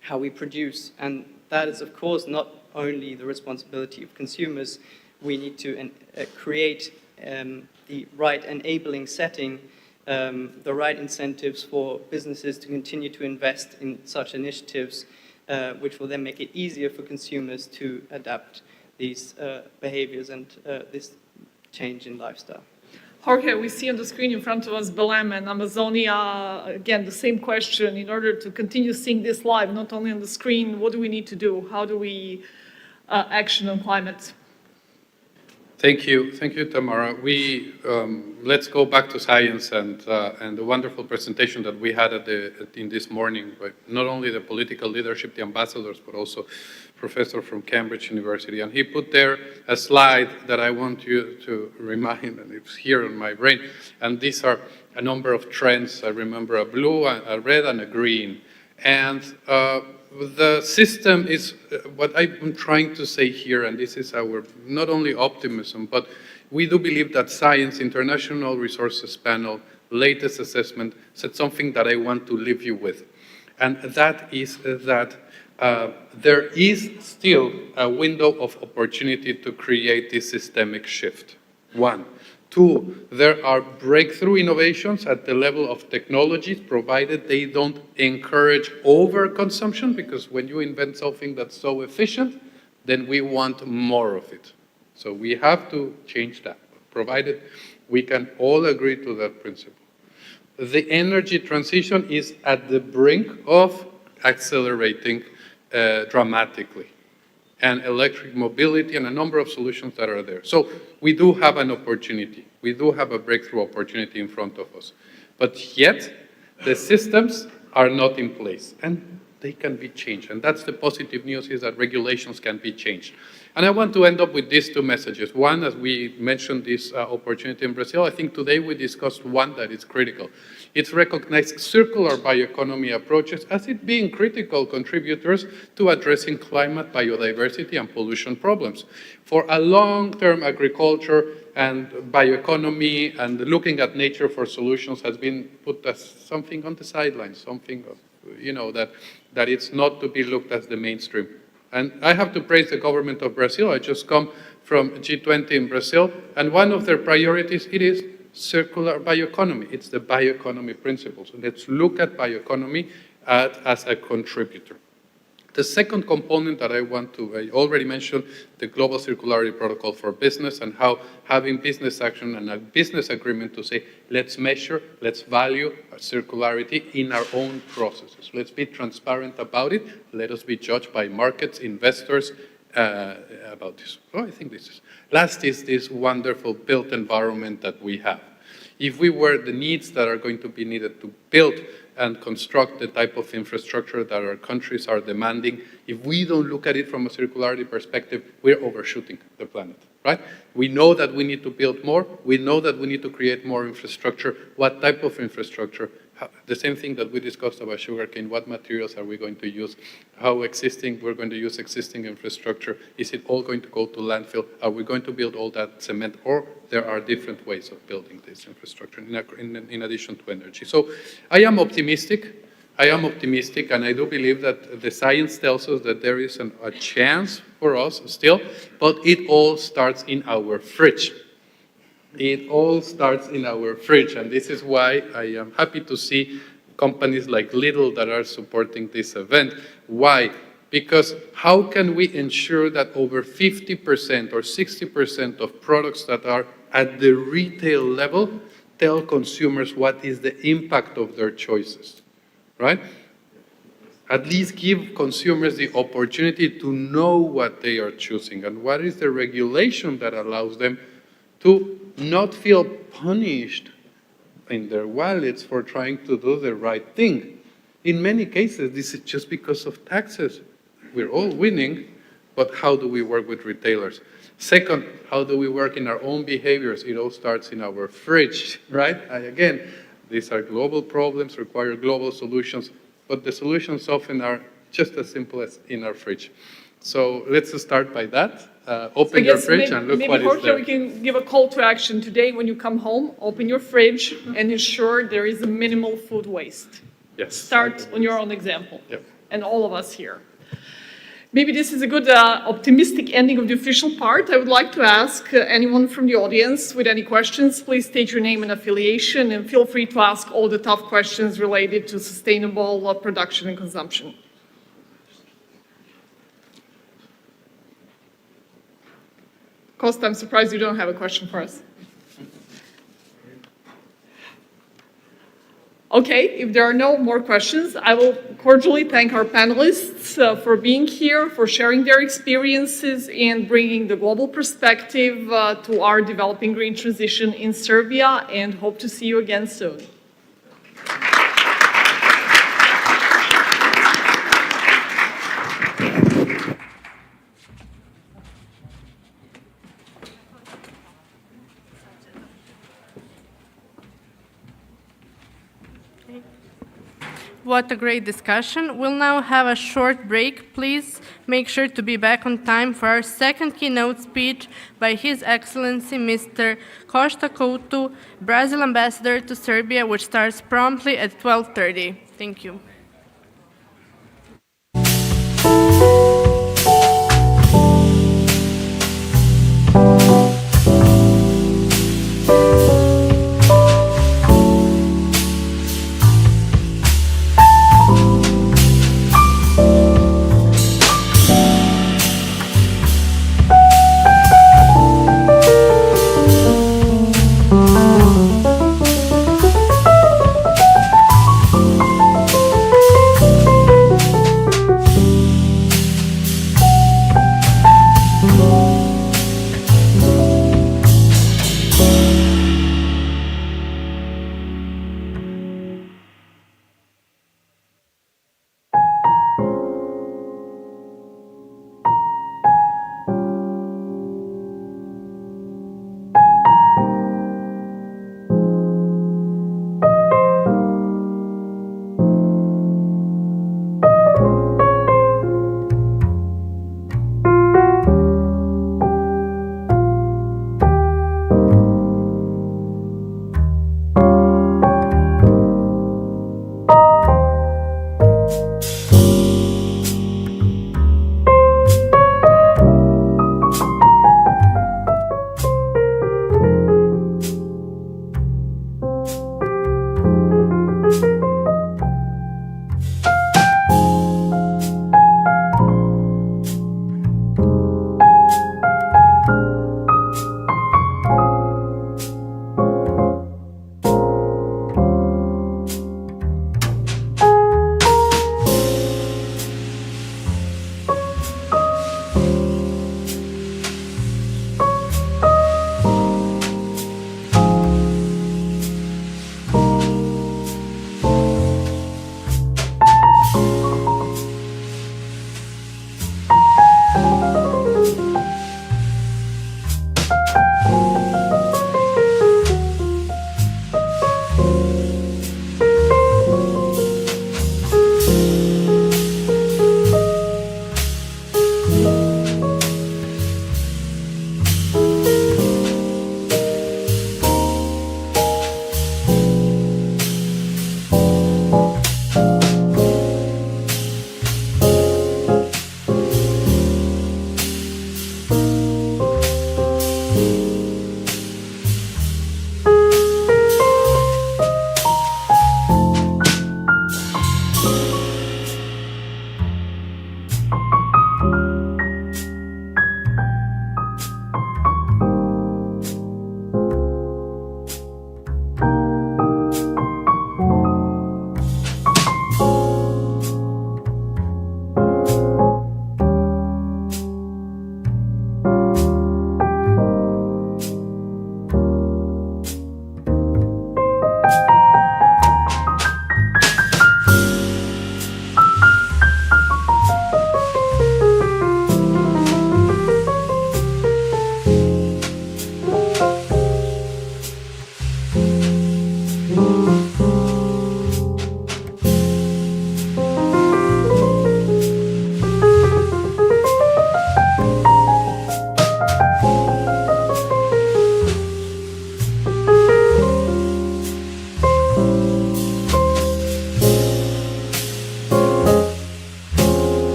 how we produce. And that is, of course, not only the responsibility of consumers. We need to create the right enabling setting, the right incentives for businesses to continue to invest in such initiatives, which will then make it easier for consumers to adapt these behaviors and this change in lifestyle. Jorge, we see on the screen in front of us Belém and Amazonia. Again, the same question. In order to continue seeing this live, not only on the screen, what do we need to do? How do we action on climate? Thank you, Tamara. Let's go back to science and the wonderful presentation that we had in this morning by not only the political leadership, the ambassadors, but also professor from Cambridge University. And he put there a slide that I want you to remind, and it's here on my brain. And these are a number of trends. I remember a blue, a red, and a green. And the system is what I'm trying to say here, and this is our not only optimism, but we do believe that Science International Resources Panel latest assessment said something that I want to leave you with. And that is that there is still a window of opportunity to create this systemic shift. One. Two, there are breakthrough innovations at the level of technologies, provided they don't encourage overconsumption, because when you invent something that's so efficient, then we want more of it. So we have to change that, provided we can all agree to that principle. The energy transition is at the brink of accelerating dramatically, and electric mobility and a number of solutions that are there. So we do have an opportunity. We do have a breakthrough opportunity in front of us. But yet, the systems are not in place, and they can be changed. And that's the positive news, is that regulations can be changed. And I want to end up with these two messages. One, as we mentioned this opportunity in Brazil, I think today we discussed one that is critical. It's recognized circular bioeconomy approaches as it being critical contributors to addressing climate, biodiversity, and pollution problems. For a long-term agriculture and bioeconomy and looking at nature for solutions has been put as something on the sidelines, something that it's not to be looked as the mainstream. And I have to praise the government of Brazil. I just come from G20 in Brazil, and one of their priorities, it is circular bioeconomy. It's the bioeconomy principle. So let's look at bioeconomy as a contributor. The second component that I already mentioned, the Global Circularity Protocol for Business, and how having business action and a business agreement to say, let's measure, let's value circularity in our own processes. Let's be transparent about it. Let us be judged by markets, investors, about this. Oh, I think this is. Last is this wonderful built environment that we have. If we were the needs that are going to be needed to build and construct the type of infrastructure that our countries are demanding, if we don't look at it from a circularity perspective, we're overshooting the planet, right? We know that we need to build more. We know that we need to create more infrastructure. What type of infrastructure? The same thing that we discussed about sugarcane. What materials are we going to use? How we're going to use existing infrastructure? Is it all going to go to landfill? Are we going to build all that cement? Or there are different ways of building this infrastructure in addition to energy. So I am optimistic. And I do believe that the science tells us that there is a chance for us still, but it all starts in our fridge. It all starts in our fridge, and this is why I am happy to see companies like Lidl that are supporting this event. Why? Because how can we ensure that over 50% or 60% of products that are at the retail level tell consumers what is the impact of their choices, right? At least give consumers the opportunity to know what they are choosing and what is the regulation that allows them to not feel punished in their wallets for trying to do the right thing. In many cases, this is just because of taxes. We're all winning, but how do we work with retailers? Second, how do we work in our own behaviors? It all starts in our fridge, right? Again, these are global problems, require global solutions, but the solutions often are just as simple as in our fridge. So let's start by that. Open your fridge and look what is there. Maybe, Jorge, we can give a call to action today when you come home. Open your fridge and ensure there is a minimal food waste. Yes. Start on your own example. Yep. And all of us here. Maybe this is a good optimistic ending of the official part. I would like to ask anyone from the audience with any questions, please state your name and affiliation, and feel free to ask all the tough questions related to sustainable production and consumption. Costa, I'm surprised you don't have a question for us. Okay, if there are no more questions, I will cordially thank our panelists for being here, for sharing their experiences and bringing the global perspective to our developing green transition in Serbia, and hope to see you again soon. What a great discussion. We'll now have a short break. Please make sure to be back on time for our second keynote speech by His Excellency Mr. Costa Couto, Brazil Ambassador to Serbia, which starts promptly at 12:30. Thank you.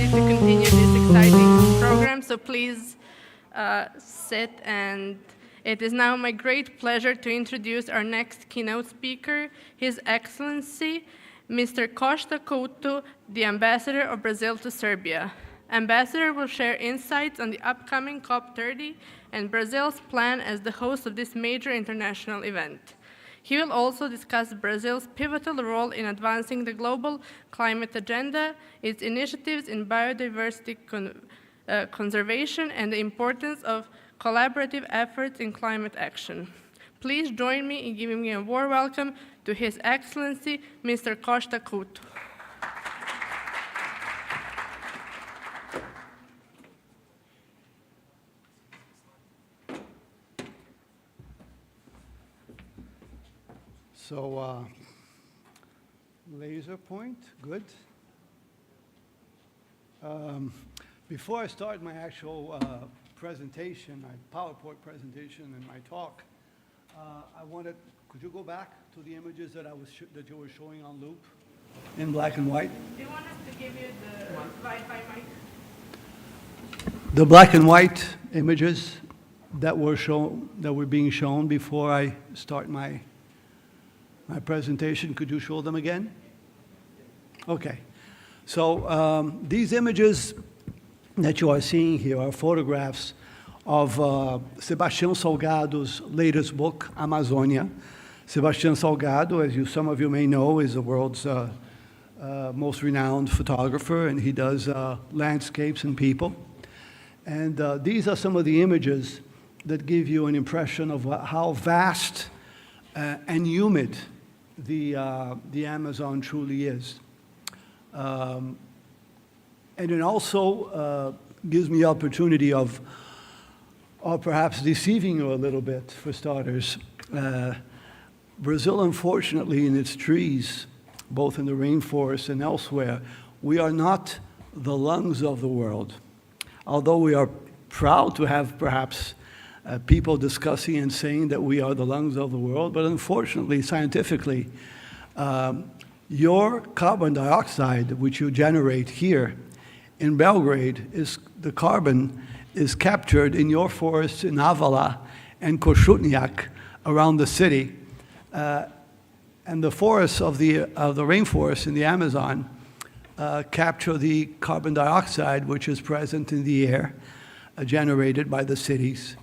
to continue this exciting program, so please sit. And it is now my great pleasure to introduce our next keynote speaker, His Excellency, Mr. Costa Couto, the Ambassador of Brazil to Serbia. Ambassador will share insights on the upcoming COP30 and Brazil's plan as the host of this major international event. He will also discuss Brazil's pivotal role in advancing the global climate agenda, its initiatives in biodiversity conservation, and the importance of collaborative efforts in climate action. Please join me in giving me a warm welcome to His Excellency, Mr. Costa Couto. So, laser point, good. Before I start my actual presentation, my PowerPoint presentation and my talk, I wanted, could you go back to the images that that you were showing on loop in black and white? Do you want us to give you the Wi-Fi mic? The black and white images that were being shown before I start my presentation, could you show them again? Okay. So these images that you are seeing here are photographs of Sebastião Salgado's latest book, Amazonia. Sebastião Salgado, as some of you may know, is the world's most renowned photographer, and he does landscapes and people. And these are some of the images that give you an impression of how vast and humid the Amazon truly is. And it also gives me the opportunity of perhaps deceiving you a little bit, for starters. Brazil, unfortunately, in its trees, both in the rainforest and elsewhere, we are not the lungs of the world. Although we are proud to have perhaps people discussing and saying that we are the lungs of the world, but unfortunately, scientifically, your carbon dioxide, which you generate here in Belgrade, the carbon is captured in your forests in Avala and Košutnjak around the city. And the forests of the rainforest in the Amazon capture the carbon dioxide which is present in the air generated by the cities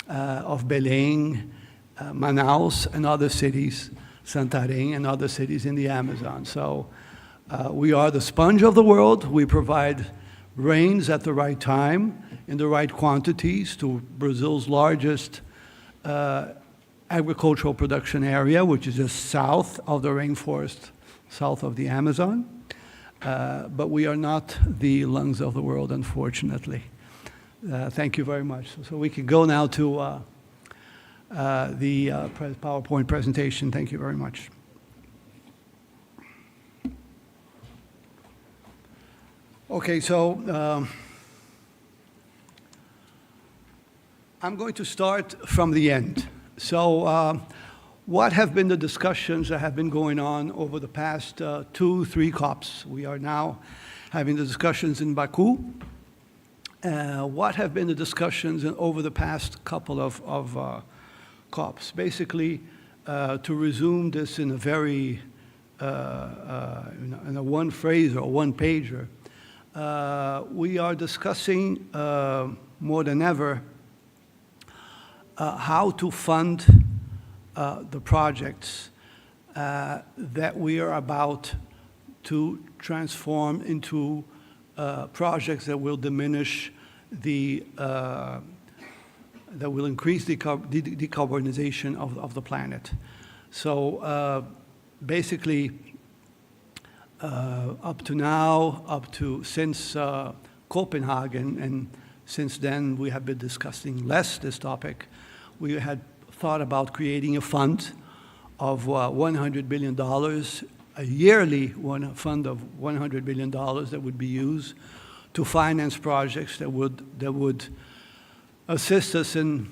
of Belém, Manaus, and other cities, Santarém, and other cities in the Amazon. So we are the sponge of the world. We provide rains at the right time, in the right quantities to Brazil's largest agricultural production area, which is just south of the rainforest, south of the Amazon. But we are not the lungs of the world, unfortunately. Thank you very much. So we can go now to the PowerPoint presentation. Thank you very much. Okay, so I'm going to start from the end. So what have been the discussions that have been going on over the past 2-3 COPs? We are now having the discussions in Baku. What have been the discussions over the past couple of COPs? Basically, to resume this in a very, in a one phrase or one pager, we are discussing more than ever how to fund the projects that we are about to transform into projects that will diminish that will increase the decarbonization of the planet. So basically, up to now, since Copenhagen, and since then we have been discussing less this topic, we had thought about creating a fund of $100 billion, a yearly fund of $100 billion that would be used to finance projects that would assist us in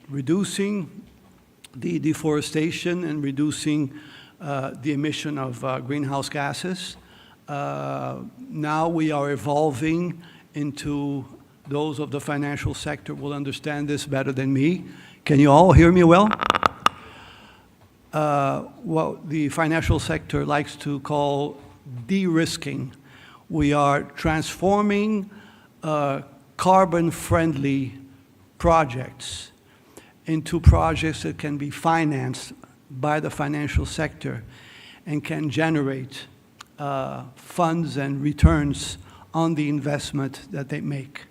reducing the deforestation and reducing the emission of greenhouse gases, Now we are evolving into, those of the financial sector will understand this better than me. Can you all hear me well? What the financial sector likes to call de-risking. We are transforming carbon-friendly projects into projects that can be financed by the financial sector and can generate funds and returns on the investment that they make.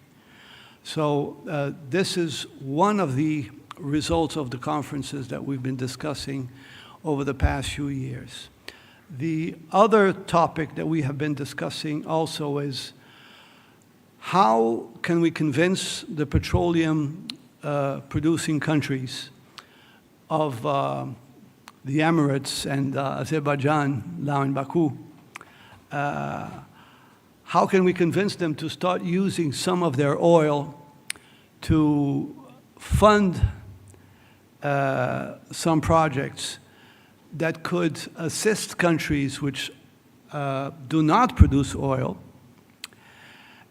So this is one of the results of the conferences that we've been discussing over the past few years. The other topic that we have been discussing also is how can we convince the petroleum producing countries of the Emirates and Azerbaijan, now in Baku, how can we convince them to start using some of their oil to fund some projects that could assist countries which do not produce oil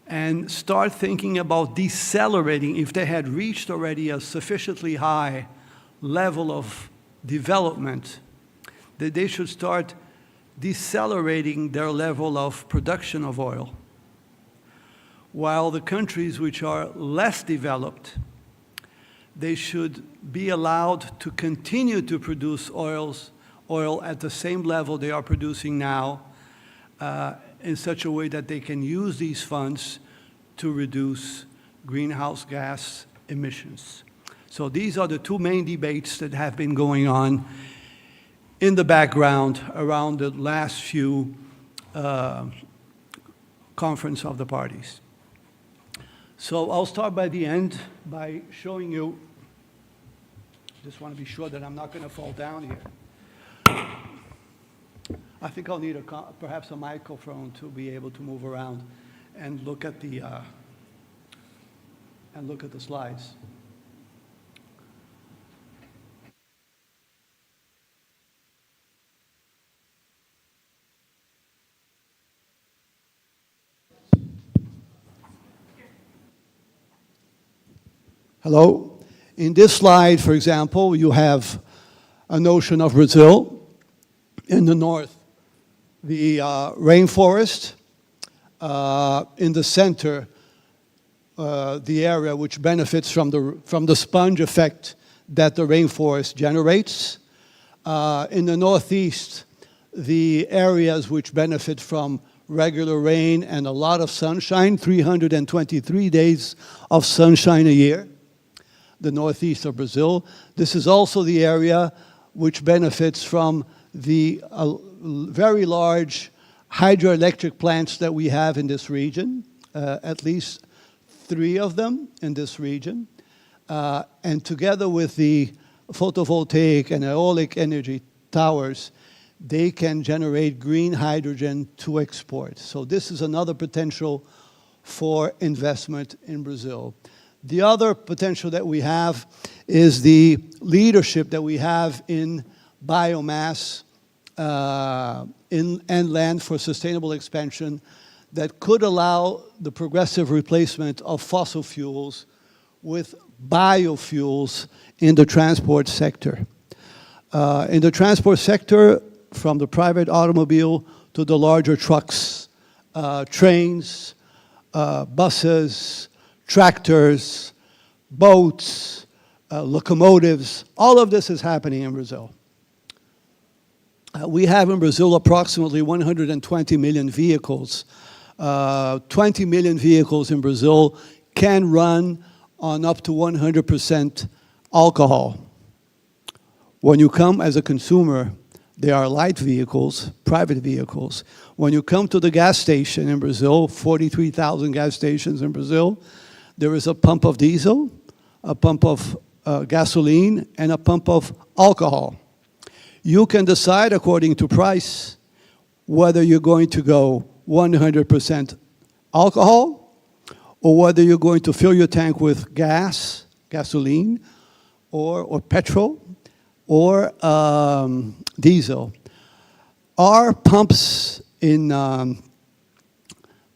and start thinking about decelerating if they had reached already a sufficiently high level of development, that they should start decelerating their level of production of oil. While the countries which are less developed, they should be allowed to continue to produce oil at the same level they are producing now in such a way that they can use these funds to reduce greenhouse gas emissions. So these are the two main debates that have been going on in the background around the last few conference of the parties. So I'll start by the end by showing you, just want to be sure that I'm not going to fall down here. I think I'll need perhaps a microphone to be able to move around and look at the slides. Hello. In this slide, for example, you have a notion of Brazil. In the north, the rainforest. In the center, the area which benefits from the sponge effect that the rainforest generates. In the northeast, the areas which benefit from regular rain and a lot of sunshine, 323 days of sunshine a year, the northeast of Brazil. This is also the area which benefits from the very large hydroelectric plants that we have in this region, at least 3 of them in this region. And together with the photovoltaic and aeolic energy towers, they can generate green hydrogen to export. So this is another potential for investment in Brazil. The other potential that we have is the leadership that we have in biomass and land for sustainable expansion that could allow the progressive replacement of fossil fuels with biofuels in the transport sector. In the transport sector, from the private automobile to the larger trucks, trains, buses, tractors, boats, locomotives, all of this is happening in Brazil. We have in Brazil approximately 120 million vehicles. 20 million vehicles in Brazil can run on up to 100% alcohol. When you come as a consumer, they are light vehicles, private vehicles. When you come to the gas station in Brazil, 43,000 gas stations in Brazil, there is a pump of diesel, a pump of gasoline, and a pump of alcohol. You can decide according to price whether you're going to go 100% alcohol or whether you're going to fill your tank with gas, gasoline, or petrol, or diesel. Our pumps in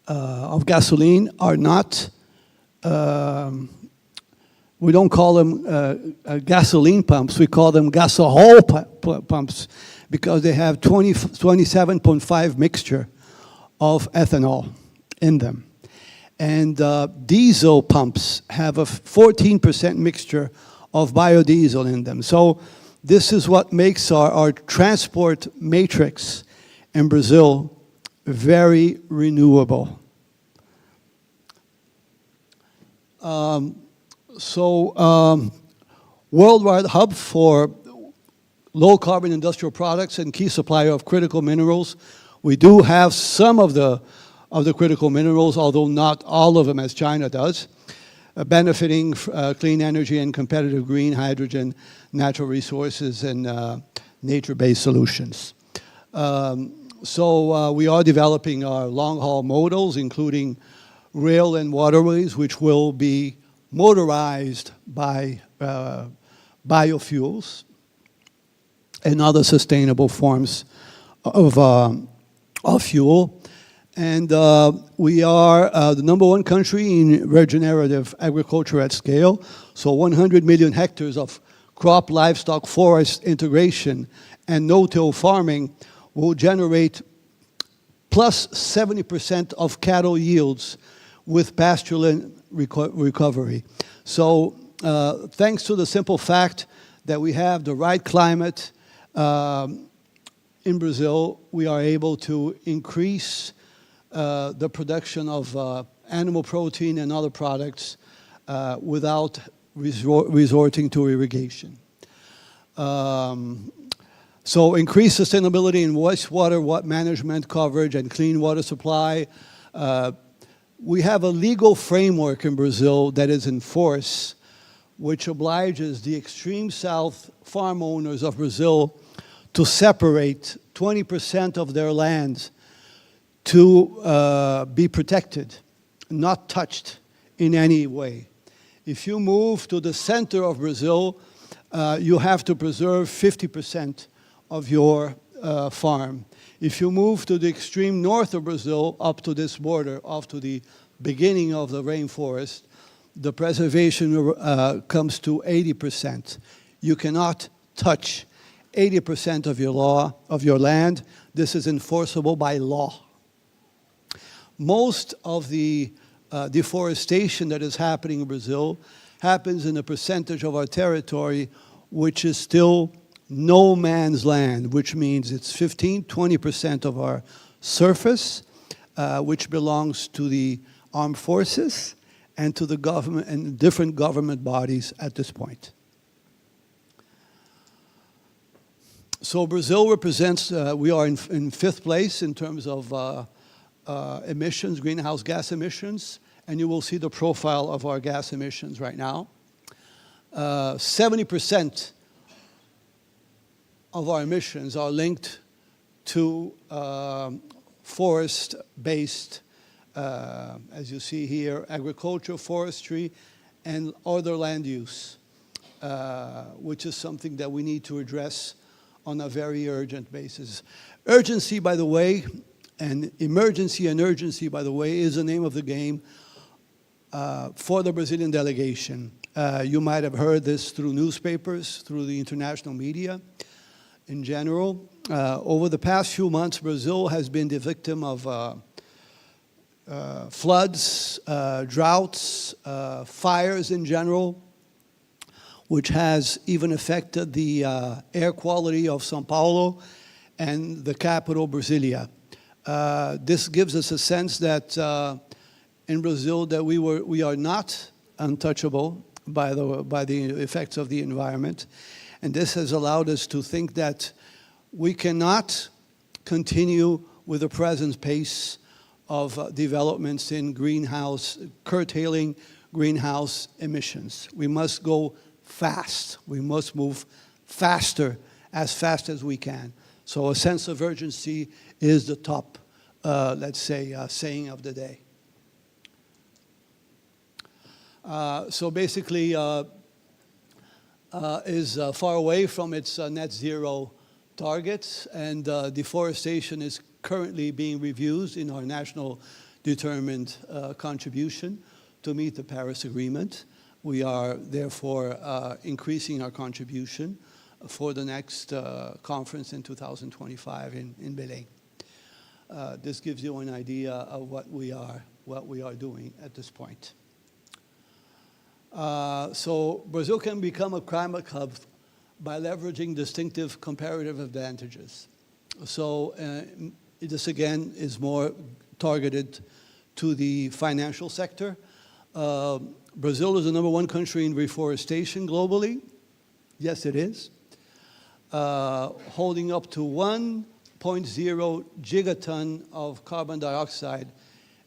of gasoline are not, we don't call them gasoline pumps, we call them gasohol pumps because they have 27.5 mixture of ethanol in them. And diesel pumps have a 14% mixture of biodiesel in them. So this is what makes our transport matrix in Brazil very renewable. Worldwide hub for low carbon industrial products and key supplier of critical minerals. We do have some of the critical minerals, although not all of them as China does, benefiting clean energy and competitive green hydrogen, natural resources, and nature-based solutions. We are developing our long-haul modals, including rail and waterways, which will be motorized by biofuels and other sustainable forms of fuel. And we are the #1 country in regenerative agriculture at scale. So 100 million hectares of crop, livestock, forest integration and no-till farming will generate plus 70% of cattle yields with pasture recovery. So thanks to the simple fact that we have the right climate in Brazil, we are able to increase the production of animal protein and other products without resorting to irrigation. So increased sustainability in wastewater management coverage and clean water supply. We have a legal framework in Brazil that is in force, which obliges the extreme south farm owners of Brazil to separate 20% of their lands to be protected, not touched in any way. If you move to the center of Brazil, you have to preserve 50% of your farm. If you move to the extreme north of Brazil, up to this border, up to the beginning of the rainforest, the preservation comes to 80%. You cannot touch 80% of your land. This is enforceable by law. Most of the deforestation that is happening in Brazil happens in a percentage of our territory which is still no man's land, which means it's 15–20% of our surface, which belongs to the armed forces and to the government and different government bodies at this point. So Brazil represents, we are in 5th place in terms of emissions, greenhouse gas emissions, and you will see the profile of our gas emissions right now. 70% of our emissions are linked to forest-based, as you see here, agriculture, forestry, and other land use, which is something that we need to address on a very urgent basis. Urgency, by the way, and emergency and urgency, by the way, is the name of the game for the Brazilian delegation. You might have heard this through newspapers, through the international media in general. Over the past few months, Brazil has been the victim of floods, droughts, fires in general, which has even affected the air quality of São Paulo and the capital, Brasilia. This gives us a sense that in Brazil that we are not untouchable by the effects of the environment. And this has allowed us to think that we cannot continue with the present pace of developments in curtailing greenhouse emissions. We must go fast. We must move faster, as fast as we can. So a sense of urgency is the top, let's say, saying of the day. So basically, is far away from its net zero targets, and deforestation is currently being reviewed in our national determined contribution to meet the Paris Agreement. We are therefore increasing our contribution for the next conference in 2025 in Belgrade. This gives you an idea of what we are doing at this point. So Brazil can become a climate hub by leveraging distinctive comparative advantages. So this again is more targeted to the financial sector. Brazil is the #1 country in reforestation globally. Yes, it is. Holding up to 1.0 gigaton of carbon dioxide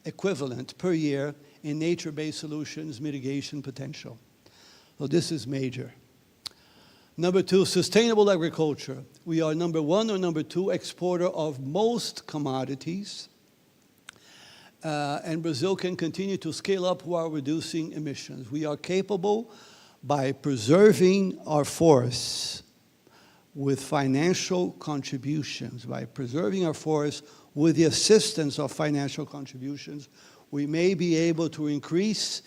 equivalent per year in nature-based solutions mitigation potential. So this is major. Number 2, sustainable agriculture. We are #1 or #2 exporter of most commodities. And Brazil can continue to scale up while reducing emissions. We are capable, by preserving our forests with financial contributions, by preserving our forests with the assistance of financial contributions, we may be able to increase,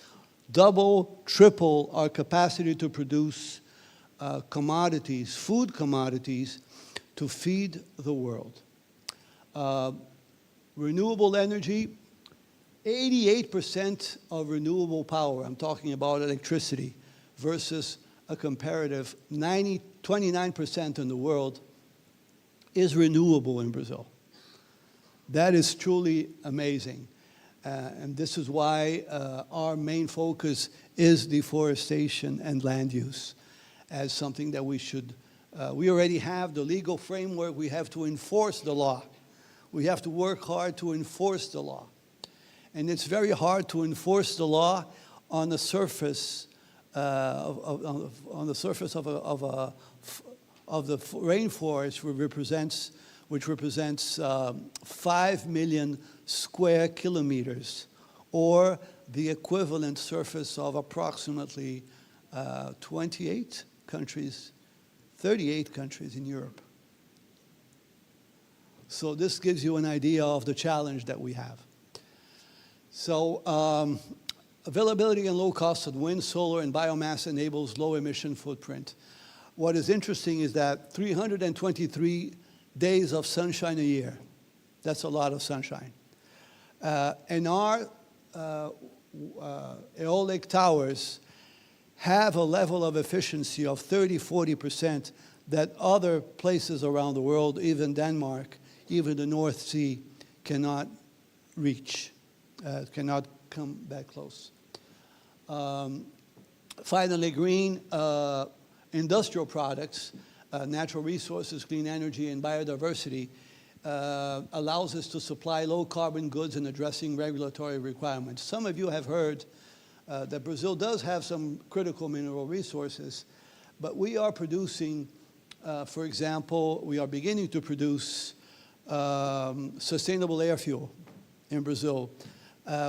double, triple our capacity to produce commodities, food commodities, to feed the world. Renewable energy, 88% of renewable power, I'm talking about electricity, versus a comparative 29% in the world, is renewable in Brazil. That is truly amazing. And this is why our main focus is deforestation and land use as something that we should, we already have the legal framework, we have to enforce the law. We have to work hard to enforce the law. And it's very hard to enforce the law on the surface of the rainforest, which represents 5 million square kilometers, or the equivalent surface of approximately 38 countries in Europe. So this gives you an idea of the challenge that we have. So availability and low cost of wind, solar, and biomass enables low emission footprint. What is interesting is that 323 days of sunshine a year, that's a lot of sunshine. And our aeolic towers have a level of efficiency of 30–40% that other places around the world, even Denmark, even the North Sea, cannot reach. Cannot come that close. Finally, green industrial products, natural resources, clean energy, and biodiversity allows us to supply low-carbon goods and addressing regulatory requirements. Some of you have heard that Brazil does have some critical mineral resources, but we are producing, for example, we are beginning to produce sustainable air fuel in Brazil,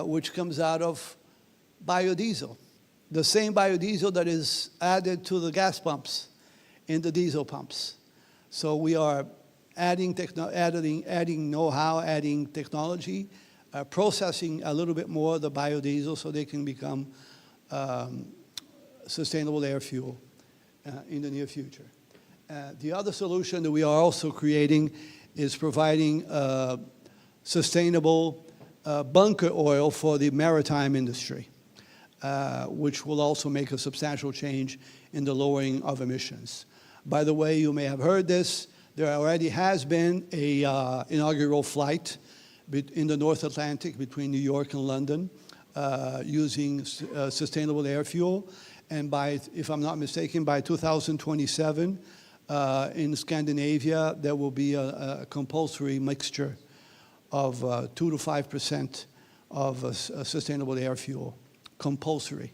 which comes out of biodiesel, the same biodiesel that is added to the gas pumps in the diesel pumps. So we are adding know-how, adding technology, processing a little bit more the biodiesel so they can become sustainable air fuel in the near future. The other solution that we are also creating is providing sustainable bunker oil for the maritime industry, which will also make a substantial change in the lowering of emissions. By the way, you may have heard this, there already has been an inaugural flight in the North Atlantic between New York and London using sustainable air fuel. And if I'm not mistaken, by 2027, in Scandinavia, there will be a compulsory mixture of 2 to 5% of sustainable air fuel, compulsory.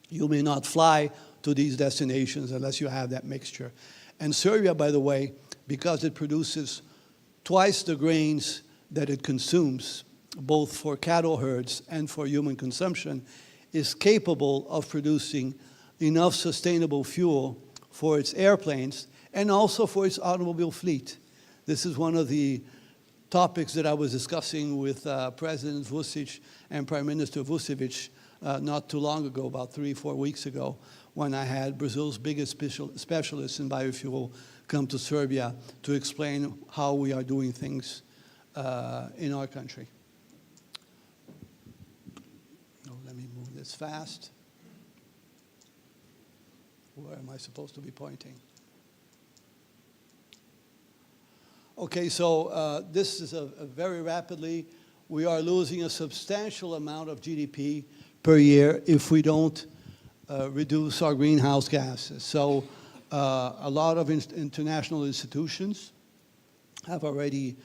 You may not fly to these destinations unless you have that mixture. And Serbia, by the way, because it produces twice the grains that it consumes, both for cattle herds and for human consumption, is capable of producing enough sustainable fuel for its airplanes and also for its automobile fleet. This is one of the topics that I was discussing with President Vučić and Prime Minister Vucevic not too long ago, about 3-4 weeks ago, when I had Brazil's biggest specialists in biofuel come to Serbia to explain how we are doing things in our country. Oh, let me move this fast. Where am I supposed to be pointing? Okay, so this is a very rapidly, we are losing a substantial amount of GDP per year if we don't reduce our greenhouse gases. So a lot of international institutions have already,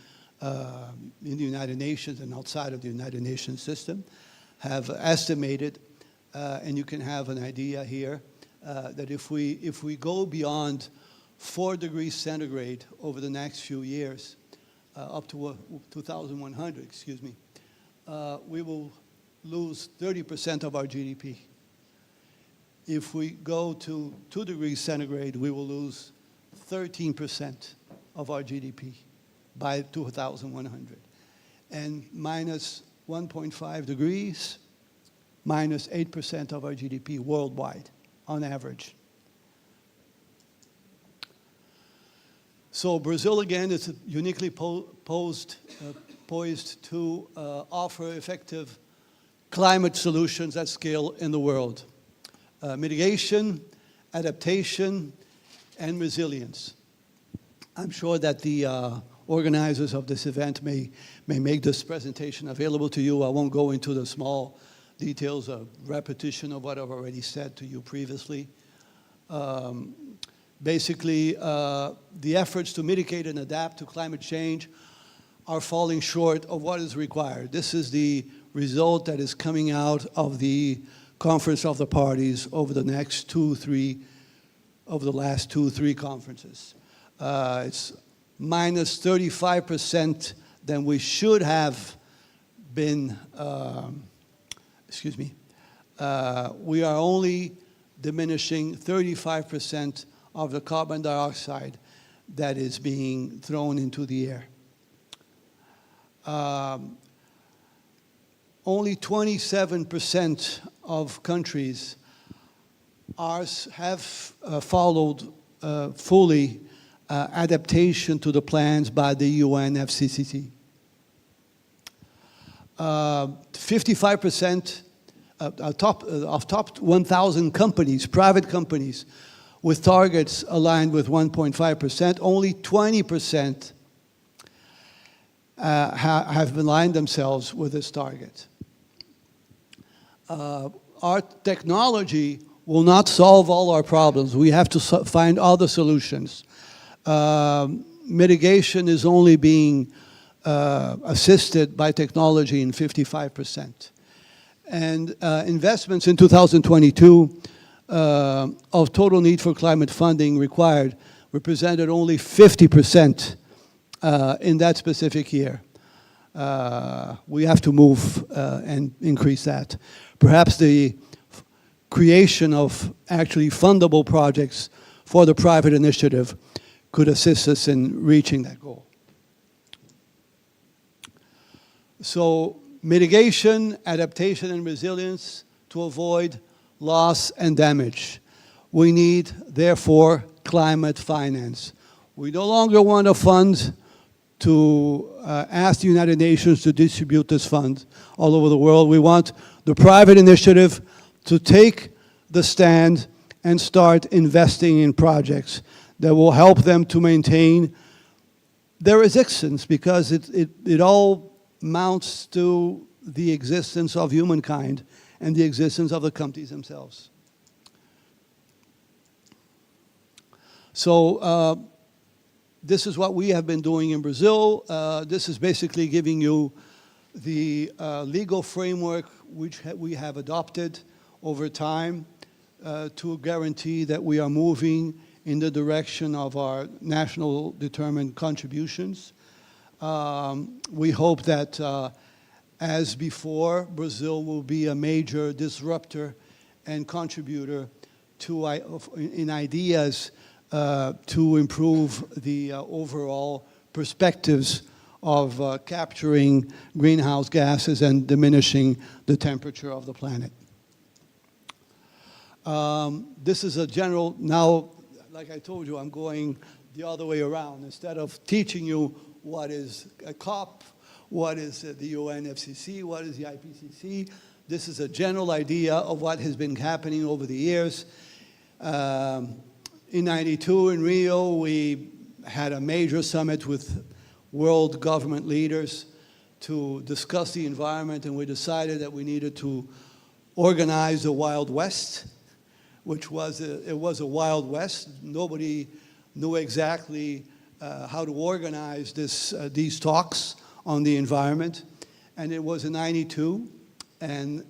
in the United Nations and outside of the United Nations system, have estimated, and you can have an idea here, that if we go beyond 4 degrees centigrade over the next few years, up to 2100, excuse me, we will lose 30% of our GDP. If we go to 2 degrees centigrade, we will lose 13% of our GDP by 2100. And minus 1.5 degrees, minus 8% of our GDP worldwide, on average. So Brazil, again, is uniquely poised to offer effective climate solutions at scale in the world. Mitigation, adaptation, and resilience. I'm sure that the organizers of this event may make this presentation available to you. I won't go into the small details of repetition of what I've already said to you previously. Basically, the efforts to mitigate and adapt to climate change are falling short of what is required. This is the result that is coming out of the Conference of the Parties over the last 2-3 conferences. It's minus 35% than we should have been, we are only diminishing 35% of the carbon dioxide that is being thrown into the air. Only 27% of countries have followed fully adaptation to the plans by the UNFCCC. 55% of top 1,000 companies, private companies, with targets aligned with 1.5%, only 20% have aligned themselves with this target. Our technology will not solve all our problems. We have to find other solutions. Mitigation is only being assisted by technology in 55%. And investments in 2022 of total need for climate funding required represented only 50% in that specific year. We have to move and increase that. Perhaps the creation of actually fundable projects for the private initiative could assist us in reaching that goal. So mitigation, adaptation, and resilience to avoid loss and damage. We need, therefore, climate finance. We no longer want a fund to ask the United Nations to distribute this fund all over the world. We want the private initiative to take the stand and start investing in projects that will help them to maintain their existence, because it all amounts to the existence of humankind and the existence of the countries themselves. So this is what we have been doing in Brazil. This is basically giving you the legal framework which we have adopted over time to guarantee that we are moving in the direction of our national determined contributions. We hope that, as before, Brazil will be a major disruptor and contributor to, in ideas to improve the overall perspectives of capturing greenhouse gases and diminishing the temperature of the planet. This is a general, now, like I told you, I'm going the other way around. Instead of teaching you what is a COP, what is the UNFCCC, what is the IPCC, this is a general idea of what has been happening over the years. In '92 in Rio, we had a major summit with world government leaders to discuss the environment, and we decided that we needed to organize the Wild West, which was it was a Wild West. Nobody knew exactly how to organize these talks on the environment, and it was in '92, and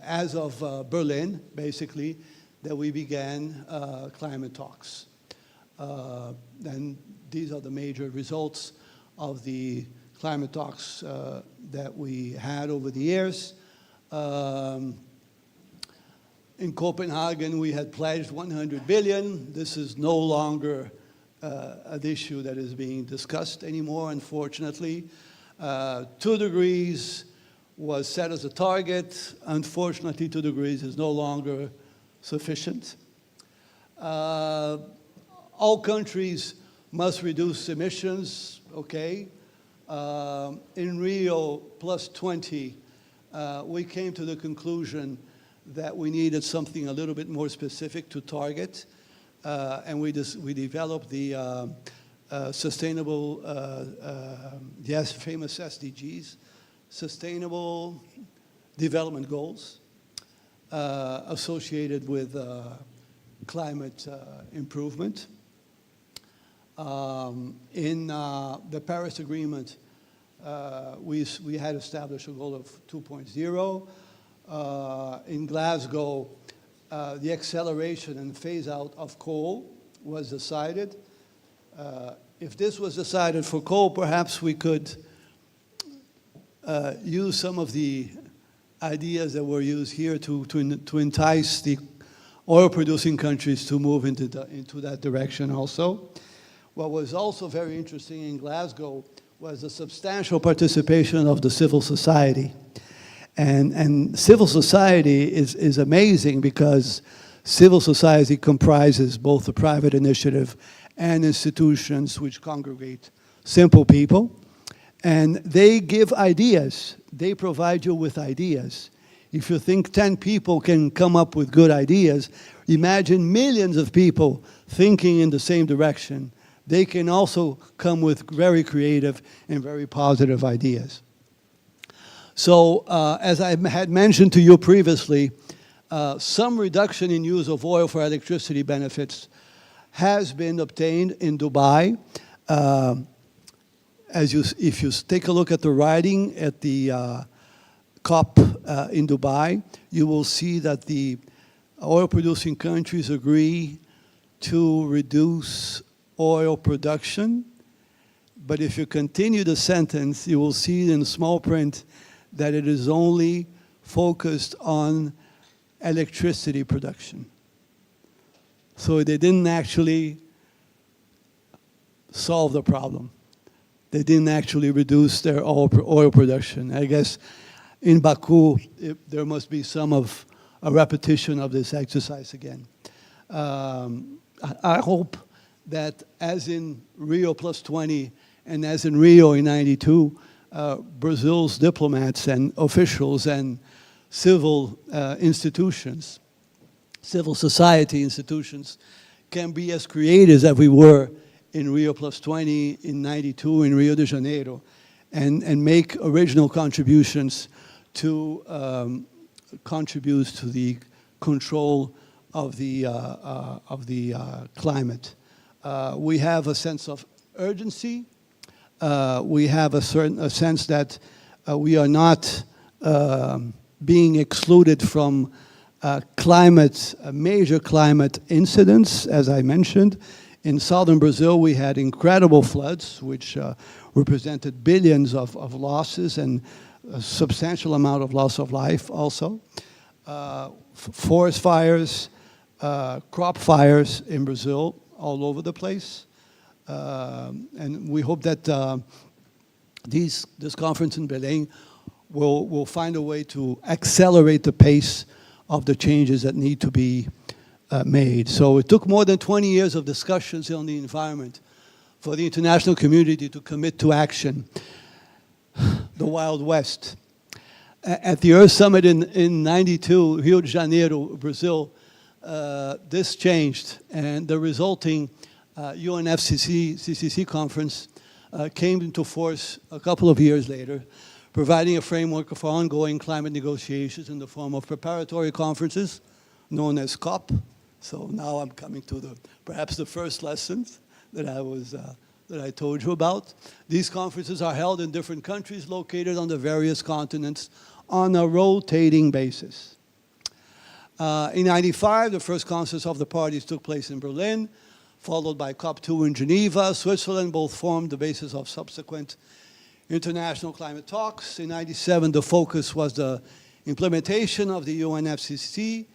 as of Berlin, basically, that we began climate talks. And these are the major results of the climate talks that we had over the years. In Copenhagen, we had pledged 100 billion. This is no longer an issue that is being discussed anymore, unfortunately. 2 degrees was set as a target. Unfortunately, 2 degrees is no longer sufficient. All countries must reduce emissions, okay. In Rio +20, we came to the conclusion that we needed something a little bit more specific to target, and we developed the sustainable, yes, famous SDGs, Sustainable Development Goals, associated with climate improvement. In the Paris Agreement, we had established a goal of 2.0. In Glasgow, the acceleration and phase out of coal was decided. If this was decided for coal, perhaps we could use some of the ideas that were used here to entice the oil-producing countries to move into that direction also. What was also very interesting in Glasgow was the substantial participation of the civil society. And civil society is amazing because civil society comprises both the private initiative and institutions which congregate simple people. And they give ideas. They provide you with ideas. If you think 10 people can come up with good ideas, imagine millions of people thinking in the same direction. They can also come with very creative and very positive ideas. So, as I had mentioned to you previously, some reduction in use of oil for electricity benefits has been obtained in Dubai. If you take a look at the writing at the COP in Dubai, you will see that the oil-producing countries agree to reduce oil production. But if you continue the sentence, you will see in small print that it is only focused on electricity production. So they didn't actually solve the problem. They didn't actually reduce their oil production. I guess in Baku, there must be some of a repetition of this exercise again. I hope that as in Rio +20 and as in Rio in '92, Brazil's diplomats and officials and civil institutions, civil society institutions, can be as creative as we were in Rio +20, in '92, in Rio de Janeiro, and make original contributions to the control of the climate. We have a sense of urgency. We have a sense that we are not being excluded from major climate incidents, as I mentioned. In southern Brazil, we had incredible floods, which represented billions of losses and a substantial amount of loss of life also. Forest fires, crop fires in Brazil all over the place. And we hope that this conference in Belém will find a way to accelerate the pace of the changes that need to be made. So it took more than 20 years of discussions on the environment for the international community to commit to action. The Wild West. At the Earth Summit in 92, Rio de Janeiro, Brazil, this changed, and the resulting UNFCCC conference came into force a couple of years later, providing a framework for ongoing climate negotiations in the form of preparatory conferences known as COP. So now I'm coming to perhaps the first lessons that I told you about. These conferences are held in different countries located on the various continents on a rotating basis. In '95, the first conference of the parties took place in Berlin, followed by COP2 in Geneva. Switzerland both formed the basis of subsequent international climate talks. In '97, the focus was the implementation of the UNFCCC.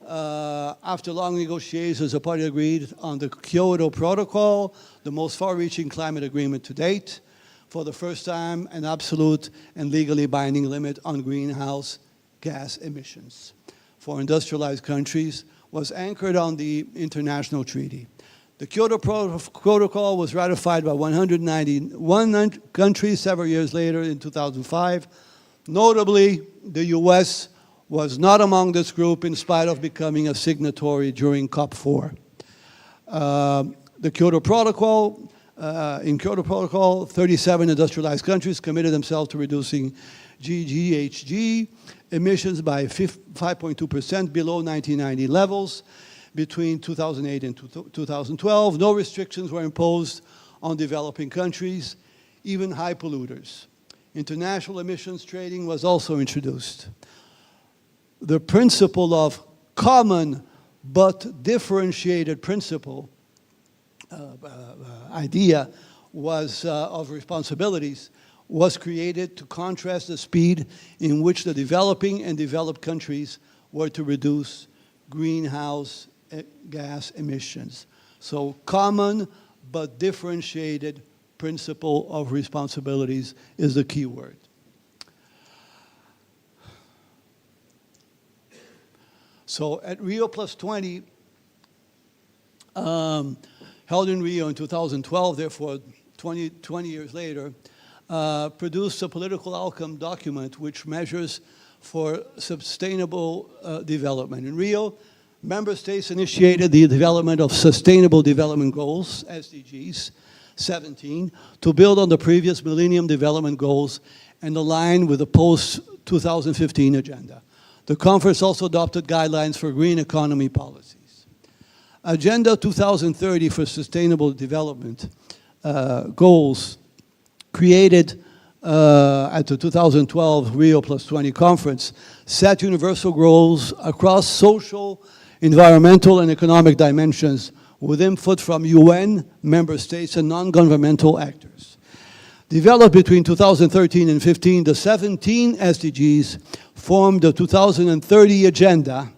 After long negotiations, the party agreed on the Kyoto Protocol, the most far-reaching climate agreement to date. For the first time, an absolute and legally binding limit on greenhouse gas emissions for industrialized countries was anchored on the international treaty. The Kyoto Protocol was ratified by 191 countries several years later in 2005. Notably, the US was not among this group in spite of becoming a signatory during COP4. The Kyoto Protocol, in Kyoto Protocol, 37 industrialized countries committed themselves to reducing GHG emissions by 5.2% below 1990 levels between 2008 and 2012. No restrictions were imposed on developing countries, even high polluters. International emissions trading was also introduced. The principle of common but differentiated principle idea was of responsibilities was created to contrast the speed in which the developing and developed countries were to reduce greenhouse gas emissions. So common but differentiated principle of responsibilities is the key word. So at Rio Plus 20, held in Rio in 2012, therefore 20 years later, produced a political outcome document which measures for sustainable development. In Rio, member states initiated the development of Sustainable Development Goals, SDGs, 17, to build on the previous Millennium Development Goals and align with the post-2015 agenda. The conference also adopted guidelines for green economy policies. Agenda 2030 for Sustainable Development Goals created at the 2012 Rio Plus 20 conference set universal goals across social, environmental, and economic dimensions with input from UN, member states, and non-governmental actors. Developed between 2013 and 15, the 17 SDGs formed the 2030 Agenda,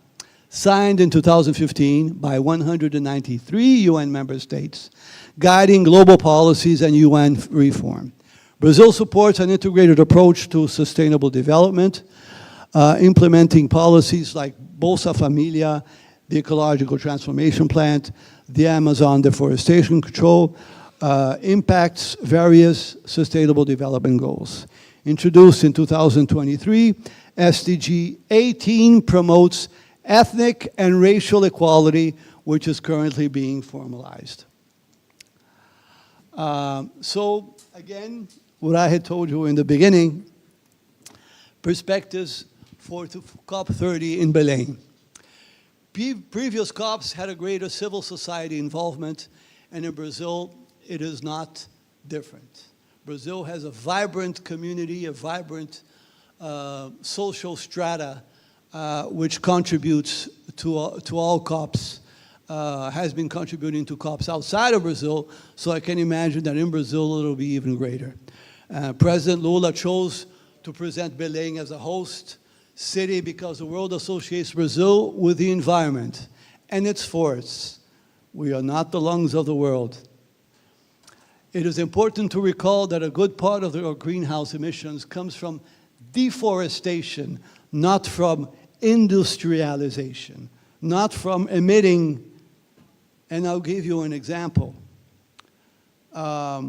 signed in 2015 by 193 UN member states, guiding global policies and UN reform. Brazil supports an integrated approach to sustainable development, implementing policies like Bolsa Familia, the Ecological Transformation Plan, the Amazon Deforestation Control, impacts various sustainable development goals. Introduced in 2023, SDG 18 promotes ethnic and racial equality, which is currently being formalized. So again, what I had told you in the beginning, perspectives for COP30 in Belém. Previous COPs had a greater civil society involvement, and in Brazil, it is not different. Brazil has a vibrant community, a vibrant social strata, which contributes to all COPs, has been contributing to COPs outside of Brazil, so I can imagine that in Brazil it'll be even greater. President Lula chose to present Belém as a host city because the world associates Brazil with the environment and its forests. We are not the lungs of the world. It is important to recall that a good part of our greenhouse emissions comes from deforestation, not from industrialization, not from emitting. And I'll give you an example. How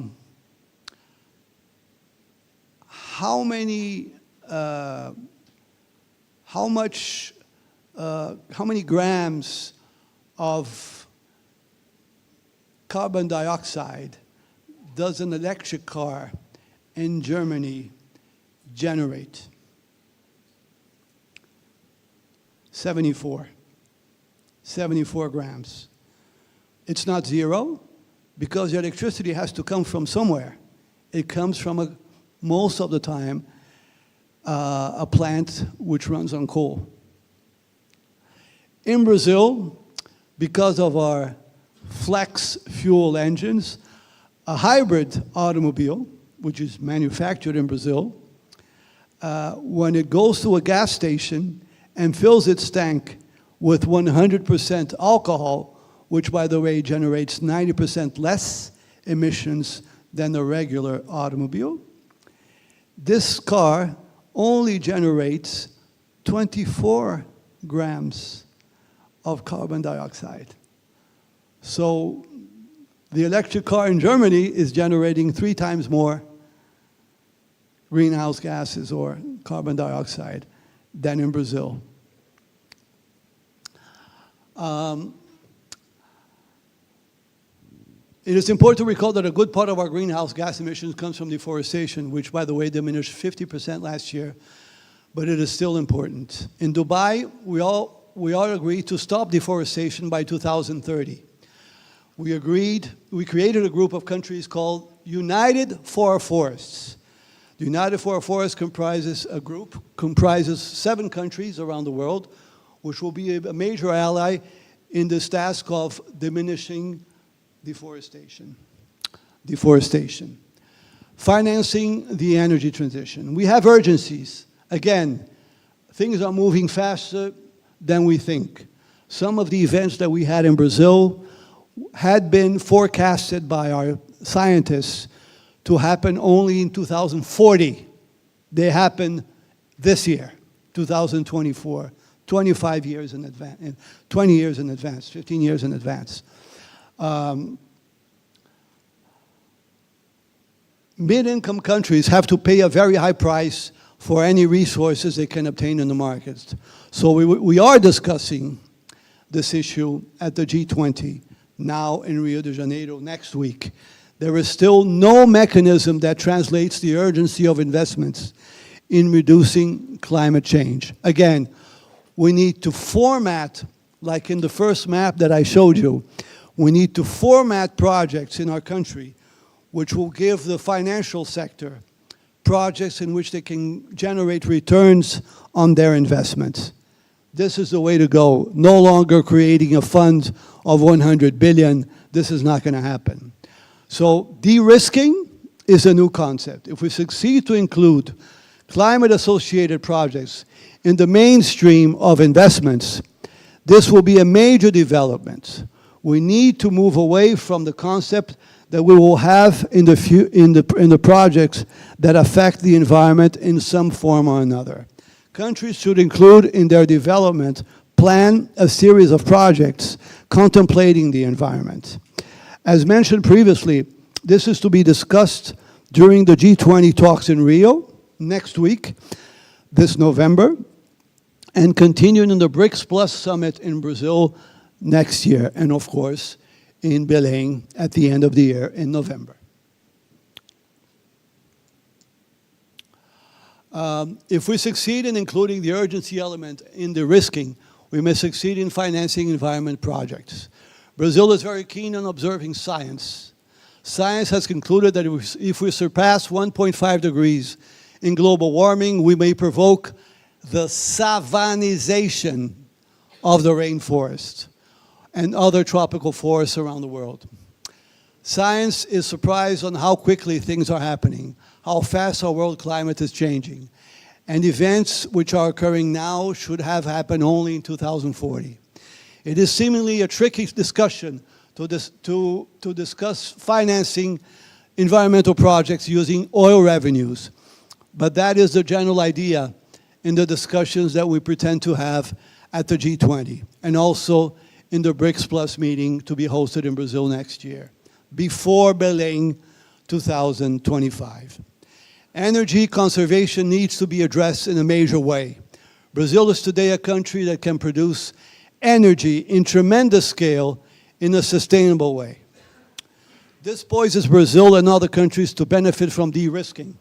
many grams of carbon dioxide does an electric car in Germany generate? 74 grams. It's not zero, because the electricity has to come from somewhere. It comes from, most of the time, a plant which runs on coal. In Brazil, because of our flex fuel engines, a hybrid automobile, which is manufactured in Brazil, when it goes to a gas station and fills its tank with 100% alcohol, which, by the way, generates 90% less emissions than a regular automobile, this car only generates 24 grams of carbon dioxide. So the electric car in Germany is generating 3 times more greenhouse gases or carbon dioxide than in Brazil. It is important to recall that a good part of our greenhouse gas emissions comes from deforestation, which, by the way, diminished 50% last year, but it is still important. In Dubai, we all agreed to stop deforestation by 2030. We created a group of countries called United for Forests. The United for Forests comprises 7 countries around the world, which will be a major ally in this task of diminishing deforestation. Financing the energy transition. We have urgencies. Again, things are moving faster than we think. Some of the events that we had in Brazil had been forecasted by our scientists to happen only in 2040. They happen this year, 2024, 25 years in advance, 20 years in advance, 15 years in advance. Mid-income countries have to pay a very high price for any resources they can obtain in the markets. So we are discussing this issue at the G20 now in Rio de Janeiro next week. There is still no mechanism that translates the urgency of investments in reducing climate change. Again, we need to format, like in the first map that I showed you, we need to format projects in our country which will give the financial sector projects in which they can generate returns on their investments. This is the way to go. No longer creating a fund of 100 billion. This is not going to happen. So de-risking is a new concept. If we succeed to include climate-associated projects in the mainstream of investments, this will be a major development. We need to move away from the concept that we will have in the projects that affect the environment in some form or another. Countries should include in their development plan a series of projects contemplating the environment. As mentioned previously, this is to be discussed during the G20 talks in Rio next week, this November, and continuing in the BRICS Plus Summit in Brazil next year, and of course, in Belém at the end of the year in November. If we succeed in including the urgency element in the risking, we may succeed in financing environment projects. Brazil is very keen on observing science. Science has concluded that if we surpass 1.5 degrees in global warming, we may provoke the savannization of the rainforest and other tropical forests around the world. Science is surprised on how quickly things are happening, how fast our world climate is changing, and events which are occurring now should have happened only in 2040. It is seemingly a tricky discussion to discuss financing environmental projects using oil revenues. But that is the general idea in the discussions that we pretend to have at the G20 and also in the BRICS Plus meeting to be hosted in Brazil next year, before Belém 2025. Energy conservation needs to be addressed in a major way. Brazil is today a country that can produce energy in tremendous scale in a sustainable way. This poises Brazil and other countries to benefit from de-risking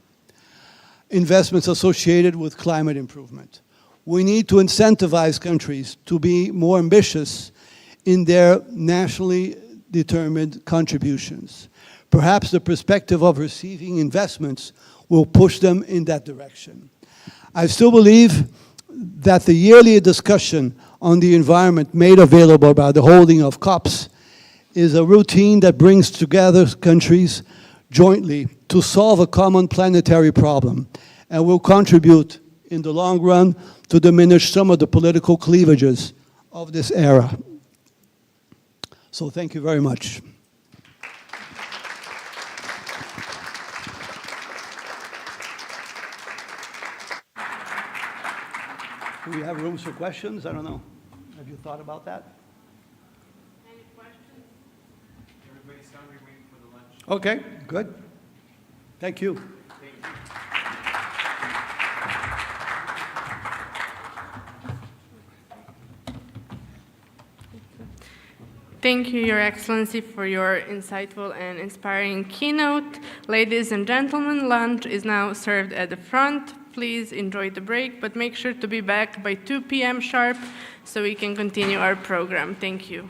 investments associated with climate improvement. We need to incentivize countries to be more ambitious in their nationally determined contributions. Perhaps the perspective of receiving investments will push them in that direction. I still believe that the yearly discussion on the environment made available by the holding of COPs is a routine that brings together countries jointly to solve a common planetary problem and will contribute in the long run to diminish some of the political cleavages of this era. So thank you very much. Do we have rooms for questions? I don't know. Have you thought about that? Any questions? Everybody's hungry, waiting for the lunch. Okay, good. Thank you. Thank you, Your Excellency, for your insightful and inspiring keynote. Ladies and gentlemen, lunch is now served at the front. Please enjoy the break, but make sure to be back by 2 p.m. sharp so we can continue our program. Thank you.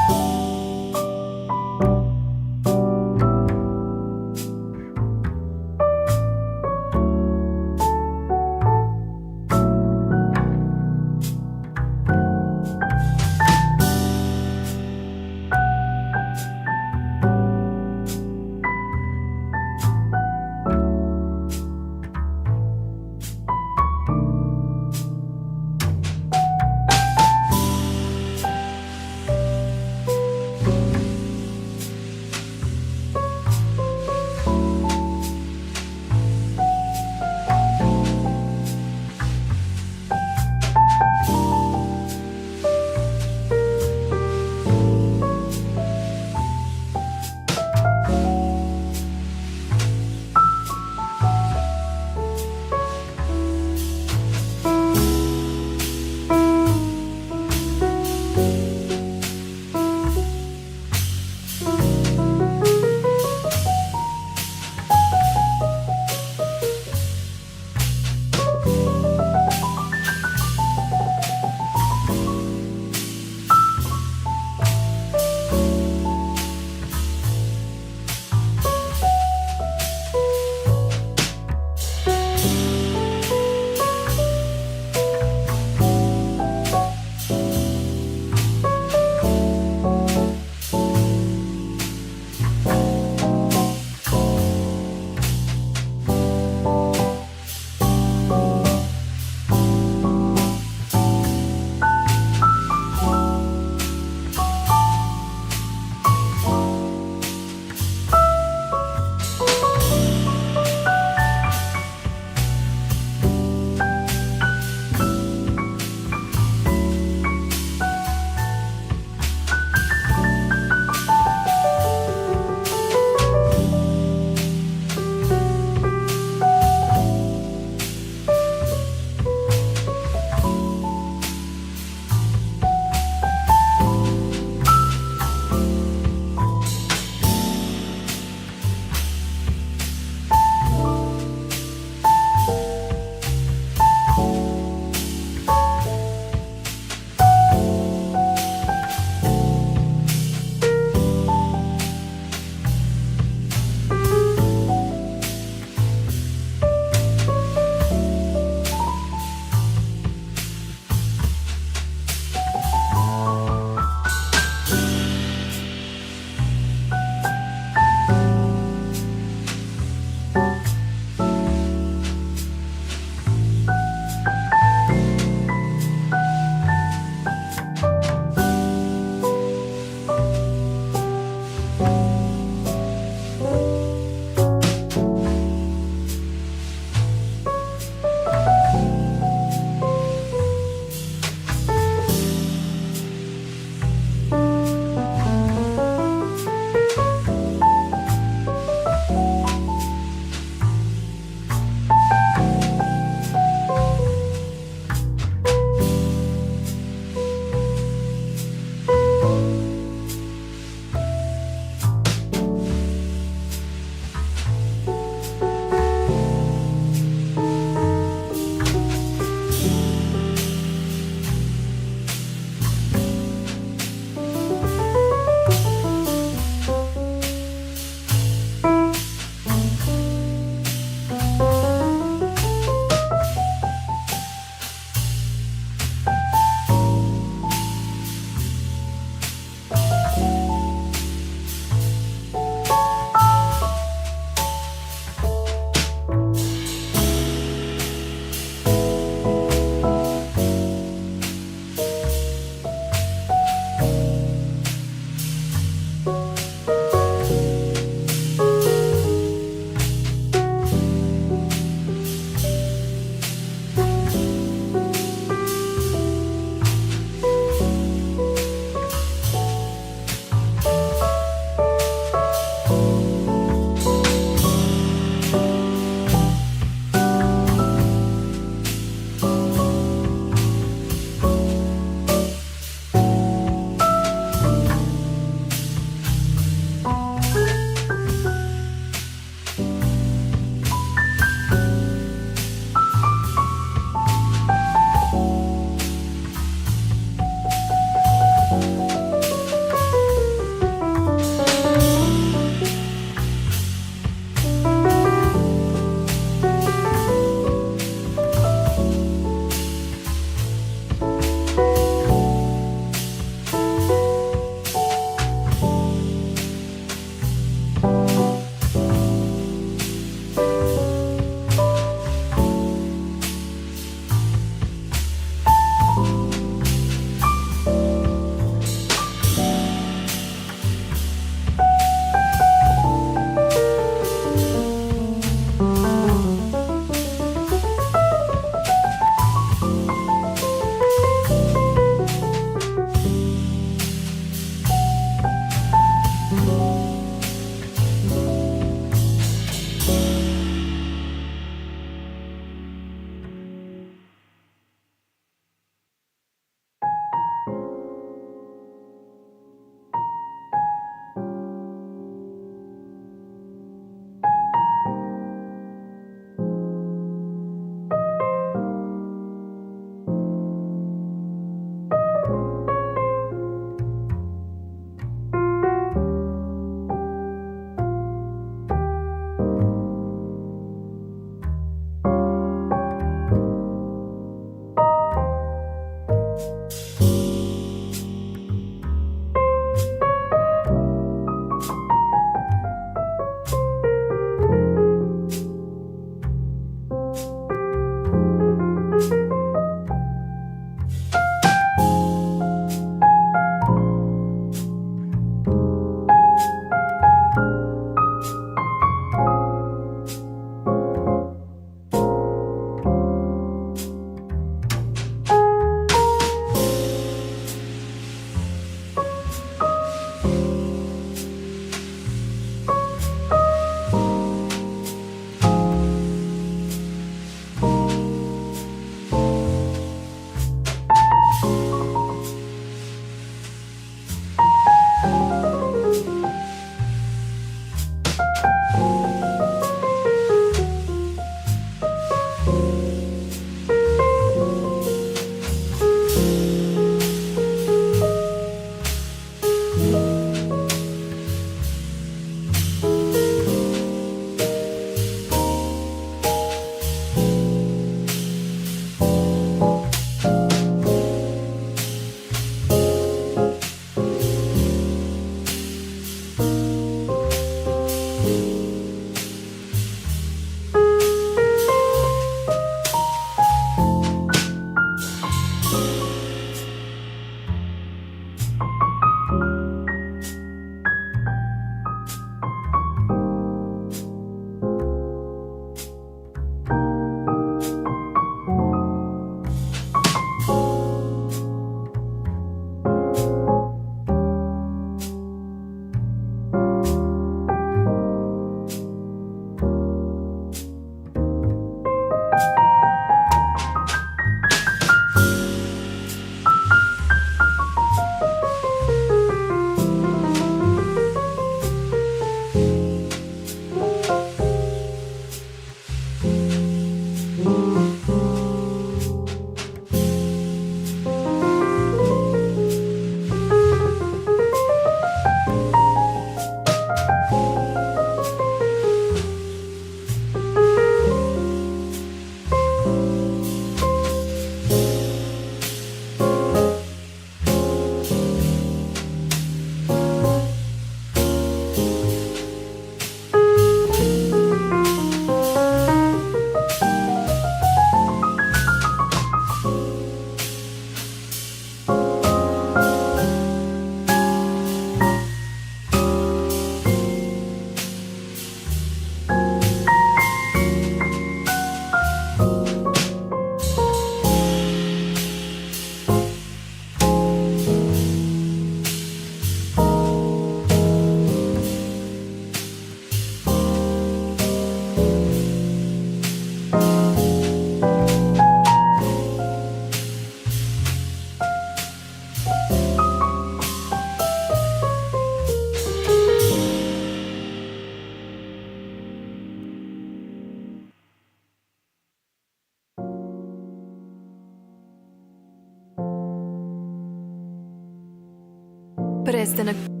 less than a